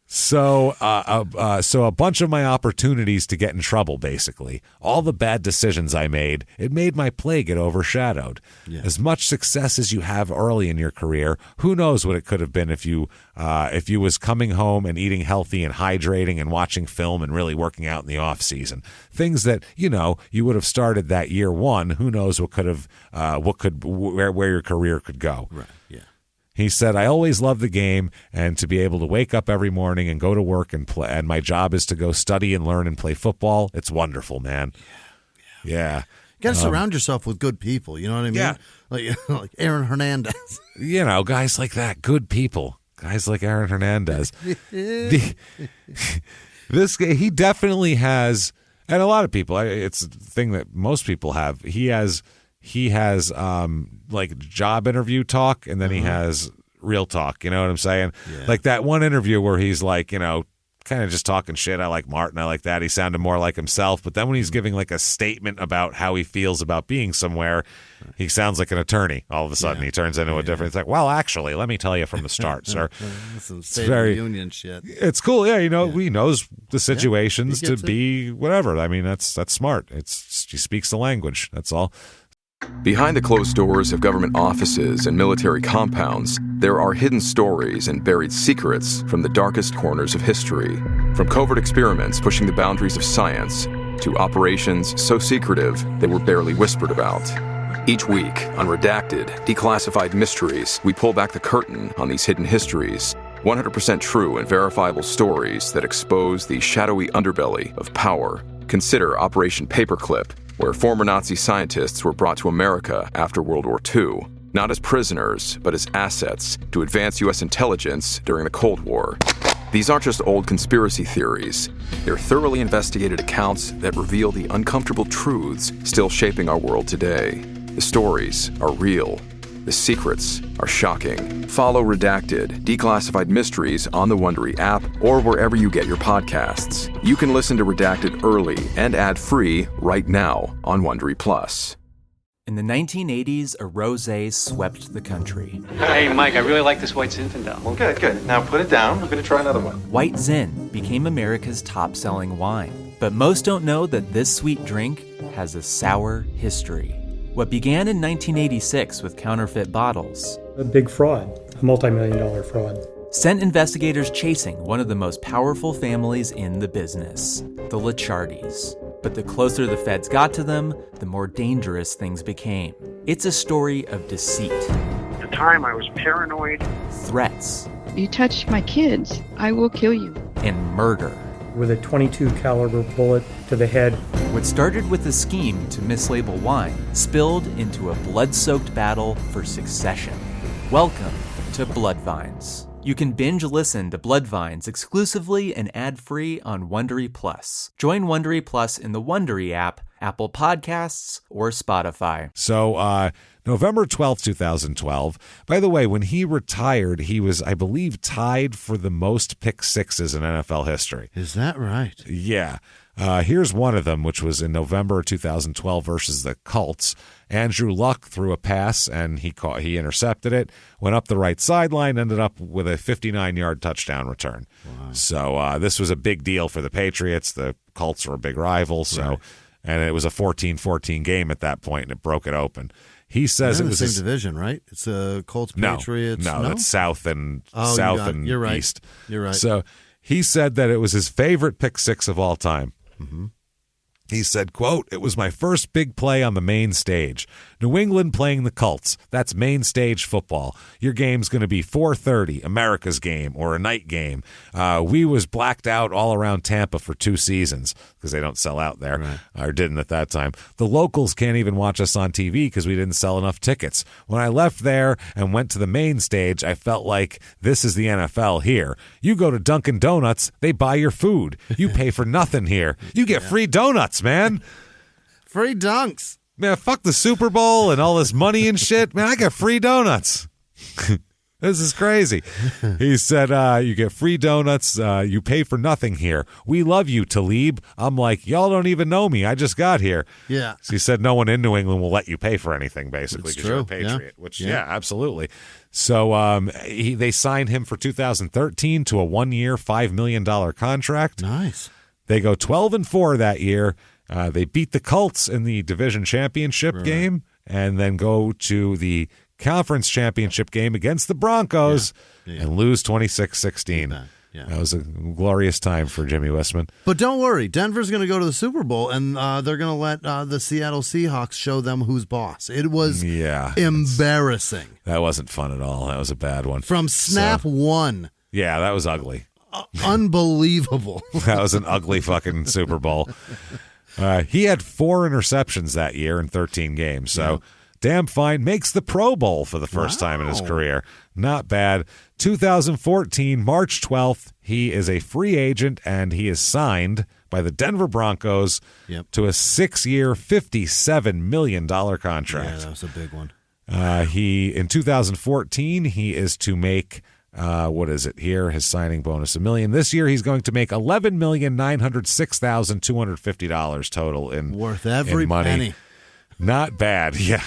So a bunch of my opportunities to get in trouble, basically. All the bad decisions I made, it made my play get overshadowed. Yeah. As much success as you have early in your career, who knows what it could have been if you was coming home and eating healthy and hydrating and watching film and really working out in the off season. Things that, you would have started that year one. Who knows what could have, where your career could go. Right. Yeah. He said, I always love the game and to be able to wake up every morning and go to work and play. And my job is to go study and learn and play football. It's wonderful, man. Yeah. You got to surround yourself with good people. You know what I mean? Yeah. Like Aaron Hernandez. Guys like that. Good people. Guys like Aaron Hernandez. This guy, he definitely has, and a lot of people, it's a thing that most people have. He has like job interview talk, and then he has real talk. You know what I'm saying? Yeah. Like that one interview where he's like, kind of just talking shit. I like Martin. I like that. He sounded more like himself. But then when he's giving like a statement about how he feels about being somewhere, he sounds like an attorney. All of a sudden, he turns into a different. It's like, well, actually, let me tell you from the start, sir. Some State of the Union shit. It's cool. Yeah, he knows the situations to be whatever. I mean, that's smart. He speaks the language. That's all. Behind the closed doors of government offices and military compounds, there are hidden stories and buried secrets from the darkest corners of history. From covert experiments pushing the boundaries of science to operations so secretive they were barely whispered about. Each week, on Redacted, Declassified Mysteries, we pull back the curtain on these hidden histories. 100% true and verifiable stories that expose the shadowy underbelly of power. Consider Operation Paperclip, where former Nazi scientists were brought to America after World War II, not as prisoners, but as assets to advance U.S. intelligence during the Cold War. These aren't just old conspiracy theories. They're thoroughly investigated accounts that reveal the uncomfortable truths still shaping our world today. The stories are real. The secrets are shocking. Follow Redacted, Declassified Mysteries on the Wondery app or wherever you get your podcasts. You can listen to Redacted early and ad-free right now on Wondery Plus. In the 1980s, a rosé swept the country. Hey, Mike, I really like this White Zinfandel. Well, good. Now put it down. I'm going to try another one. White Zin became America's top-selling wine. But most don't know that this sweet drink has a sour history. What began in 1986 with counterfeit bottles. A big fraud, a multi-million-dollar fraud. Sent investigators chasing one of the most powerful families in the business, the Licciardis. But the closer the feds got to them, the more dangerous things became. It's a story of deceit. At the time, I was paranoid. Threats. You touch my kids, I will kill you. And murder. With a .22 caliber bullet to the head. What started with a scheme to mislabel wine spilled into a blood-soaked battle for succession. Welcome to Bloodvines. You can binge listen to Bloodvines exclusively and ad-free on Wondery Plus. Join Wondery Plus in the Wondery app, Apple Podcasts, or Spotify. So November 12th, 2012. By the way, when he retired, he was, I believe, tied for the most pick sixes in NFL history. Is that right? Yeah. Here's one of them, which was in November 2012 versus the Colts. Andrew Luck threw a pass, and he intercepted it, went up the right sideline, ended up with a 59-yard touchdown return. Wow. So this was a big deal for the Patriots. The Colts were a big rival, Right. And it was a 14-14 game at that point, and it broke it open. He says They're it in was the same division, right? It's Colts, Patriots. No, that's South and You're right. East. You're right. So he said that it was his favorite pick six of all time. Mm-hmm. He said, quote, "It was my first big play on the main stage. New England playing the Colts. That's main stage football. Your game's going to be 4:30, America's game, or a night game. We was blacked out all around Tampa for 2 seasons because they don't sell out there, or didn't at that time. The locals can't even watch us on TV because we didn't sell enough tickets. When I left there and went to the main stage, I felt like this is the NFL here. You go to Dunkin' Donuts, they buy your food. You pay for nothing here. You get free donuts, man. Free dunks. Man, fuck the Super Bowl and all this money and shit. Man, I got free donuts. This is crazy." He said, you get free donuts. You pay for nothing here. We love you, Talib. I'm like, y'all don't even know me. I just got here. Yeah. So he said no one in New England will let you pay for anything, basically, It's because you're a true. Patriot. Yeah. Which, Yeah. absolutely. So they signed him for 2013 to a 1-year, $5 million contract. Nice. They go 12-4 that year. They beat the Colts in the division championship game, and then go to the conference championship game against the Broncos and lose 26-16. That was a glorious time for Jimmy Westman. But don't worry, Denver's going to go to the Super Bowl, and they're going to let the Seattle Seahawks show them who's boss. It was embarrassing. That wasn't fun at all. That was a bad one. From snap one. Yeah, that was ugly. Unbelievable. That was an ugly fucking Super Bowl. He had 4 interceptions that year in 13 games, so damn fine. Makes the Pro Bowl for the first time in his career. Not bad. 2014, March 12th, he is a free agent, and he is signed by the Denver Broncos to a 6-year, $57 million contract. Yeah, that was a big one. In 2014, he is to make... what is it here? His signing bonus $1 million. This year, he's going to make $11,906,250 total in worth every in money. penny. Not bad, yeah.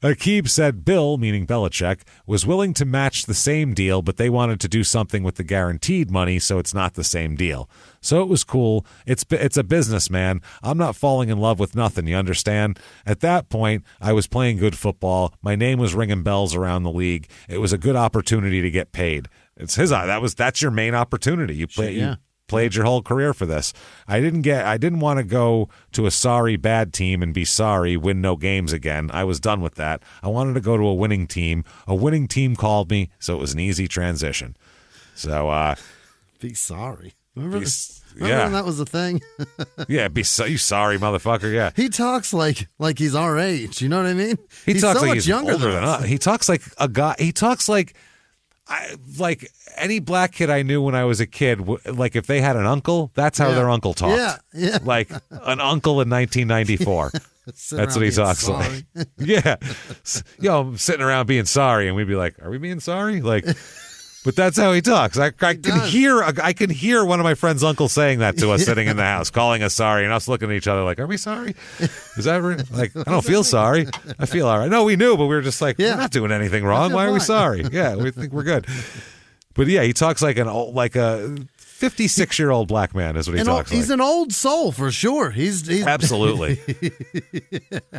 Aqib said Bill, meaning Belichick, was willing to match the same deal, but they wanted to do something with the guaranteed money, so it's not the same deal. So it was cool. It's a business, man. I'm not falling in love with nothing, you understand? At that point, I was playing good football. My name was ringing bells around the league. It was a good opportunity to get paid. It's that's your main opportunity. You played your whole career for this. I didn't want to go to a sorry bad team and be sorry, win no games again. I was done with that. I wanted to go to a winning team. A winning team called me, so it was an easy transition. So be sorry. Remember when that was a thing? Yeah, you sorry, motherfucker. Yeah. He talks like he's our age. You know what I mean? He's talks so like he's younger older than us. He talks like a guy. He talks like any black kid I knew when I was a kid. Like if they had an uncle, that's how their uncle talked. Yeah. Like an uncle in 1994. That's what he talks like. Yeah. I'm sitting around being sorry, and we'd be like, "Are we being sorry?" Like. But that's how he talks. I can hear one of my friend's uncles saying that to us sitting in the house, calling us sorry, and us looking at each other like, "Are we sorry?" Is that like I don't feel sorry. I feel all right. No, we knew, but we were just like, we're not doing anything wrong. Why are we sorry? Yeah, we think we're good. But yeah, he talks like a 56-year-old black man is what he talks like. He's an old soul for sure. He's absolutely.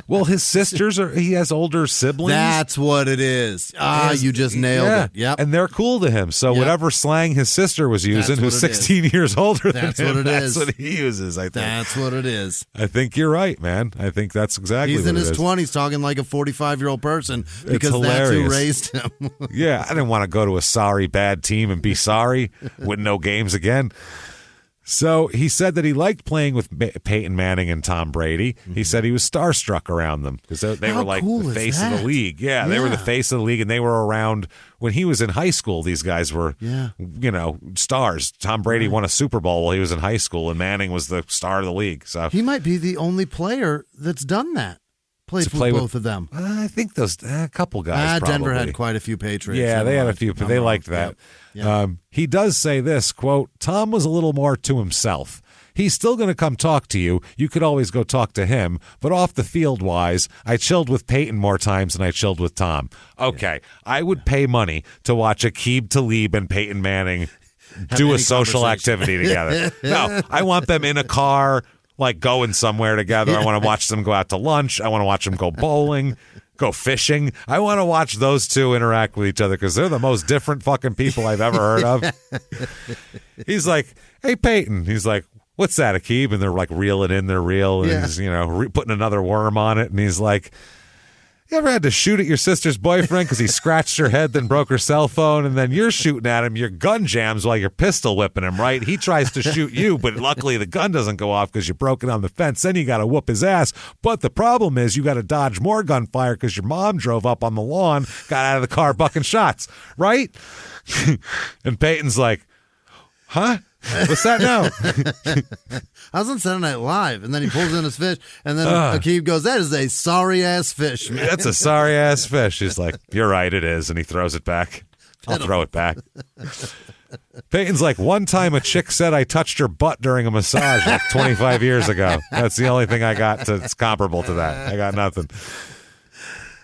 Well, his sisters he has older siblings. That's what it is. You just nailed it. Yep. And they're cool to him. So whatever slang his sister was using, who's 16 years older than him, that's what he uses, I think. That's what it is. I think you're right, man. I think that's exactly He's what in it his is. 20s talking like a 45-year-old person because that's who raised him. Yeah, I didn't want to go to a sorry bad team and be sorry, win no games again. So he said that he liked playing with Peyton Manning and Tom Brady. He said he was starstruck around them because they were like the face of the league. Yeah, they were the face of the league, and they were around when he was in high school. These guys were, stars. Tom Brady won a Super Bowl while he was in high school, and Manning was the star of the league. So he might be the only player that's done that. Played with both of them. I think those a couple guys. Denver had quite a few Patriots. Yeah, they had a few. They liked that. Yep. He does say this, quote, Tom was a little more to himself. He's still going to come talk to you. You could always go talk to him. But off the field wise, I chilled with Peyton more times than I chilled with Tom. Okay, I would pay money to watch Aqib Talib and Peyton Manning do a social activity together. No, I want them in a car, like going somewhere together. I want to watch them go out to lunch. I want to watch them go bowling, go fishing. I want to watch those two interact with each other because they're the most different fucking people I've ever heard of. He's like, hey, Peyton. He's like, what's that, Aqib? And they're like reeling in their reel, and he's, putting another worm on it. And he's like, you ever had to shoot at your sister's boyfriend because he scratched her head, then broke her cell phone, and then you're shooting at him, your gun jams while you're pistol whipping him, right? He tries to shoot you, but luckily the gun doesn't go off because you broke it on the fence. Then you got to whoop his ass. But the problem is you got to dodge more gunfire because your mom drove up on the lawn, got out of the car bucking shots, right? And Peyton's like, huh? What's that now? I was on Saturday Night Live, and then he pulls in his fish, and then Aqib goes, that is a sorry-ass fish, man. That's a sorry-ass fish. He's like, you're right, it is, and he throws it back. I'll throw it back. Peyton's like, one time a chick said I touched her butt during a massage like 25 years ago. That's the only thing I got that's comparable to that. I got nothing.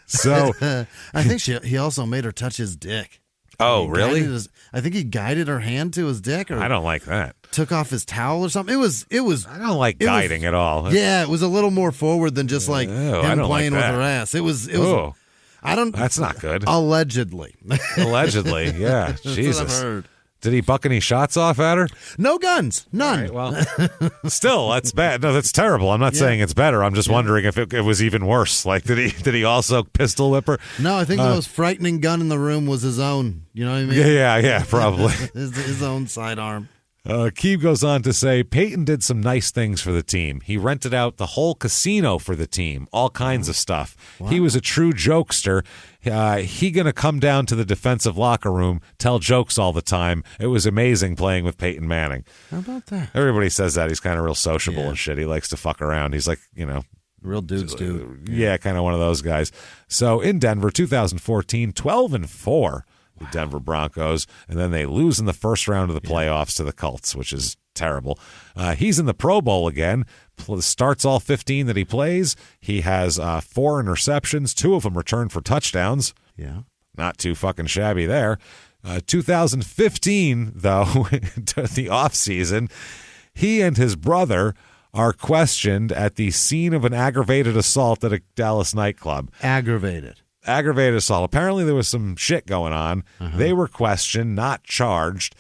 So I think he also made her touch his dick. Oh, really? I think he guided her hand to his dick, or I don't like that. Took off his towel or something. It was. I don't like guiding at all. Yeah, it was a little more forward than just like him playing with her ass. It was. I don't. That's not good. Allegedly. Allegedly, yeah. That's Jesus. what I've heard. Did he buck any shots off at her? No guns. None. Right, well, still, that's bad. No, that's terrible. I'm not saying it's better. I'm just wondering if it was even worse. Like, did he also pistol whip her? No, I think the most frightening gun in the room was his own. You know what I mean? Yeah, probably. his own sidearm. Aqib goes on to say, Peyton did some nice things for the team. He rented out the whole casino for the team, all kinds of stuff. Wow. He was a true jokester. He going to come down to the defensive locker room, tell jokes all the time. It was amazing playing with Peyton Manning. How about that? Everybody says that. He's kind of real sociable and shit. He likes to fuck around. He's like, real dudes do. Yeah, kind of one of those guys. So in Denver, 2014, 12-4. The Denver Broncos, and then they lose in the first round of the playoffs to the Colts, which is terrible. He's in the Pro Bowl again, starts all 15 that he plays. He has 4 interceptions, 2 of them returned for touchdowns. Yeah. Not too fucking shabby there. 2015, though, the offseason, he and his brother are questioned at the scene of an aggravated assault at a Dallas nightclub. Aggravated assault. Apparently there was some shit going on. They were questioned, not charged.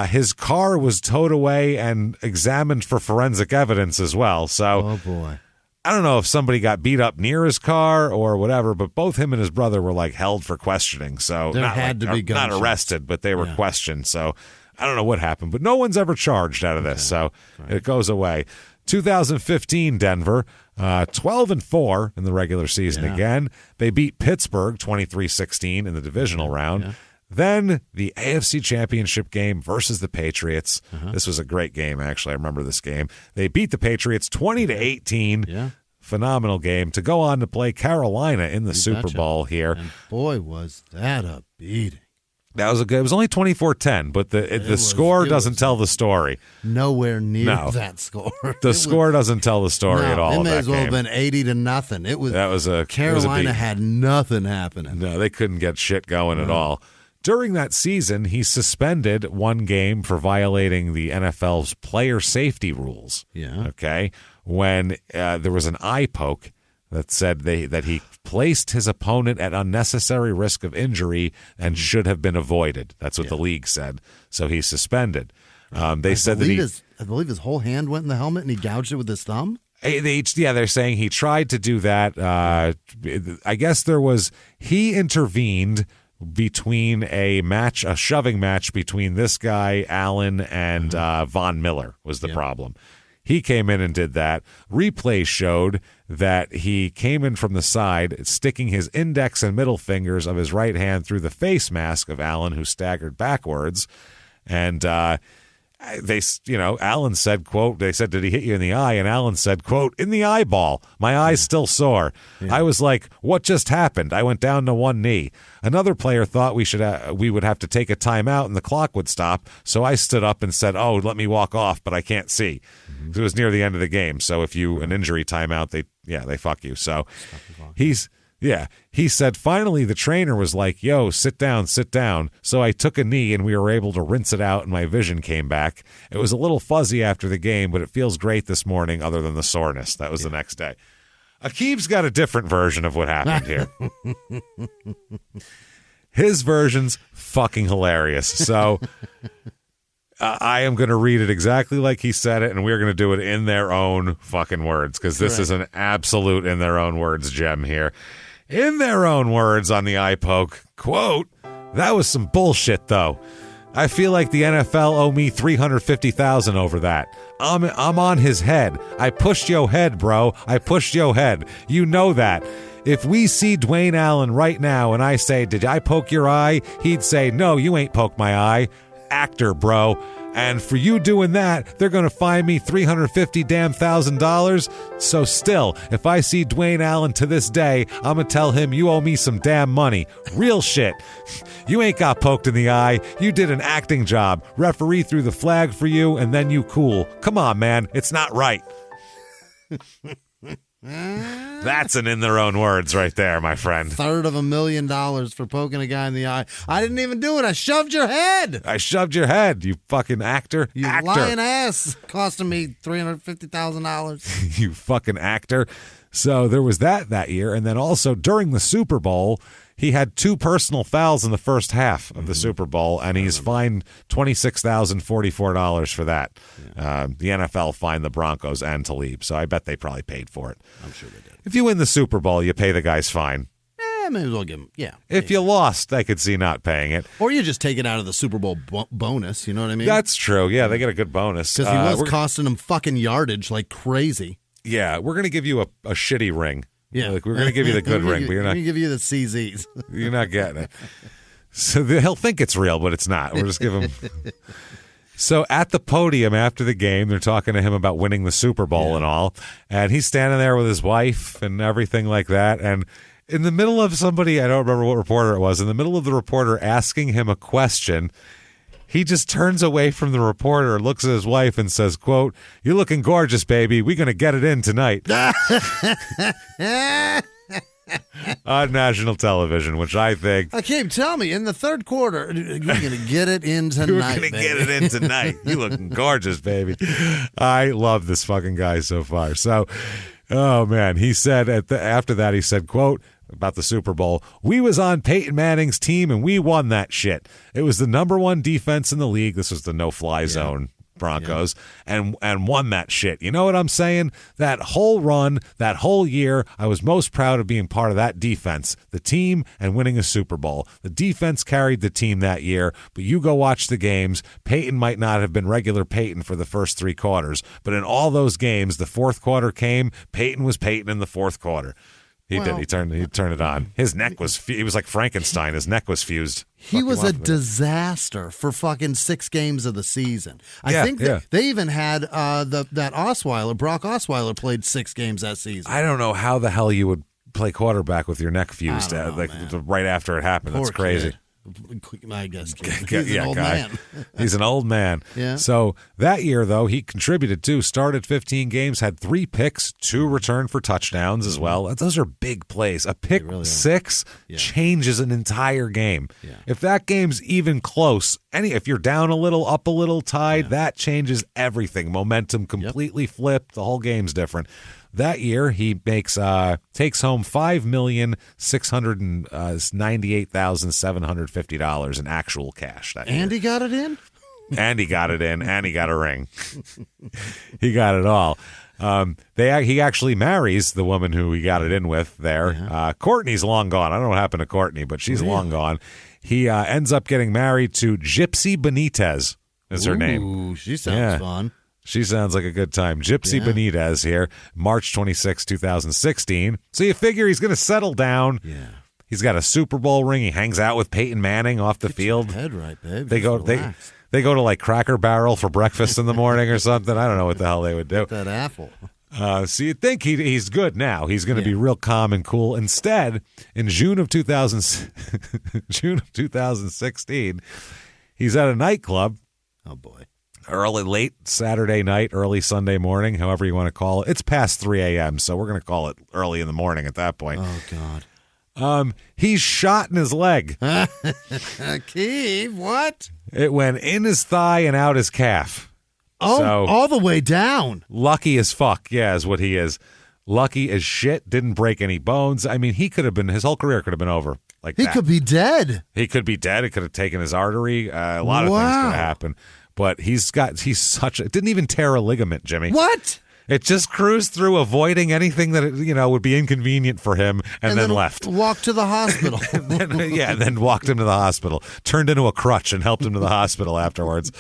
His car was towed away and examined for forensic evidence as well. So, oh boy, I don't know if somebody got beat up near his car or whatever, but both him and his brother were like held for questioning. So there had to be not arrested, but they were questioned. So I don't know what happened, but no one's ever charged out of this. So it goes away. 2015 Denver, 12-4 in the regular season again. They beat Pittsburgh 23-16 in the divisional round. Yeah. Then the AFC Championship game versus the Patriots. This was a great game, actually. I remember this game. They beat the Patriots 20-18. Yeah. Phenomenal game to go on to play Carolina in the Super Bowl here. And boy, was that a beating. That was it was only 24-10, but the score doesn't tell the story. Nowhere near that score. The score doesn't tell the story at all. It may as well have been 80-0. Carolina had nothing happening. No, they couldn't get shit going at all. During that season, he suspended one game for violating the NFL's player safety rules. Yeah. Okay. When there was an eye poke that said that he placed his opponent at unnecessary risk of injury and should have been avoided. That's what the league said. So he's suspended. They said that I believe his whole hand went in the helmet and he gouged it with his thumb. They're saying he tried to do that. I guess he intervened between a shoving match between this guy, Allen, and Von Miller was the problem. He came in and did that. Replay showed that he came in from the side, sticking his index and middle fingers of his right hand through the face mask of Allen, who staggered backwards. And Allen said, quote, they said, did he hit you in the eye? And Allen said, quote, in the eyeball. My eye's still sore. Yeah. I was like, what just happened? I went down to one knee. Another player thought we would have to take a timeout and the clock would stop. So I stood up and said, oh, let me walk off, but I can't see. Mm-hmm. It was near the end of the game. So if an injury timeout, they fuck you. So he said, finally, the trainer was like, yo, sit down. So I took a knee and we were able to rinse it out and my vision came back. It was a little fuzzy after the game, but it feels great this morning other than the soreness. That was the next day. Aqib's got a different version of what happened here. His version's fucking hilarious. So I am going to read it exactly like he said it, and we're going to do it in their own fucking words, because this is an absolute in their own words gem here. In their own words on the eye poke, quote, that was some bullshit, though. I feel like the NFL owe me $350,000 over that. I'm on his head. I pushed yo head, bro. I pushed yo head. You know that. If we see Dwayne Allen right now and I say, did I poke your eye? He'd say, no, you ain't poked my eye. Actor, bro. And for you doing that, they're going to fine me $350,000. So still, if I see Dwayne Allen to this day, I'm going to tell him you owe me some damn money. Real shit. You ain't got poked in the eye. You did an acting job. Referee threw the flag for you, and then you cool. Come on, man. It's not right. That's an in their own words right there, my friend. $350,000 for poking a guy in the eye. I didn't even do it. I shoved your head. You fucking actor. You lying ass. Costing me $350,000. You fucking actor. So there was that year. And then also during the Super Bowl, he had 2 personal fouls in the first half of the Super Bowl, and he's fined $26,044 for that. Yeah. The NFL fined the Broncos and Talib, so I bet they probably paid for it. I'm sure they did. If you win the Super Bowl, you pay the guy's fine. May as well give him, If you lost, I could see not paying it. Or you just take it out of the Super Bowl bonus, you know what I mean? That's true. Yeah, they get a good bonus. Because he was costing them fucking yardage like crazy. Yeah, we're going to give you a shitty ring. Yeah, we're going to give you the good ring, but you're not. We're going to give you the CZs. You're not getting it. So he'll think it's real, but it's not. We'll just give him. So at the podium after the game, they're talking to him about winning the Super Bowl and all, and he's standing there with his wife and everything like that, and in the middle of somebody, I don't remember what reporter it was, in the middle of the reporter asking him a question, he just turns away from the reporter, looks at his wife, and says, quote, "You're looking gorgeous, baby. We're going to get it in tonight." On national television, which I think... Aqib, tell me, in the third quarter, you're going to get it in tonight, You're going to get it in tonight. You looking gorgeous, baby. I love this fucking guy so far. So, oh, man, he said, after that, he said, quote, about the Super Bowl, "We was on Peyton Manning's team and we won that shit. It was the number 1 defense in the league." This was the no-fly zone Broncos, and won that shit. You know what I'm saying? That whole run, that whole year, I was most proud of being part of that defense, the team, and winning a Super Bowl. The defense carried the team that year, but you go watch the games. Peyton might not have been regular Peyton for the first 3 quarters, but in all those games, the fourth quarter came, Peyton was Peyton in the fourth quarter. He did. He turned it on. His neck was he was like Frankenstein. His neck was fused. He was a disaster for fucking 6 games of the season. I think they even had that Osweiler, Brock Osweiler, played 6 games that season. I don't know how the hell you would play quarterback with your neck fused right after it happened. That's crazy. Kid. I guess he's an old man. He's an old man. Yeah. So that year, though, he contributed too. Started 15 games, had 3 picks, 2 returned for touchdowns as well. Those are big plays. A pick really 6 changes an entire game. Yeah. If that game's even close, if you're down a little, up a little, tied, that changes everything. Momentum completely flipped. The whole game's different. That year, he takes home $5,698,750 in actual cash. That year. And he got it in? And he got it in, and he got a ring. He got it all. He actually marries the woman who he got it in with there. Yeah. Courtney's long gone. I don't know what happened to Courtney, but she's long gone. He ends up getting married to Gypsy Benitez is her name. Ooh, she sounds fun. She sounds like a good time. Gypsy Benitez here, March 26, 2016. So you figure he's going to settle down. Yeah. He's got a Super Bowl ring. He hangs out with Peyton Manning off the field. Your head right, babe. They go they go to like Cracker Barrel for breakfast in the morning or something. I don't know what the hell they would do. That apple. So you'd think he's good now. He's going to be real calm and cool. Instead, in June of 2016, he's at a nightclub. Oh, boy. Late Saturday night, early Sunday morning, however you want to call it. It's past 3 a.m., so we're going to call it early in the morning at that point. Oh, God. He's shot in his leg. Aqib, what? It went in his thigh and out his calf. Oh, so, all the way down. Lucky as fuck, yeah, is what he is. Lucky as shit, didn't break any bones. I mean, his whole career could have been over like that. He could be dead. He could be dead. It could have taken his artery. A lot of things could have happened. But he's didn't even tear a ligament, Jimmy. What? It just cruised through, avoiding anything that, would be inconvenient for him, and then left. Walked to the hospital. and then walked him to the hospital. Turned into a crutch and helped him to the hospital afterwards.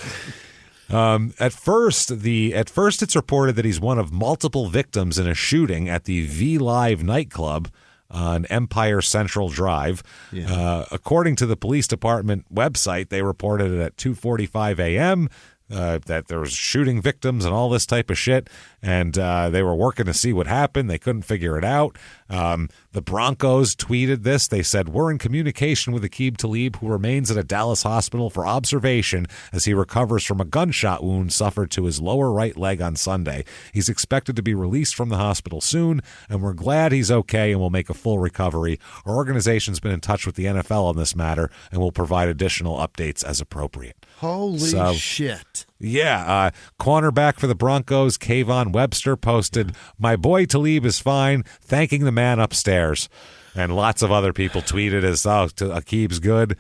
At first, it's reported that he's one of multiple victims in a shooting at the V Live nightclub on Empire Central Drive. Yeah. According to the police department website, they reported it at 2:45 a.m., that there was shooting victims and all this type of shit, and they were working to see what happened. They couldn't figure it out. The Broncos tweeted this. They said, "We're in communication with Aqib Talib, who remains at a Dallas hospital for observation as he recovers from a gunshot wound suffered to his lower right leg on Sunday. He's expected to be released from the hospital soon, and we're glad he's okay and will make a full recovery. Our organization's been in touch with the NFL on this matter and will provide additional updates as appropriate." Holy shit. Yeah. Cornerback for the Broncos, Kayvon Webster, posted, "My boy Talib is fine, thanking the man upstairs." And lots of other people tweeted Aqib's good.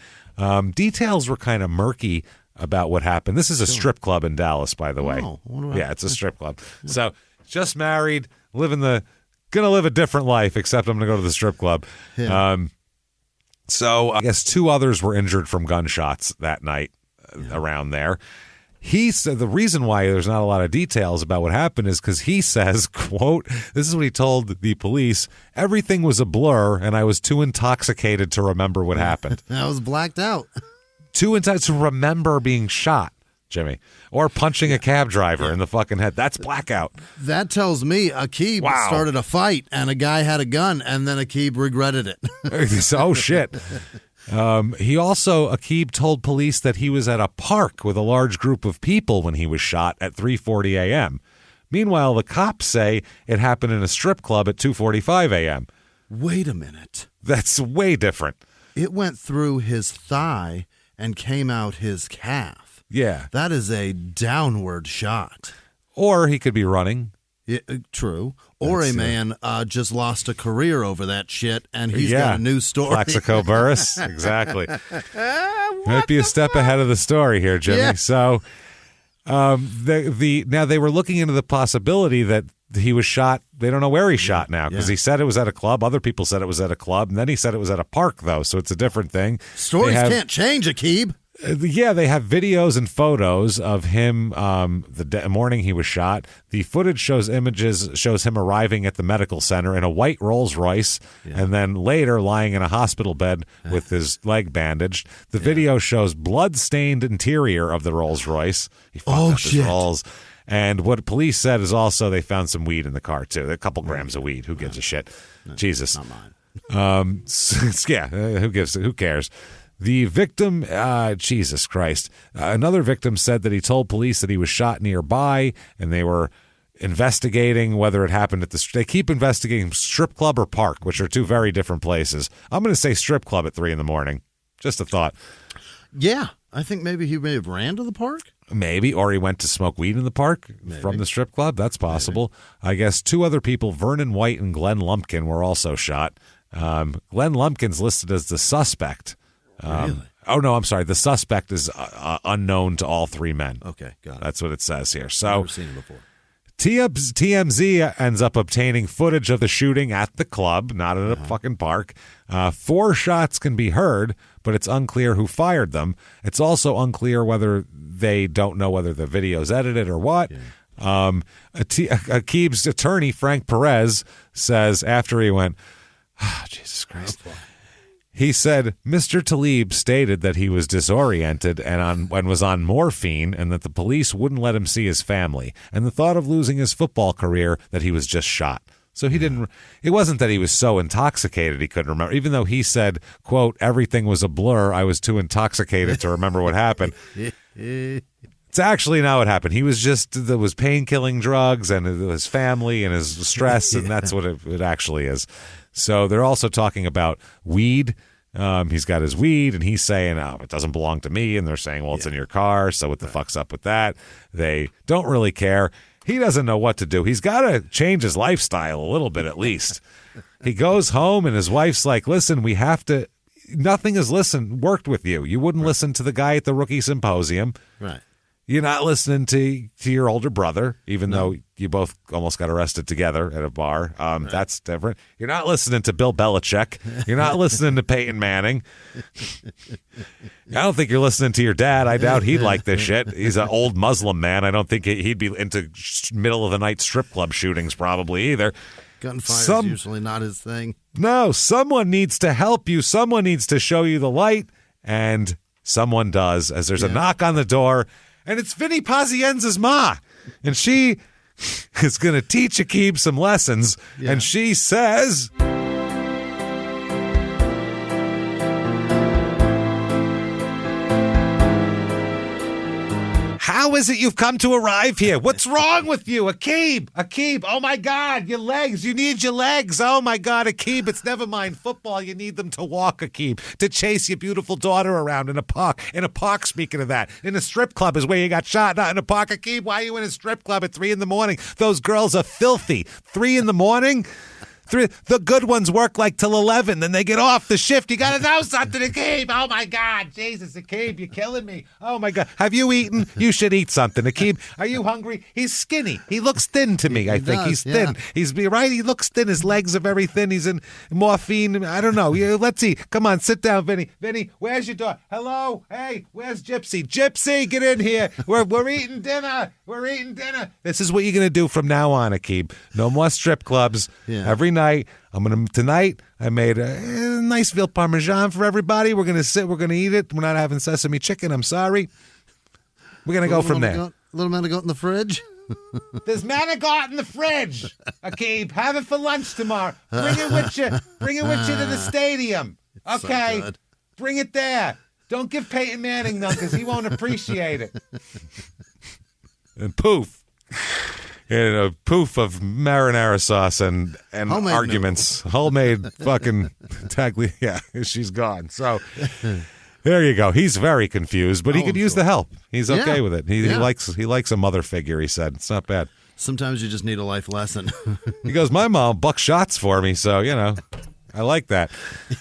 Details were kind of murky about what happened. This is a strip club in Dallas, by the way. Yeah, it's a strip club. So just married, gonna live a different life, except I'm gonna go to the strip club. Yeah. So I guess 2 others were injured from gunshots that night around there. He said the reason why there's not a lot of details about what happened is because he says, quote, this is what he told the police, "Everything was a blur and I was too intoxicated to remember what happened." I was blacked out. Too intoxicated to remember being shot, Jimmy, or punching a cab driver in the fucking head. That's blackout. That tells me Aqib started a fight and a guy had a gun and then Aqib regretted it. Oh, shit. Aqib told police that he was at a park with a large group of people when he was shot at 3:40 a.m. Meanwhile, the cops say it happened in a strip club at 2:45 a.m. Wait a minute. That's way different. It went through his thigh and came out his calf. Yeah. That is a downward shot. Or he could be running. Yeah, true. Or a man just lost a career over that shit, and he's got a new story. Plaxico Burress, exactly. Might be a step ahead of the story here, Jimmy. Yeah. So, now they were looking into the possibility that he was shot. They don't know where he shot now because he said it was at a club. Other people said it was at a club, and then he said it was at a park, though. So it's a different thing. Stories can't change, Aqib. Yeah, they have videos and photos of him the morning he was shot. The footage shows him arriving at the medical center in a white Rolls Royce and then later lying in a hospital bed with his leg bandaged. The video shows blood-stained interior of the Rolls Royce. He fucked up his Rolls. And what police said is also they found some weed in the car, too. A couple grams of weed. Who gives a shit? Jesus. Not mine. Who cares? The victim, Jesus Christ, another victim said that he told police that he was shot nearby, and they were investigating whether it happened at they keep investigating strip club or park, which are 2 very different places. I'm going to say strip club at 3 a.m. Just a thought. Yeah, I think maybe he may have ran to the park. Maybe, or he went to smoke weed in the park from the strip club. That's possible. Maybe. I guess 2 other people, Vernon White and Glenn Lumpkin, were also shot. Glenn Lumpkin's listed as the suspect. Really? Oh, no, I'm sorry. The suspect is unknown to all 3 men. Okay, got it. That's what it says here. So, never seen him before. TMZ ends up obtaining footage of the shooting at the club, not at a fucking park. 4 shots can be heard, but it's unclear who fired them. It's also unclear whether they don't know whether the video's edited or what. Yeah. Aqib's attorney, Frank Perez, says after he went, Jesus Christ. He said Mr. Talib stated that he was disoriented and was on morphine, and that the police wouldn't let him see his family, and the thought of losing his football career that he was just shot. So he didn't. It wasn't that he was so intoxicated he couldn't remember. Even though he said, "quote everything was a blur. I was too intoxicated to remember what happened." It's actually not what happened. He was there was pain-killing drugs and his family and his stress, and that's what it actually is. So they're also talking about weed. He's got his weed, and he's saying, "Oh, it doesn't belong to me." And they're saying, "Well, it's in your car, so what the fuck's up with that?" They don't really care. He doesn't know what to do. He's got to change his lifestyle a little bit at least. He goes home, and his wife's like, "Listen, we have to. Nothing has worked with you. You wouldn't listen to the guy at the rookie symposium. Right. You're not listening to your older brother, even though you both almost got arrested together at a bar. That's different. You're not listening to Bill Belichick. You're not listening to Peyton Manning. I don't think you're listening to your dad. I doubt he'd like this shit. He's an old Muslim man. I don't think he'd be into middle of the night strip club shootings probably either. Gunfire is usually not his thing. No, someone needs to help you. Someone needs to show you the light, and someone does, as there's a knock on the door. And it's Vinny Pazienza's ma. And she is going to teach Aqib some lessons. Yeah. And she says, "How is it you've come to arrive here? What's wrong with you, Aqib? Aqib, oh my God, your legs. You need your legs. Oh my God, Aqib, it's never mind football. You need them to walk, Aqib, to chase your beautiful daughter around in a park. In a park, speaking of that. In a strip club is where you got shot, not in a park. Aqib, why are you in a strip club at 3 a.m? Those girls are filthy. 3 a.m? The good ones work like till 11, then they get off the shift. You got to know something, Aqib. Oh, my God. Jesus, Aqib, you're killing me. Oh, my God. Have you eaten? You should eat something, Aqib. Are you hungry? He's skinny. He looks thin to me, I think. He's thin. He's right. He looks thin. His legs are very thin. He's in morphine. I don't know. Let's see. Come on, sit down, Vinny. Vinny, where's your daughter? Hello? Hey, where's Gypsy? Gypsy, get in here. We're eating dinner. We're eating dinner. This is what you're going to do from now on, Aqib. No more strip clubs. Every night. Tonight I made a nice veal parmesan for everybody. We're gonna sit. We're gonna eat it. We're not having sesame chicken. I'm sorry. We're gonna go from there. Little manigot in the fridge. There's manigot in the fridge. Aqib, have it for lunch tomorrow. Bring it with you. Bring it with you to the stadium. Okay, so bring it there. Don't give Peyton Manning none because he won't appreciate it. And poof. And a poof of marinara sauce and homemade arguments. Homemade fucking tagli. Yeah, she's gone. So there you go. He's very confused, but he could use the help. He's okay with it. He likes a mother figure, he said. It's not bad. Sometimes you just need a life lesson. He goes, my mom bucked shots for me, so, I like that.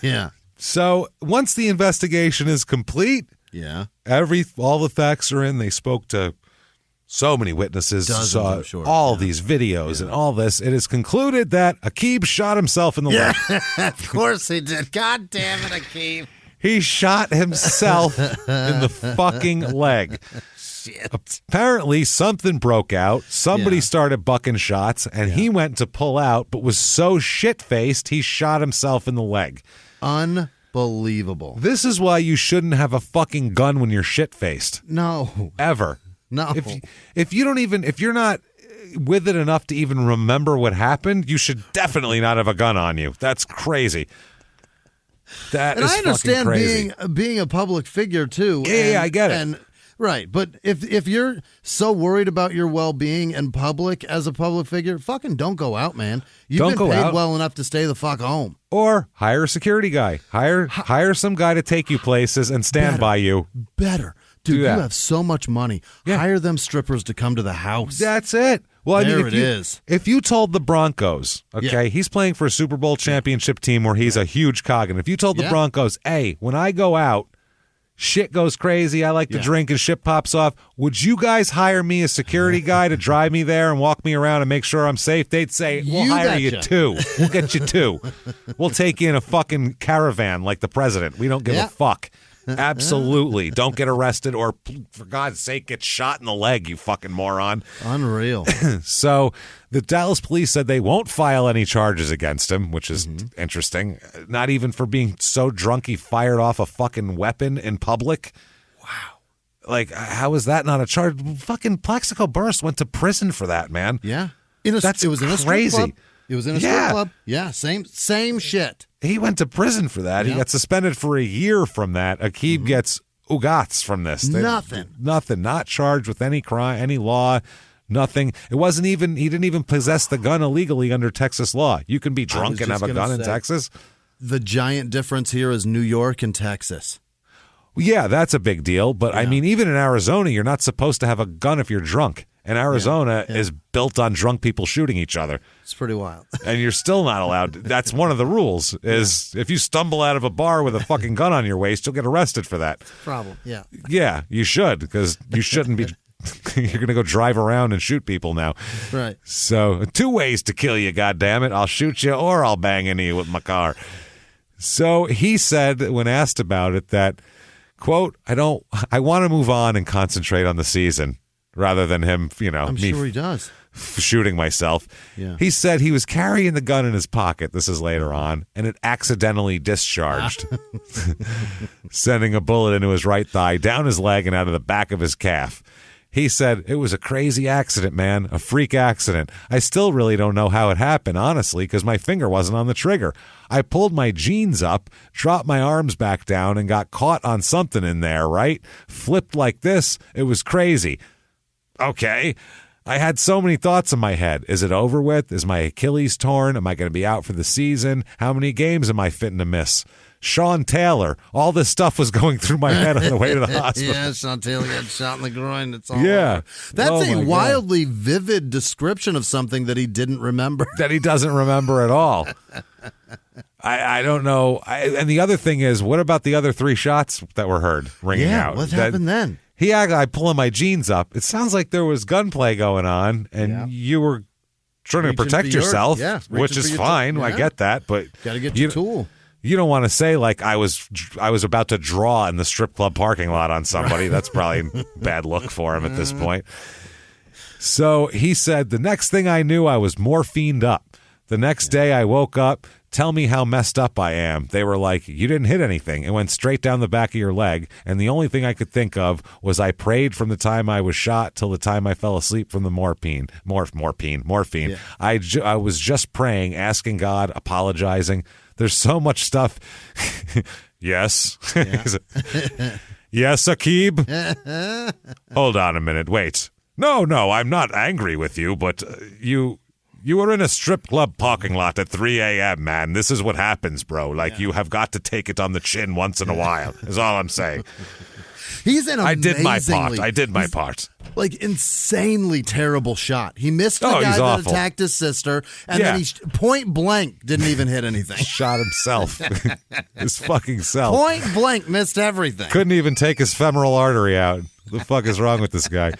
Yeah. So once the investigation is complete, all the facts are in. They spoke to so many witnesses, saw all these videos and all this. It is concluded that Aqib shot himself in the leg. Of course he did. God damn it, Aqib. He shot himself in the fucking leg. Shit. Apparently, something broke out. Somebody started bucking shots, and he went to pull out, but was so shit-faced, he shot himself in the leg. Unbelievable. This is why you shouldn't have a fucking gun when you're shit-faced. No. Ever. No. If you're not with it enough to even remember what happened, you should definitely not have a gun on you. That's crazy. And I understand being a public figure too. Yeah, I get it. Right, but if you're so worried about your well-being in public as a public figure, fucking don't go out, man. You've been paid well enough to stay the fuck home. Or hire a security guy. Hire some guy to take you places and stand by you. Better. Dude, you have so much money. Yeah. Hire them strippers to come to the house. That's it. Well, there it is. If you told the Broncos, he's playing for a Super Bowl championship team where he's a huge cog, and if you told the Broncos, hey, when I go out, shit goes crazy, I like to drink and shit pops off, would you guys hire me a security guy to drive me there and walk me around and make sure I'm safe? They'd say, we'll hire you two. We'll get you two. We'll take you in a fucking caravan like the president. We don't give a fuck. Absolutely. Don't get arrested or, for God's sake, get shot in the leg, you fucking moron. Unreal. So the Dallas police said they won't file any charges against him, which is interesting. Not even for being so drunk he fired off a fucking weapon in public. Wow. Like, how is that not a charge? Fucking Plaxico Burress went to prison for that, man. Yeah. It was in a strip crazy. club. It was in a strip club. Yeah, same shit. He went to prison for that. Yep. He got suspended for a year from that. Aqib gets ugats from this. Nothing. Not charged with any crime, any law, nothing. It wasn't even, he didn't even possess the gun illegally under Texas law. You can be drunk and have a gun in Texas. The giant difference here is New York and Texas. Yeah, that's a big deal. But I mean, even in Arizona, you're not supposed to have a gun if you're drunk. And Arizona is built on drunk people shooting each other. It's pretty wild. And you're still not allowed. That's one of the rules is if you stumble out of a bar with a fucking gun on your waist, you'll get arrested for that. Problem. Yeah. Yeah, you should, because you shouldn't be. You're going to go drive around and shoot people now. Right. So 2 ways to kill you, goddammit. I'll shoot you or I'll bang into you with my car. So he said when asked about it that, quote, I want to move on and concentrate on the season rather than him, I'm sure he does. Shooting myself. Yeah. He said he was carrying the gun in his pocket, this is later on, and it accidentally discharged, sending a bullet into his right thigh, down his leg, and out of the back of his calf. He said, it was a crazy accident, man, a freak accident. I still really don't know how it happened, honestly, because my finger wasn't on the trigger. I pulled my jeans up, dropped my arms back down, and got caught on something in there, right? Flipped like this. It was crazy. Okay. I had so many thoughts in my head. Is it over with? Is my Achilles torn? Am I going to be out for the season? How many games am I fitting to miss? Sean Taylor. All this stuff was going through my head on the way to the hospital. Yeah, Sean Taylor got shot in the groin. It's all yeah. over. That's a wildly vivid description of something that he didn't remember. That he doesn't remember at all. I don't know. And the other thing is, what about the other 3 shots that were heard ringing out? What happened then? He acted like pulling my jeans up. It sounds like there was gunplay going on, and you were trying to protect yourself, which is fine. I get that, but got to get your tool. You don't want to say like I was about to draw in the strip club parking lot on somebody. That's probably a bad look for him at this point. So he said, the next thing I knew, I was morphined up. The next day I woke up, tell me how messed up I am. They were like, you didn't hit anything. It went straight down the back of your leg. And the only thing I could think of was I prayed from the time I was shot till the time I fell asleep from the morphine. Yeah. I was just praying, asking God, apologizing. There's so much stuff. Yes. Yeah. Yes, Aqib? Hold on a minute. Wait. No, I'm not angry with you, but you were in a strip club parking lot at 3 a.m., man. This is what happens, bro. Like, you have got to take it on the chin once in a while, is all I'm saying. He's an amazingly... I did my part. Like, insanely terrible shot. He missed the guy that attacked his sister, and then he point blank didn't even hit anything. Shot himself. His fucking self. Point blank missed everything. Couldn't even take his femoral artery out. The fuck is wrong with this guy?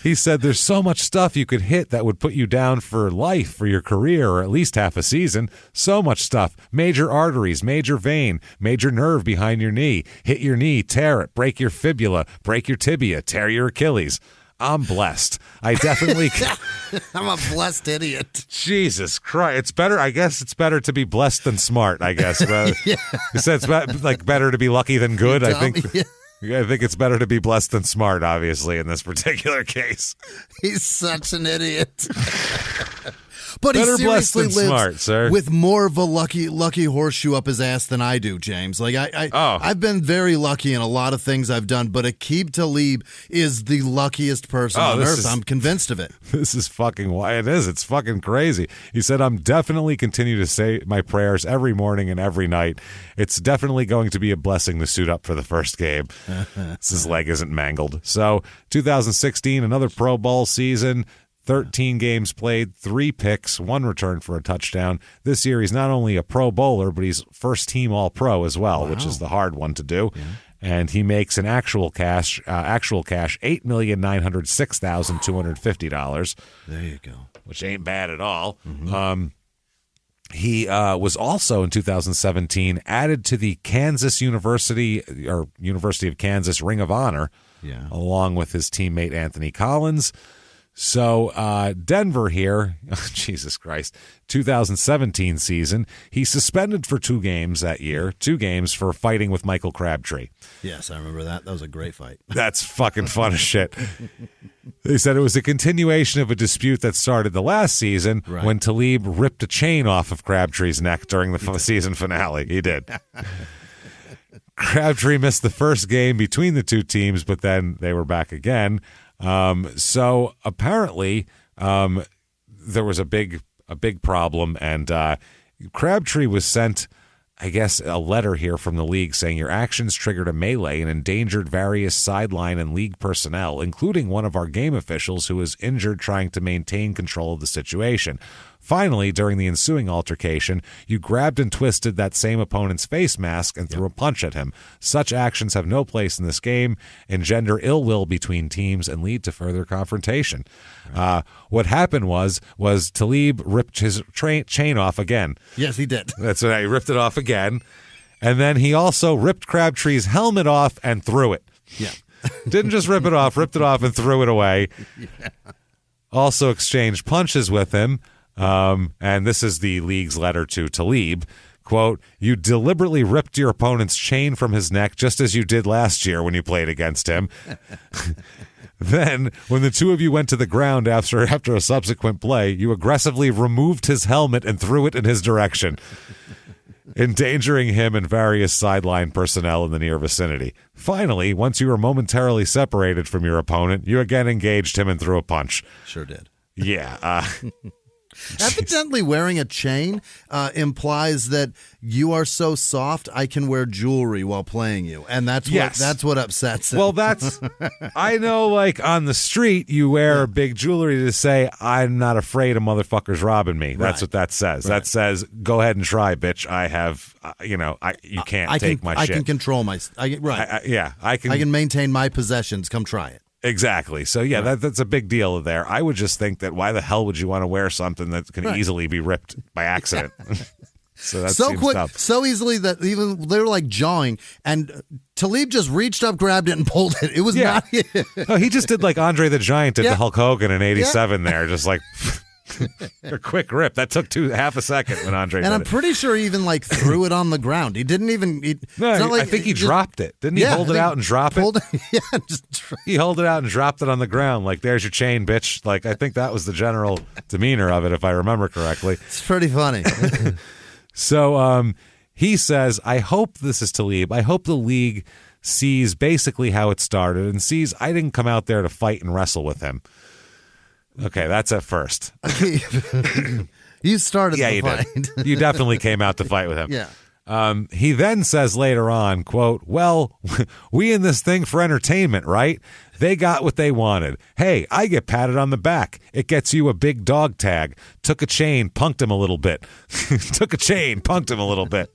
He said there's so much stuff you could hit that would put you down for life, for your career, or at least half a season. So much stuff. Major arteries, major vein, major nerve behind your knee. Hit your knee, tear it, break your fibula, break your tibia, tear your Achilles. I'm blessed. I definitely... I'm a blessed idiot. Jesus Christ. It's better, I guess it's better to be blessed than smart, I guess. Yeah. He said it's like better to be lucky than good, I think. Yeah. I think it's better to be blessed than smart, obviously, in this particular case. He's such an idiot. But better he seriously lives smart, sir. with more of a lucky horseshoe up his ass than I do, James. Like I've been very lucky in a lot of things I've done, but Aqib Talib is the luckiest person on earth. I'm convinced of it. This is fucking why it is. It's fucking crazy. He said, I'm definitely continue to say my prayers every morning and every night. It's definitely going to be a blessing to suit up for the first game. His leg isn't mangled. So 2016, another Pro Bowl season. 13 games played, 3 picks, 1 return for a touchdown. This year, he's not only a Pro Bowler, but he's first-team All-Pro as well, which is the hard one to do. Yeah. And he makes an actual cash $8,906,250. There you go. Which ain't bad at all. Mm-hmm. He was also in 2017 added to the University of Kansas Ring of Honor, along with his teammate Anthony Collins. So Denver here, Jesus Christ, 2017 season, he's suspended for 2 games that year, 2 games for fighting with Michael Crabtree. Yes, I remember that. That was a great fight. That's fucking fun as shit. They said it was a continuation of a dispute that started the last season when Talib ripped a chain off of Crabtree's neck during the season finale. He did. Crabtree missed the first game between the 2 teams, but then they were back again. So apparently there was a big problem, and Crabtree was sent, I guess, a letter here from the league saying your actions triggered a melee and endangered various sideline and league personnel, including one of our game officials who was injured trying to maintain control of the situation. Finally, during the ensuing altercation, you grabbed and twisted that same opponent's face mask and threw a punch at him. Such actions have no place in this game, engender ill will between teams, and lead to further confrontation. What happened was Talib ripped his chain off again. Yes, he did. That's right. He ripped it off again. And then he also ripped Crabtree's helmet off and threw it. Yeah. Didn't just rip it off and threw it away. Yeah. Also exchanged punches with him. And this is the league's letter to Talib. Quote, you deliberately ripped your opponent's chain from his neck just as you did last year when you played against him. Then, when the 2 of you went to the ground after a subsequent play, you aggressively removed his helmet and threw it in his direction, endangering him and various sideline personnel in the near vicinity. Finally, once you were momentarily separated from your opponent, you again engaged him and threw a punch. Sure did. Yeah. Evidently, wearing a chain implies that you are so soft I can wear jewelry while playing you, and that's what upsets him. Well, I know, like on the street, you wear big jewelry to say I'm not afraid of motherfuckers robbing me. That's what that says. Right. That says go ahead and try, bitch. I have, you can't take my shit. I can control my. I can maintain my possessions. Come try it. Exactly. So, yeah, that's a big deal there. I would just think that why the hell would you want to wear something that can easily be ripped by accident? So that's so quick, so easily that even they were like jawing, and Talib just reached up, grabbed it, and pulled it. It was not. No, he just did like Andre the Giant did to Hulk Hogan in '87 there, just like a quick rip. That took half a second when Andre did And I'm it. pretty sure he even like threw it on the ground. He didn't even. I think he dropped it. Didn't he hold it out and drop it? He held it out and dropped it on the ground. Like, there's your chain, bitch. Like, I think that was the general demeanor of it, if I remember correctly. It's pretty funny. So he says, I hope this is Talib. I hope the league sees basically how it started and sees I didn't come out there to fight and wrestle with him. Okay, that's at first. You started the fight. Did. You definitely came out to fight with him. Yeah. He then says later on, quote, well, we in this thing for entertainment, right? They got what they wanted. Hey, I get patted on the back. It gets you a big dog tag. Took a chain, punked him a little bit. Took a chain, punked him a little bit.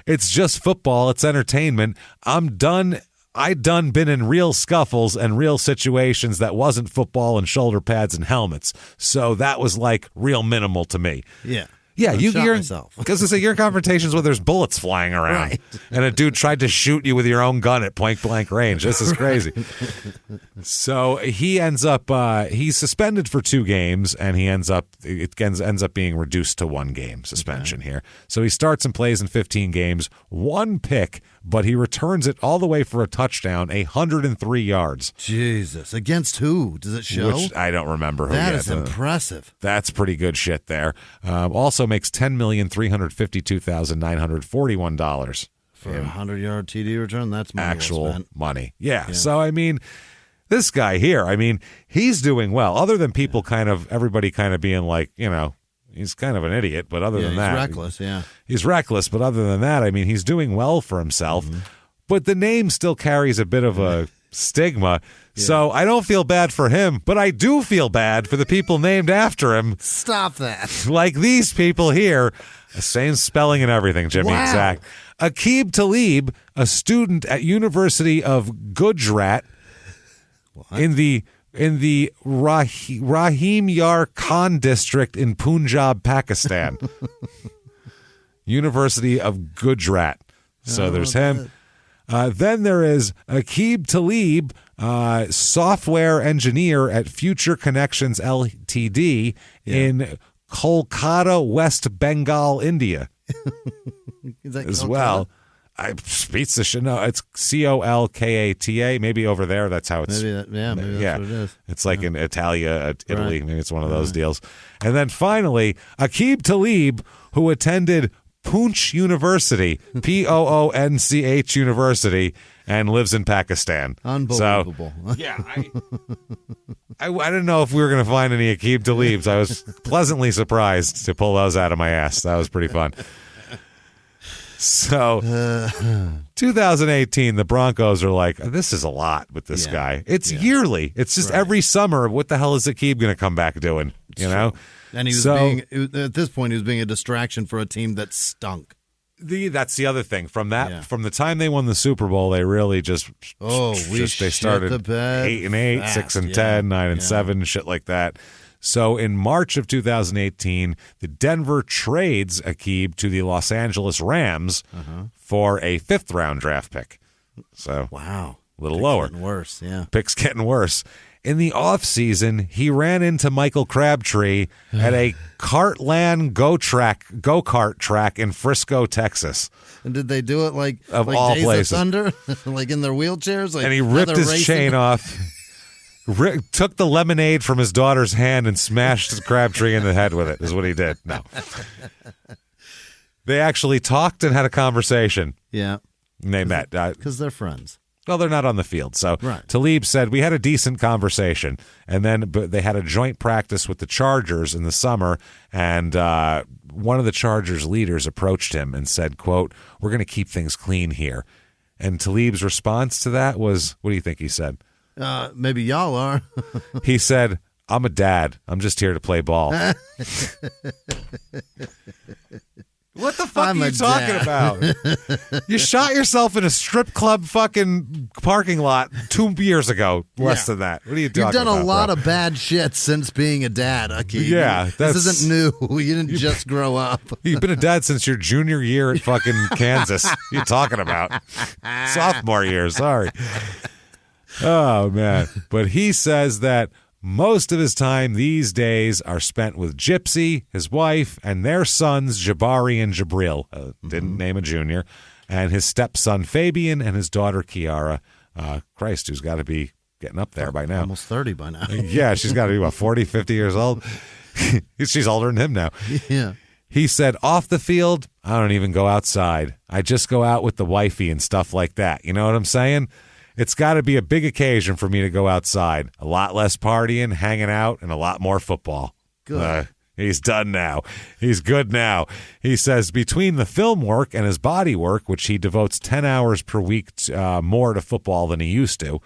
It's just football. It's entertainment. I'm done. I done been in real scuffles and real situations that wasn't football and shoulder pads and helmets. So that was like real minimal to me. Yeah. Yeah, you're myself. Because you're in confrontations where there's bullets flying around, and a dude tried to shoot you with your own gun at point blank range. This is crazy. So he ends up he's suspended for 2 games, and ends up being reduced to 1 game suspension here. So he starts and plays in 15 games, 1 pick, but he returns it all the way for a touchdown, 103 yards. Jesus, against who? Does it show? Which I don't remember. That is impressive. That's pretty good shit there. Also makes $10,352,941 for a 100-yard TD return. That's money actual well spent. Money. Yeah. So I mean, this guy here, I mean, he's doing well. Other than people everybody kind of being like, he's kind of an idiot. But other than that, he's reckless. Yeah, he's reckless. But other than that, I mean, he's doing well for himself. Mm-hmm. But the name still carries a bit of a stigma. Yeah. So I don't feel bad for him, but I do feel bad for the people named after him. Stop that. Like these people here. Same spelling and everything, Jimmy. Wow. Exact. Aqib Talib, a student at University of Gujarat in the in the Rahim Yar Khan district in Punjab, Pakistan. University of Gujarat. So there's him. Then there is Aqib Talib, software engineer at Future Connections Ltd. In Kolkata, West Bengal, India. As well. Beats the shit. No, it's Colkata. Maybe over there, that's how it's. Maybe that's what it is. It's like in Italia, Italy. Right. Maybe it's one of those deals. And then finally, Aqib Talib, who attended Poonch University, Poonch University, and lives in Pakistan. Unbelievable. So, yeah, I didn't know if we were going to find any Aqib Talibs. I was pleasantly surprised to pull those out of my ass. That was pretty fun. So, 2018, the Broncos are like, this is a lot with this guy. It's yearly. It's just every summer. What the hell is Aqib going to come back doing? You know? And he was at this point, he was being a distraction for a team that stunk. That's the other thing. From the time they won the Super Bowl, they really they started 8-8, 6-10, 9-7, shit like that. So in March of 2018, the Denver trades Aqib to the Los Angeles Rams for a 5th-round draft pick. So wow, a little lower. Getting worse, yeah. Pick's getting worse. In the offseason, he ran into Michael Crabtree at a Cartland go-kart track in Frisco, Texas. And did they do it like all Days places. of Thunder? Like in their wheelchairs? And he ripped his chain off. Took the lemonade from his daughter's hand and smashed Crabtree in the head with it, is what he did. No. They actually talked and had a conversation. Yeah. And they met. Because they're friends. Well, they're not on the field. So Talib said, we had a decent conversation. And then they had a joint practice with the Chargers in the summer. And one of the Chargers leaders approached him and said, quote, "We're going to keep things clean here." And Talib's response to that was, what do you think he said? Maybe y'all are. He said, "I'm a dad. I'm just here to play ball." What the fuck are you talking about? You shot yourself in a strip club fucking parking lot 2 years ago. Less than that. What are you talking about? You've done a lot of bad shit since being a dad, Aqib. Yeah. This isn't new. You didn't just grow up. You've been a dad since your junior year at fucking Kansas. What are you talking about? Sophomore year. Sorry. Oh, man. But he says that most of his time these days are spent with Gypsy, his wife, and their sons, Jabari and Jabril. Didn't name a junior. And his stepson, Fabian, and his daughter, Kiara. Christ, who's got to be getting up there by now. Almost 30 by now. Yeah, she's got to be, 40, 50 years old? She's older than him now. Yeah. He said, off the field, I don't even go outside. I just go out with the wifey and stuff like that. You know what I'm saying? It's got to be a big occasion for me to go outside. A lot less partying, hanging out, and a lot more football. Good. He's done now. He's good now. He says between the film work and his body work, which he devotes 10 hours per week more to football than he used to,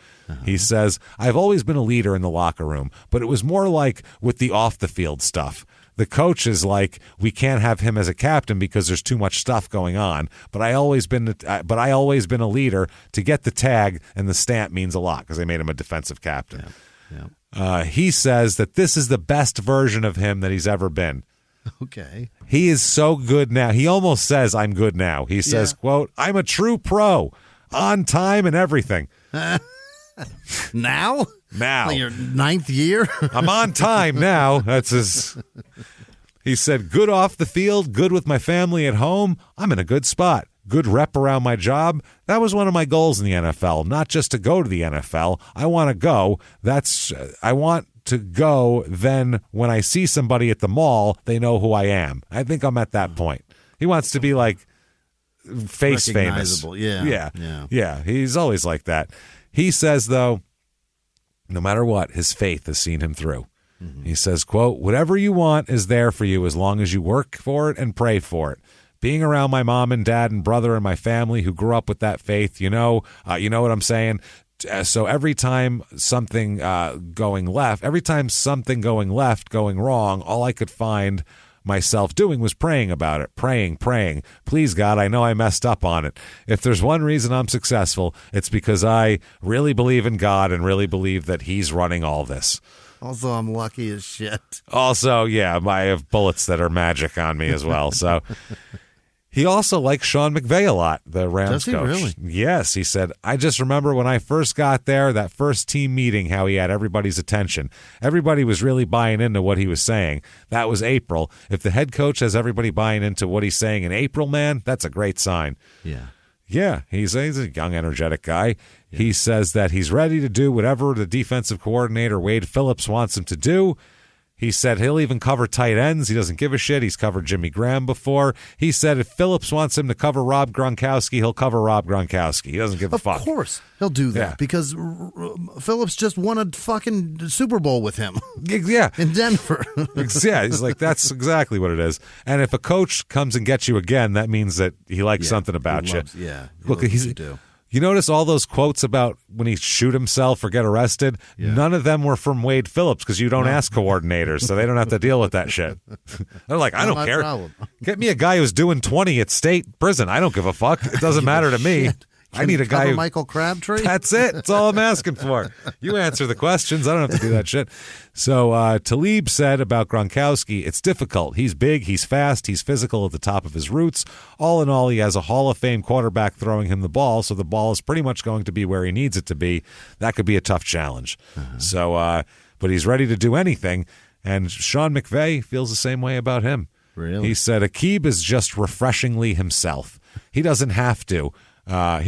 he says, I've always been a leader in the locker room, but it was more like with the off-the-field stuff. The coach is like, we can't have him as a captain because there's too much stuff going on. But I always been a leader. To get the tag and the stamp means a lot because they made him a defensive captain. Yeah. He says that this is the best version of him that he's ever been. Okay. He is so good now. He almost says, I'm good now. He says, quote, I'm a true pro, on time and everything. Now? Now. Like your 9th year? I'm on time now. That's his. He said, good off the field, good with my family at home. I'm in a good spot. Good rep around my job. That was one of my goals in the NFL, not just to go to the NFL. I want to go. I want to go. Then when I see somebody at the mall, they know who I am. I think I'm at that point. He wants to be like face famous. Yeah. He's always like that. He says, though, no matter what, his faith has seen him through. He says, quote, whatever you want is there for you as long as you work for it and pray for it. Being around my mom and dad and brother and my family who grew up with that faith, you know what I'm saying? So every time something going wrong, all I could find myself doing was praying about it. Praying. Please, God, I know I messed up on it. If there's one reason I'm successful, it's because I really believe in God and really believe that he's running all this. Also, I'm lucky as shit. Also, yeah, I have bullets that are magic on me as well. So he also likes Sean McVay a lot, the Rams coach. Does he really? Yes, he said, I just remember when I first got there, that first team meeting, how he had everybody's attention. Everybody was really buying into what he was saying. That was April. If the head coach has everybody buying into what he's saying in April, man, that's a great sign. Yeah. Yeah, he's a young, energetic guy. Yeah. He says that he's ready to do whatever the defensive coordinator, Wade Phillips, wants him to do. He said he'll even cover tight ends. He doesn't give a shit. He's covered Jimmy Graham before. He said if Phillips wants him to cover Rob Gronkowski, he'll cover Rob Gronkowski. He doesn't give a fuck. Of course he'll do that because Phillips just won a fucking Super Bowl with him. Yeah. In Denver. Yeah, he's like, that's exactly what it is. And if a coach comes and gets you again, that means that he likes something about you. Look, you notice all those quotes about when he shoot himself or get arrested? Yeah. None of them were from Wade Phillips because you don't ask coordinators, so they don't have to deal with that shit. They're like, I don't care. Problem. Get me a guy who's doing 20 at state prison. I don't give a fuck. It doesn't matter to me. I need a guy who Michael Crabtree. That's it. That's all I'm asking for. You answer the questions. I don't have to do that shit. So Talib said about Gronkowski, it's difficult. He's big, he's fast, he's physical at the top of his roots. All in all, he has a Hall of Fame quarterback throwing him the ball, so the ball is pretty much going to be where he needs it to be. That could be a tough challenge. So, but he's ready to do anything, and Sean McVay feels the same way about him. Really? He said Aqib is just refreshingly himself. He doesn't have to. I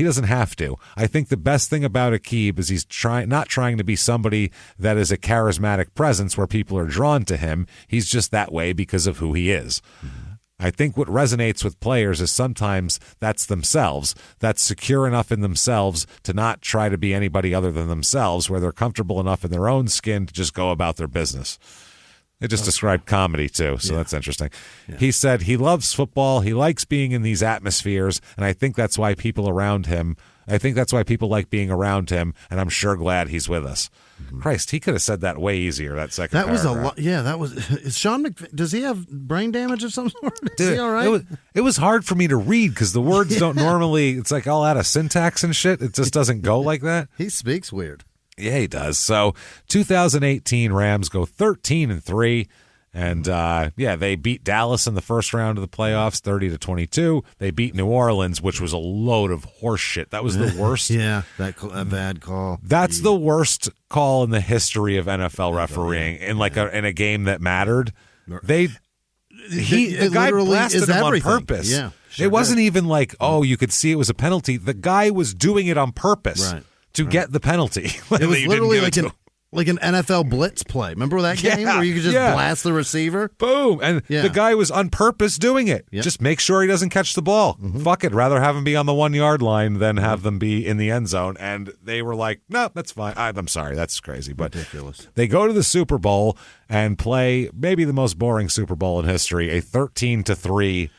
think the best thing about Aqib is he's not trying to be somebody that is a charismatic presence where people are drawn to him. He's just that way because of who he is. Mm-hmm. I think what resonates with players is sometimes that's themselves. That's secure enough in themselves to not try to be anybody other than themselves, where they're comfortable enough in their own skin to just go about their business. It just described comedy, too, so that's interesting. Yeah. He said he loves football. He likes being in these atmospheres, and I think that's why people like being around him, and I'm sure glad he's with us. Mm-hmm. Christ, he could have said that way easier, that second paragraph. That was a lot. Yeah, that was. Is Sean McVay, does he have brain damage of some sort? Is he all right? It was hard for me to read because the words don't normally, it's like all out of syntax and shit. It just doesn't go like that. He speaks weird. Yeah, he does. So 2018 Rams go 13-3. And they beat Dallas in the first round of the playoffs, 30-22. They beat New Orleans, which was a load of horse shit. That was the worst. Yeah, a bad call. That's the worst call in the history of NFL refereeing in a game that mattered. The guy blasted him on purpose. Yeah, it wasn't even like, you could see it was a penalty. The guy was doing it on purpose to get the penalty. It was literally like an NFL blitz play. Remember that game where you could just blast the receiver? Boom. And the guy was on purpose doing it. Yep. Just make sure he doesn't catch the ball. Mm-hmm. Fuck it. Rather have him be on the 1 yard line than have them be in the end zone. And they were like, no, that's fine. I'm sorry. That's crazy. But ridiculous. They go to the Super Bowl and play maybe the most boring Super Bowl in history, a 13-3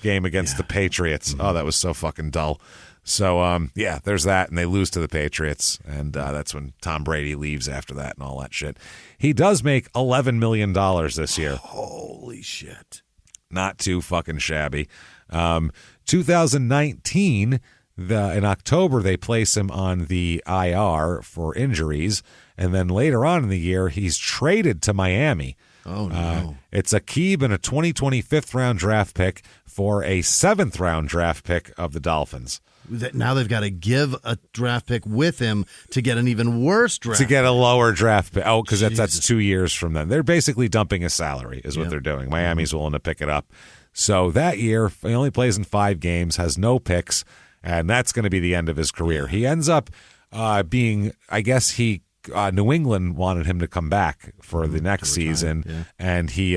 game against the Patriots. Mm-hmm. Oh, that was so fucking dull. So, there's that, and they lose to the Patriots, and that's when Tom Brady leaves after that and all that shit. He does make $11 million this year. Holy shit. Not too fucking shabby. 2019, in October, they place him on the IR for injuries, and then later on in the year, he's traded to Miami. Oh, no. It's Aqib and a 2020 fifth-round draft pick for a seventh-round draft pick of the Dolphins. Now they've got to give a draft pick with him to get an even worse draft to get a lower draft pick. Oh, because that's 2 years from then. They're basically dumping his salary is what they're doing. Miami's willing to pick it up. So that year, he only plays in 5 games, has no picks, and that's going to be the end of his career. He ends up being, I guess New England wanted him to come back for the next season, and he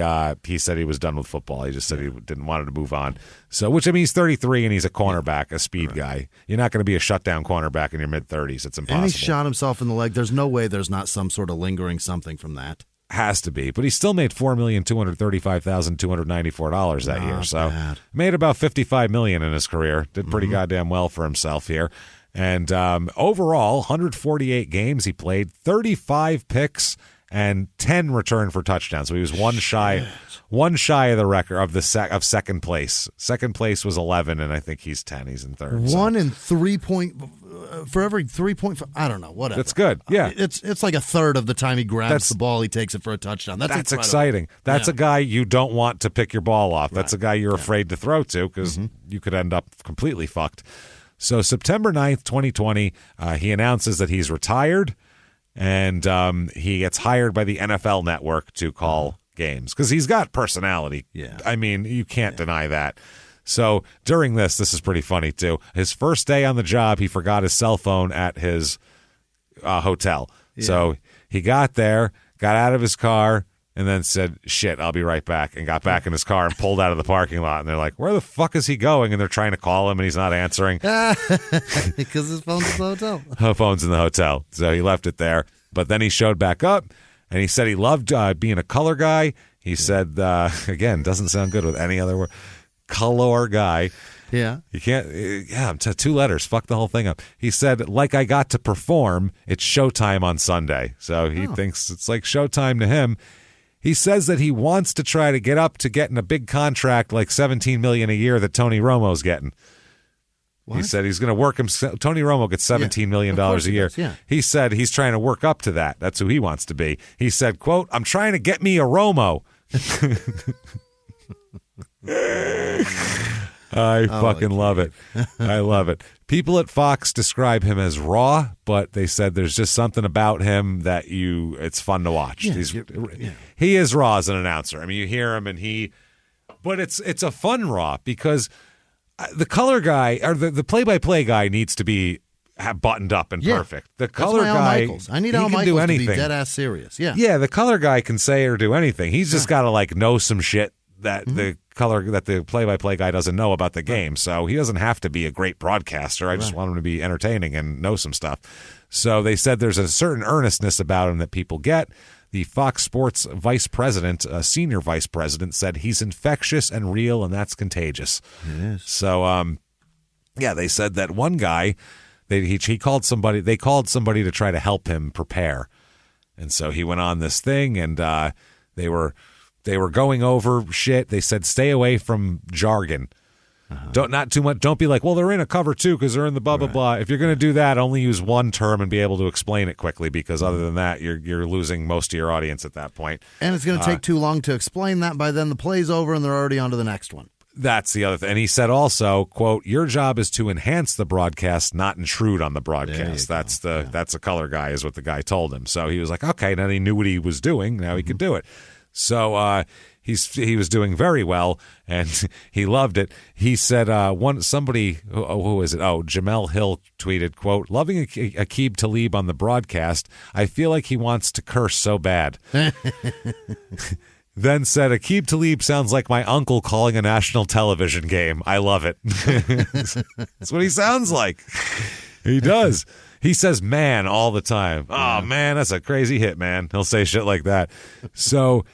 said he was done with football. He just said he didn't want to move on. So, which I mean, he's 33 and he's a cornerback, a speed guy. You're not going to be a shutdown cornerback in your mid-30s. It's impossible. And he shot himself in the leg. There's no way there's not some sort of lingering something from that. Has to be, but he still made $4,235,294 that year. So made about $55 million in his career. Did pretty goddamn well for himself here. And overall, 148 games he played, 35 picks, and 10 return for touchdowns. So he was one shy of the record of second place. Second place was 11, and I think he's 10. He's in third. One in 3 point for every 3.5. I don't know. Whatever. That's good. Yeah, it's like a third of the time he grabs the ball, he takes it for a touchdown. That's exciting. That's a guy you don't want to pick your ball off. That's a guy you're afraid to throw to because you could end up completely fucked. So September 9th, 2020, he announces that he's retired, and he gets hired by the NFL Network to call games because he's got personality. Yeah. I mean, you can't deny that. So during this is pretty funny too. His first day on the job, he forgot his cell phone at his hotel. Yeah. So he got there, got out of his car, and then said, shit, I'll be right back, and got back in his car and pulled out of the parking lot. And they're like, where the fuck is he going? And they're trying to call him, and he's not answering. Because his phone's in the hotel. Her phone's in the hotel. So he left it there. But then he showed back up, and he said he loved being a color guy. He said, again, doesn't sound good with any other word, color guy. Yeah. You can't, two letters. Fuck the whole thing up. He said, like I got to perform, it's showtime on Sunday. So he thinks it's like showtime to him. He says that he wants to try to get up to getting a big contract like $17 million a year that Tony Romo's getting. What? He said he's going to work him. Tony Romo gets $17 million a year. He said he's trying to work up to that. That's who he wants to be. He said, quote, I'm trying to get me a Romo. I fucking love it. I love it. People at Fox describe him as raw, but they said there's just something about him that it's fun to watch. He is raw as an announcer. I mean, you hear him but it's a fun raw because the color guy or the play-by-play guy needs to be buttoned up and perfect. The color guy, I need Al Michaels to be dead ass serious. Yeah, the color guy can say or do anything. He's just got to know some shit that the play-by-play guy doesn't know about the game. So he doesn't have to be a great broadcaster. I just want him to be entertaining and know some stuff. So they said there's a certain earnestness about him that people get. The Fox Sports vice president, senior vice president, said he's infectious and real, and that's contagious. It is. So, they said that one guy, they called somebody to try to help him prepare. And so he went on this thing, and they were going over shit. They said, stay away from jargon. Not too much. Don't be like, well, they're in a cover two because they're in the blah, blah, blah. If you're going to do that, only use one term and be able to explain it quickly because other than that, you're losing most of your audience at that point. And it's going to take too long to explain that. By then the play's over and they're already on to the next one. That's the other thing. And he said also, quote, your job is to enhance the broadcast, not intrude on the broadcast. That's a color guy is what the guy told him. So he was like, okay, now he knew what he was doing. Now he could do it. So he was doing very well, and he loved it. He said somebody, who is it? Oh, Jamel Hill tweeted, quote, loving Aqib Talib on the broadcast. I feel like he wants to curse so bad. Then said, Aqib Talib sounds like my uncle calling a national television game. I love it. That's what he sounds like. He does. He says man all the time. Oh, man, that's a crazy hit, man. He'll say shit like that. So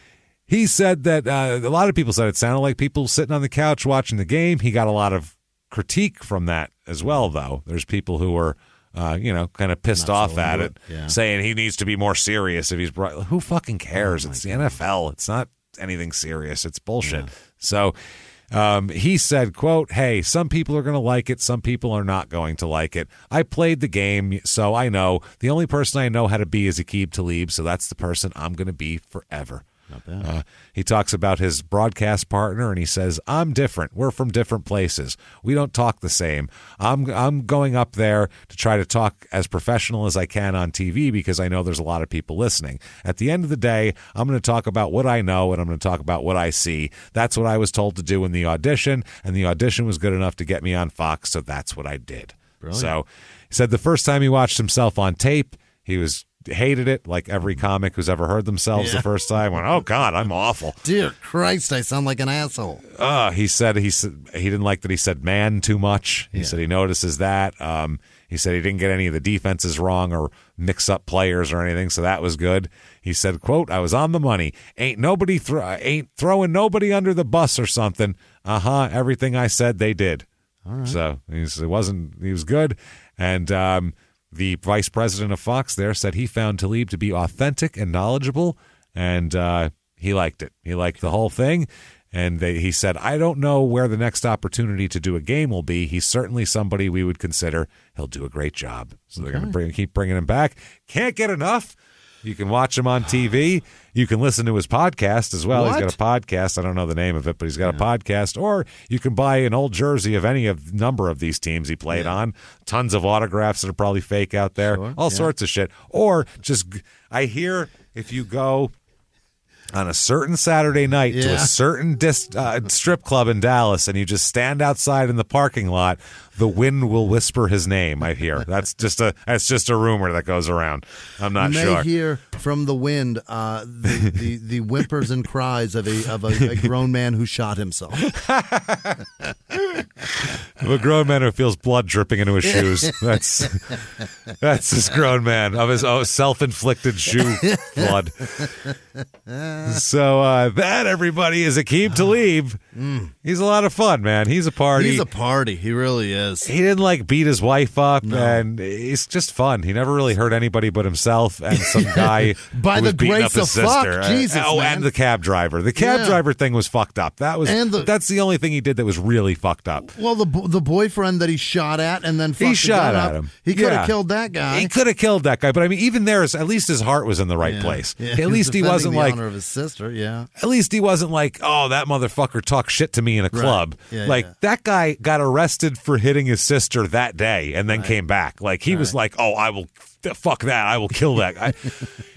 he said that a lot of people said it sounded like people sitting on the couch watching the game. He got a lot of critique from that as well, though. There's people who were, kind of pissed off at it, saying he needs to be more serious if he's brought. Who fucking cares? It's the NFL. It's not anything serious. It's bullshit. So he said, quote, hey, some people are going to like it. Some people are not going to like it. I played the game, so I know. The only person I know how to be is Aqib Talib, so that's the person I'm going to be forever. Not bad. He talks about his broadcast partner, and he says, I'm different. We're from different places. We don't talk the same. I'm going up there to try to talk as professional as I can on TV because I know there's a lot of people listening. At the end of the day, I'm going to talk about what I know, and I'm going to talk about what I see. That's what I was told to do in the audition, and the audition was good enough to get me on Fox, so that's what I did. Brilliant. So he said the first time he watched himself on tape, he hated it, like every comic who's ever heard themselves the first time. Went, oh God, I'm awful. Dear Christ, I sound like an asshole. He said he didn't like that he said man too much. He said he notices that. He said he didn't get any of the defenses wrong or mix up players or anything, so that was good. He said, quote, I was on the money. Ain't throwing nobody under the bus or something. Everything I said they did. All right. So he was good. And the vice president of Fox there said he found Talib to be authentic and knowledgeable, and he liked it. He liked the whole thing. And he said, I don't know where the next opportunity to do a game will be. He's certainly somebody we would consider. He'll do a great job. So they're going to keep bringing him back. Can't get enough. You can watch him on TV. You can listen to his podcast as well. What? He's got a podcast. I don't know the name of it, but he's got a podcast. Or you can buy an old jersey of any of number of these teams he played on. Tons of autographs that are probably fake out there. All sorts of shit. Or just, I hear if you go on a certain Saturday night to a certain strip club in Dallas, and you just stand outside in the parking lot, the wind will whisper his name. I hear that's just a rumor that goes around. I'm not sure. You may hear from the wind the whimpers and cries of a grown man who shot himself. A grown man who feels blood dripping into his shoes. That's this grown man of his self-inflicted shoe blood. So that, everybody, is Aqib Talib. He's a lot of fun, man. He's a party. He's a party. He really is. He didn't beat his wife up, and it's just fun. He never really hurt anybody but himself and some guy by who was the beating grace up his of sister. fuck, Jesus, man. And the cab driver. The cab driver thing was fucked up. That's the only thing he did that was really fucked up. Well, the boyfriend that he shot at and then he shot at him. He could have killed that guy. He could have killed that guy, but I mean, even there, at least his heart was in the right place. Yeah. At least he wasn't the honor of his sister. Yeah. At least he wasn't like, oh, that motherfucker talked shit to me in a club. Yeah, that guy got arrested for hitting his sister that day and then came back. He was like, oh, I will. Fuck that. I will kill that guy.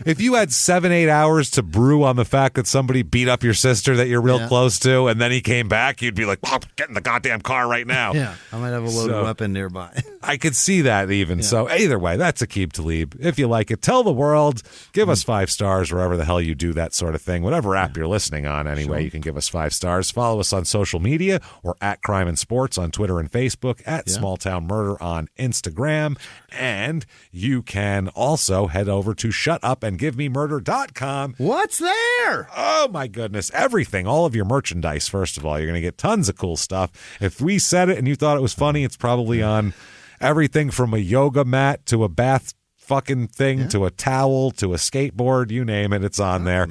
If you had 7-8 hours to brew on the fact that somebody beat up your sister that you're real close to, and then he came back, you'd be like, oh, get in the goddamn car right now. Yeah, I might have a loaded weapon nearby. I could see that even. Yeah. So either way, that's Aqib Talib. If you like it, tell the world. Give us 5 stars wherever the hell you do that sort of thing. Whatever app you're listening on anyway, you can give us 5 stars. Follow us on social media or at Crime and Sports on Twitter and Facebook, at Small Town Murder on Instagram. And you can also head over to shutupandgivememurder.com. What's there? Oh, my goodness. Everything. All of your merchandise, first of all. You're going to get tons of cool stuff. If we said it and you thought it was funny, it's probably on everything from a yoga mat to a bath fucking thing to a towel to a skateboard, you name it, it's on there.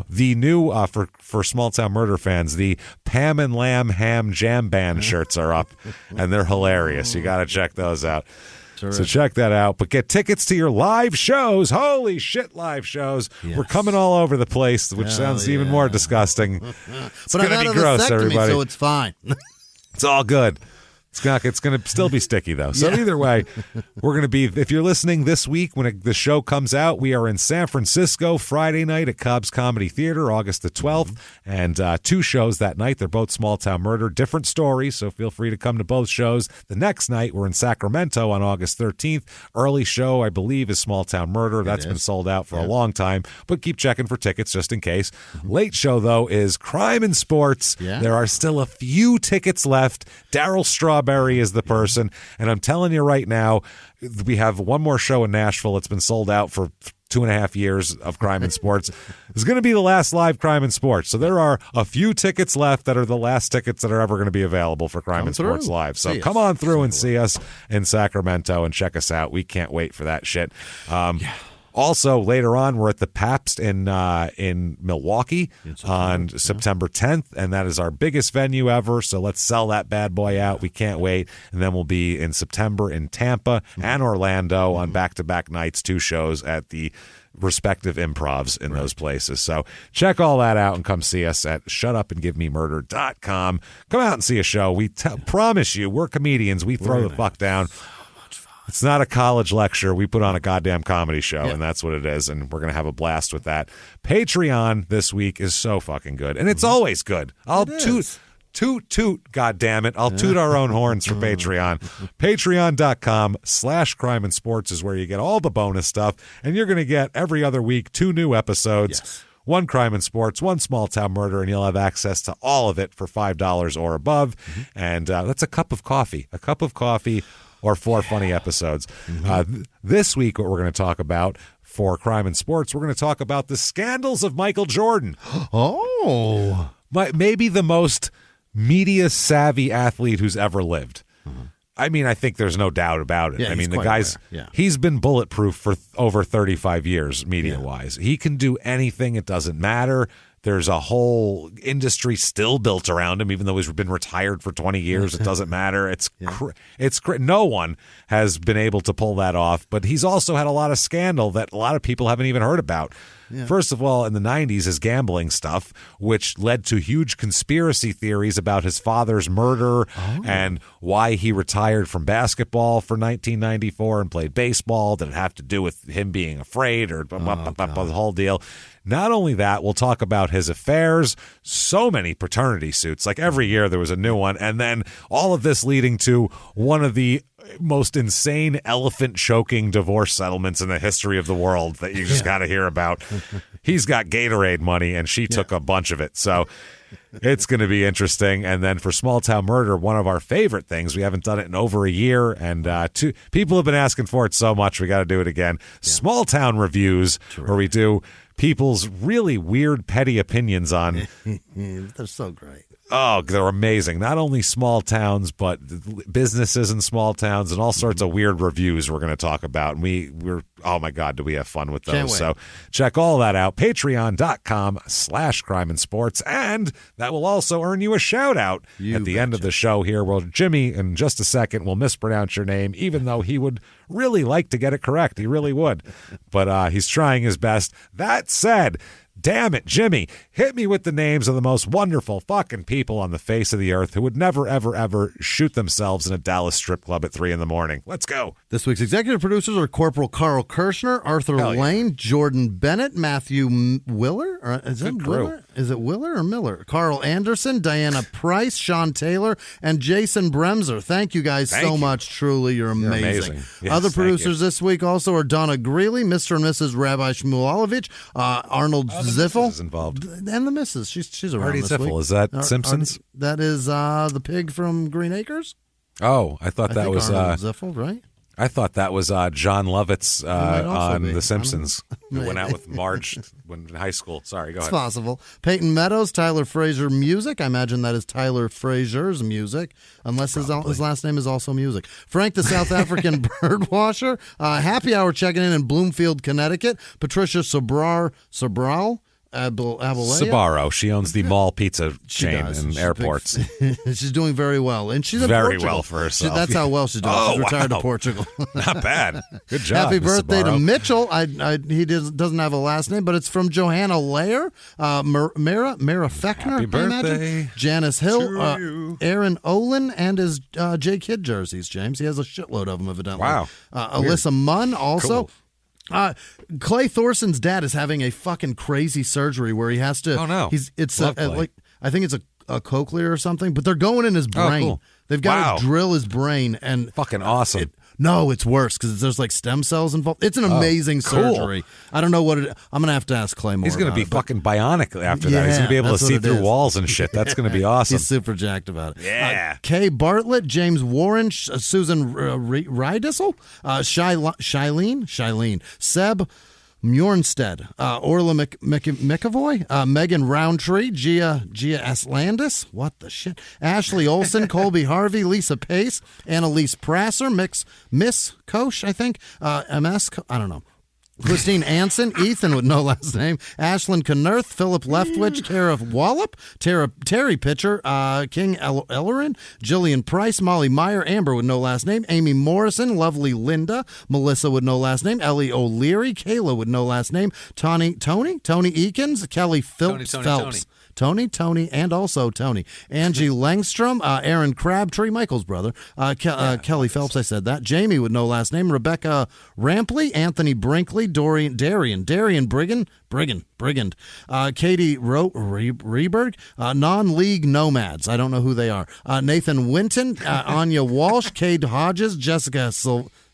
The new for Small Town Murder fans, the Pam and Lamb Ham Jam Band shirts are up, and they're hilarious. You got to check those out. So check that out. But get tickets to your live shows. Holy shit, live shows. Yes. We're coming all over the place, which sounds even more disgusting. It's going to be gross, everybody. So it's fine. It's all good. It's going to still be sticky, though. So either way, we're going to be, if you're listening this week when the show comes out, we are in San Francisco Friday night at Cobb's Comedy Theater, August the 12th, and 2 shows that night. They're both Small Town Murder, different stories, so feel free to come to both shows. The next night, we're in Sacramento on August 13th. Early show, I believe, is Small Town Murder. That's been sold out for a long time, but keep checking for tickets just in case. Late show, though, is Crime and Sports. There are still a few tickets left. Daryl Strawberry is the person, and I'm telling you right now, we have one more show in Nashville. It's been sold out for 2.5 years of Crime and Sports. It's going to be the last live Crime and Sports. So there are a few tickets left that are the last tickets that are ever going to be available for Crime and Sports Live. So come on through and see us in Sacramento and check us out. We can't wait for that shit. Also, later on, we're at the Pabst in Milwaukee on September 10th, and that is our biggest venue ever, so let's sell that bad boy out. We can't wait. And then we'll be in September in Tampa and Orlando on back-to-back nights, 2 shows at the respective improvs in those places. So check all that out and come see us at shutupandgivememurder.com. Come out and see a show. We promise you, we're comedians. We throw the fuck down. It's not a college lecture. We put on a goddamn comedy show, and that's what it is, and we're going to have a blast with that. Patreon this week is so fucking good, and it's always good. I'll toot, goddammit. I'll toot our own horns for Patreon. Patreon.com/Crime and Sports is where you get all the bonus stuff, and you're going to get every other week 2 new episodes. 1 Crime and Sports, 1 Small Town Murder, and you'll have access to all of it for $5 or above, and that's a cup of coffee. A cup of coffee or 4 funny episodes. This week, what we're going to talk about for Crime and Sports, we're going to talk about the scandals of Michael Jordan. Maybe the most media-savvy athlete who's ever lived. I mean, I think there's no doubt about it. Yeah, I mean, he's the guy's aware. Yeah. he's been bulletproof for over 35 years, media-wise. He can do anything. It doesn't matter. There's a whole industry still built around him, even though he's been retired for 20 years. It doesn't matter. It's no one has been able to pull that off. But he's also had a lot of scandal that a lot of people haven't even heard about. Yeah. First of all, in the 90s, his gambling stuff, which led to huge conspiracy theories about his father's murder and why he retired from basketball for 1994 and played baseball. Did it have to do with him being afraid or the whole deal? Not only that, we'll talk about his affairs, so many paternity suits. Like every year there was a new one. And then all of this leading to one of the most insane elephant choking divorce settlements in the history of the world that you just got to hear about. He's got Gatorade money and she took a bunch of it. So it's going to be interesting. And then for Small Town Murder, one of our favorite things, we haven't done it in over a year. And people have been asking for it so much, we got to do it again. Yeah. Small Town Reviews, where we do people's really weird, petty opinions on. They're so great. Oh, they're amazing. Not only small towns, but businesses in small towns and all sorts of weird reviews we're going to talk about. And we're oh my God, do we have fun with those? So check all that out. Patreon.com/crime and sports. And that will also earn you a shout out at the end of the show here. Well, Jimmy, in just a second, will mispronounce your name, even though he would really like to get it correct. He really would. But he's trying his best. That said, damn it, Jimmy, hit me with the names of the most wonderful fucking people on the face of the earth who would never, ever, ever shoot themselves in a Dallas strip club at 3 a.m. Let's go. This week's executive producers are Corporal Carl Kirshner, Arthur Lane, Jordan Bennett, Matthew Willer. Is it Willer? Is it Willer or Miller? Carl Anderson, Diana Price, Sean Taylor, and Jason Bremser. Thank you guys so much. Truly, you're amazing. Yes, other producers this week also are Donna Greeley, Mr. and Mrs. Rabbi Shmulovich, Arnold Ziffel is involved, and the Mrs. She's around Artie this Ziffel. week. Is that Simpsons? That is the pig from Green Acres. Oh, I thought that was Arnold Ziffel, right? I thought that was John Lovitz on The Simpsons, who went out with Marge when in high school. Sorry, go ahead. It's possible. Peyton Meadows, Tyler Frazier Music. I imagine that is Tyler Frazier's music, unless his last name is also music. Frank, the South African birdwasher. Happy Hour checking in Bloomfield, Connecticut. Patricia Sobral. Sabaro. She owns the mall pizza chain in airports. She's doing very well. And she's in very Portugal. well for herself. That's how well she's doing. She's retired to Portugal. Not bad. Good job. Happy birthday Sabaro. to Mitchell. He doesn't have a last name, but it's from Johanna Lair, Mara Fechner, Happy birthday. I imagine. Janice Hill, Aaron Olin, and his J. Kidd jerseys, James. He has a shitload of them, evidently. Wow. Alyssa Munn also. Cool. Clay Thorson's dad is having a fucking crazy surgery where he has to. Oh no! It's like I think it's a cochlea or something, but they're going in his brain. Oh, cool. They've got to drill his brain and fucking awesome. No, it's worse because there's like stem cells involved. It's an amazing surgery. I don't know what it. I'm gonna have to ask Clay more. He's gonna be about fucking bionic after that. He's gonna be able to see through walls and shit. That's gonna be awesome. He's super jacked about it. Yeah. Kay Bartlett, James Warren, Susan Rydissel, Shailene, Seb Mjornstead, Orla McAvoy, Megan Roundtree, Gia S. Landis, what the shit? Ashley Olsen, Colby Harvey, Lisa Pace, Annalise Prasser, Miss Koch, I think, MS, I don't know. Christine Anson, Ethan with no last name, Ashlyn Knerth, Philip Leftwich, Tara Wallop, Terry Pitcher, King Ellerin, Jillian Price, Molly Meyer, Amber with no last name, Amy Morrison, Lovely Linda, Melissa with no last name, Ellie O'Leary, Kayla with no last name, Tony Eakins, Kelly Phelps. Tony, and also Tony. Angie Langstrom, Aaron Crabtree, Michael's brother. Kelly Phelps, I said that. Jamie with no last name. Rebecca Rampley, Anthony Brinkley, Darian Brigand, Katie Reberg, non-league nomads. I don't know who they are. Nathan Winton, Anya Walsh, Cade Hodges, Jessica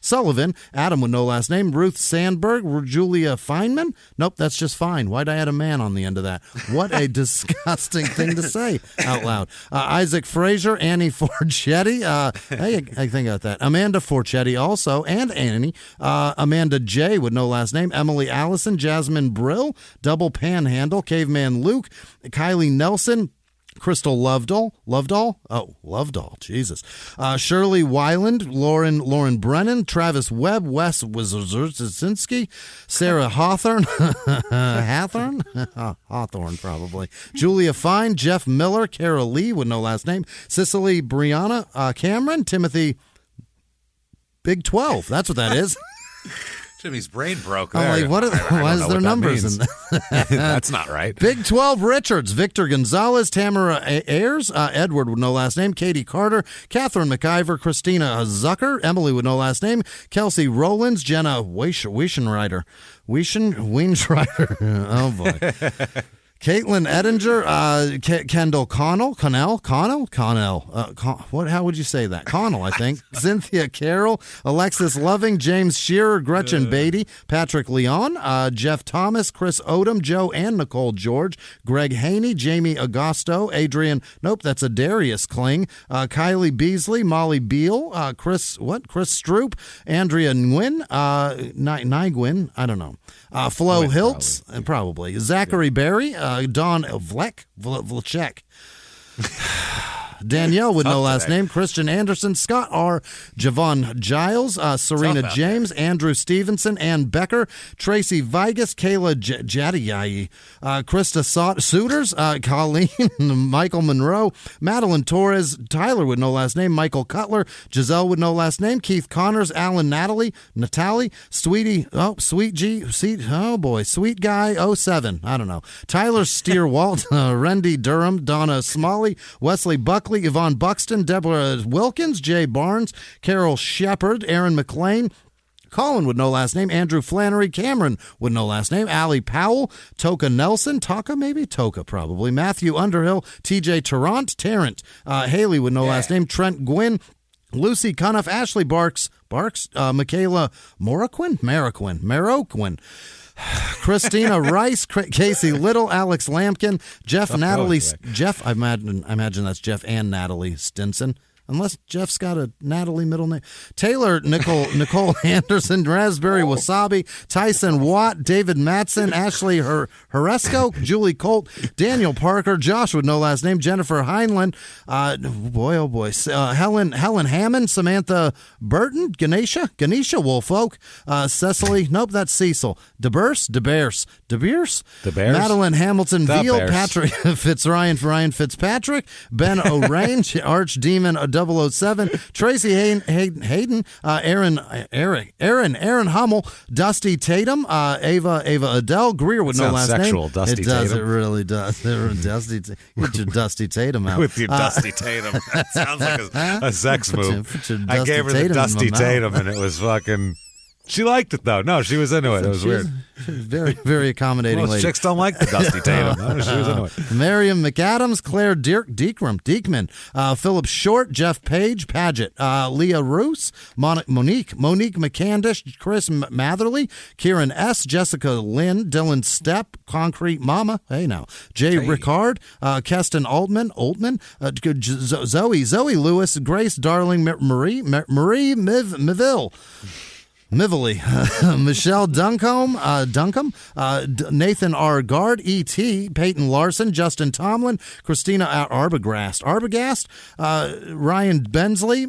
Sullivan, Adam with no last name, Ruth Sandberg, Julia Feynman. Nope, that's just fine. Why'd I add a man on the end of that? What a disgusting thing to say out loud. Isaac Frazier, Annie Forchetti. Hey, I think I got that. Amanda Forchetti also, and Annie. Amanda J with no last name. Emily Allison, Jasmine Brill, Double Panhandle, Caveman Luke, Kylie Nelson, Crystal Lovedahl. Oh, Lovedahl. Jesus. Shirley Weiland, Lauren Brennan, Travis Webb, Wes Wazerzinski, Sarah Hawthorne, Hawthorne probably, Julia Fine, Jeff Miller, Carol Lee with no last name, Cicely Brianna Cameron, Timothy Big 12. That's what that is. Jimmy's brain broke. I'm like, why is there numbers in that? That's not right. Big 12 Richards, Victor Gonzalez, Tamara Ayers, Edward with no last name, Katie Carter, Catherine McIver, Christina Zucker, Emily with no last name, Kelsey Rowlands, Jenna Wieshenreiter. Oh, boy. Caitlin Edinger, Kendall Connell, how would you say that? Connell, I think. Cynthia Carroll, Alexis Loving, James Shearer, Gretchen Beatty, Patrick Leon, Jeff Thomas, Chris Odom, Joe and Nicole George, Greg Haney, Jamie Agosto, Adrian, that's a Darius Kling, Kylie Beasley, Molly Beal, Chris Stroop, Andrea Nguyen, Nygwin, I don't know. Flo Hiltz, probably. Zachary Berry, Don Vlechek. Danielle with no last name, Christian Anderson, Scott R., Javon Giles, Serena James, Andrew Stevenson, Ann Becker, Tracy Vigas, Kayla Jadiayi, Krista Suiters, Colleen, Michael Monroe, Madeline Torres, Tyler with no last name, Michael Cutler, Giselle with no last name, Keith Connors, Alan Natalie, Sweet Guy 07, I don't know, Tyler Steerwalt, Rendy Durham, Donna Smalley, Wesley Buckley, Yvonne Buxton, Deborah Wilkins, Jay Barnes, Carol Shepard, Aaron McLean, Colin with no last name, Andrew Flannery, Cameron with no last name, Allie Powell, Toka Nelson, Toka probably, Matthew Underhill, TJ Tarrant, Haley with no last name, Trent Gwynn, Lucy Cuniff, Ashley Barks, Michaela Maroquin, Christina Rice, Casey Little, Alex Lampkin, Jeff I imagine that's Jeff and Natalie Stinson. Unless Jeff's got a Natalie middle name. Taylor, Nicole Anderson, Raspberry Wasabi, Tyson Watt, David Matson, Ashley Horesco, Julie Colt, Daniel Parker, Josh with no last name, Jennifer Heinlein, Helen Hammond, Samantha Burton, Ganesha Woolfolk, Cecily, that's Cecil, DeBeers, Madeline Hamilton Veal, Patrick Ryan Fitzpatrick, Ben O'Rain, Archdemon 007, Tracy Hayden, Aaron Hummel, Dusty Tatum, Ava Adele, Greer with no last sexual, name. Dusty Tatum. It really does. Get your Dusty Tatum out. With your Dusty Tatum. That sounds like a sex move. I gave her the Dusty Tatum and it was fucking... She liked it, though. No, she was into it. It was weird. Very, very accommodating lady. Chicks don't like the Dusty Tatum. She was into it. Miriam McAdams, Claire Diekman, Philip Short, Jeff Page, Paget, Leah Roos, Monique McCandish, Chris Matherly, Kieran S., Jessica Lynn, Dylan Stepp, Concrete Mama, Jay Ricard, Keston Altman, Zoe Lewis, Grace Darling, Marie Miville, Michelle Duncombe, Nathan R. Guard, E.T., Peyton Larson, Justin Tomlin, Christina Arbogast, Ryan Bensley,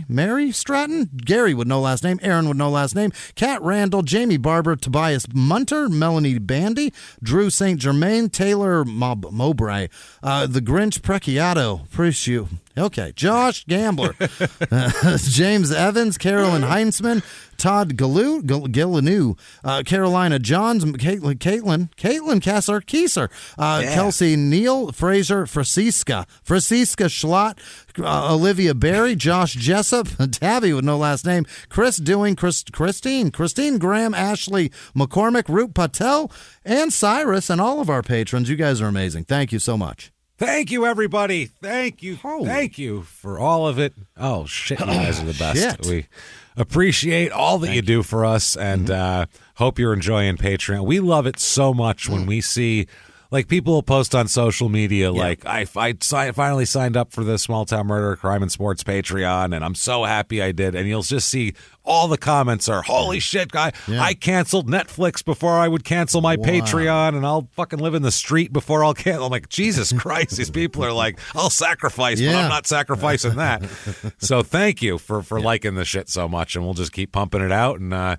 Mary Stratton, Gary with no last name, Aaron with no last name, Kat Randall, Jamie Barber, Tobias Munter, Melanie Bandy, Drew St. Germain, Taylor Mowbray, The Grinch Precchiato, Appreciate. Okay, Josh Gambler, James Evans, Carolyn Heinzman, Todd Gillinew, Carolina Johns, Caitlin Kieser, Kelsey Neal, Fraser Franciska Schlott, Olivia Berry, Josh Jessup, Tabby with no last name, Chris Dewing, Christine Graham, Ashley McCormick, Root Patel, and Cyrus, and all of our patrons. You guys are amazing. Thank you so much. Thank you, everybody. Thank you. Thank you for all of it. Oh, shit, you guys are the best. Shit. We appreciate all that you do for us, and hope you're enjoying Patreon. We love it so much when we see Like, people will post on social media, like, I finally signed up for the Small Town Murder, Crime and Sports Patreon, and I'm so happy I did. And you'll just see all the comments are, holy shit, guy, I canceled Netflix before I would cancel my Patreon, and I'll fucking live in the street before I'll cancel. I'm like, Jesus Christ, these people are like, I'll sacrifice, but I'm not sacrificing that. So thank you for liking the shit so much, and we'll just keep pumping it out, and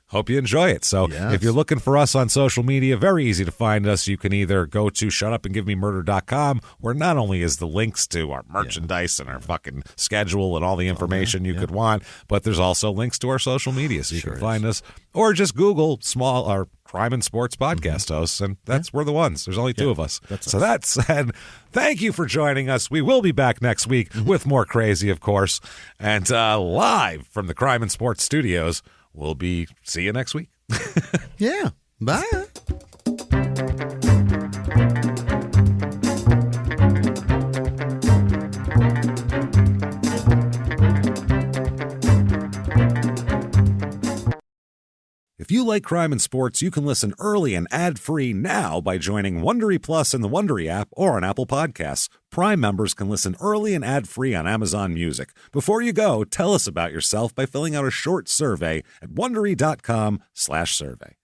hope you enjoy it. So if you're looking for us on social media, very easy to find us. You can either go to shutupandgivememurder.com, where not only is the links to our merchandise and our fucking schedule and all the information you could want, but there's also links to our social media, so you can find us. Or just Google our Crime and Sports podcast hosts, and we're the ones. There's only two of us. That said, thank you for joining us. We will be back next week with more crazy, of course, and live from the Crime and Sports studios. We'll see you next week. Yeah. Bye. If you like Crime and Sports, you can listen early and ad-free now by joining Wondery Plus in the Wondery app or on Apple Podcasts. Prime members can listen early and ad-free on Amazon Music. Before you go, tell us about yourself by filling out a short survey at Wondery.com/survey.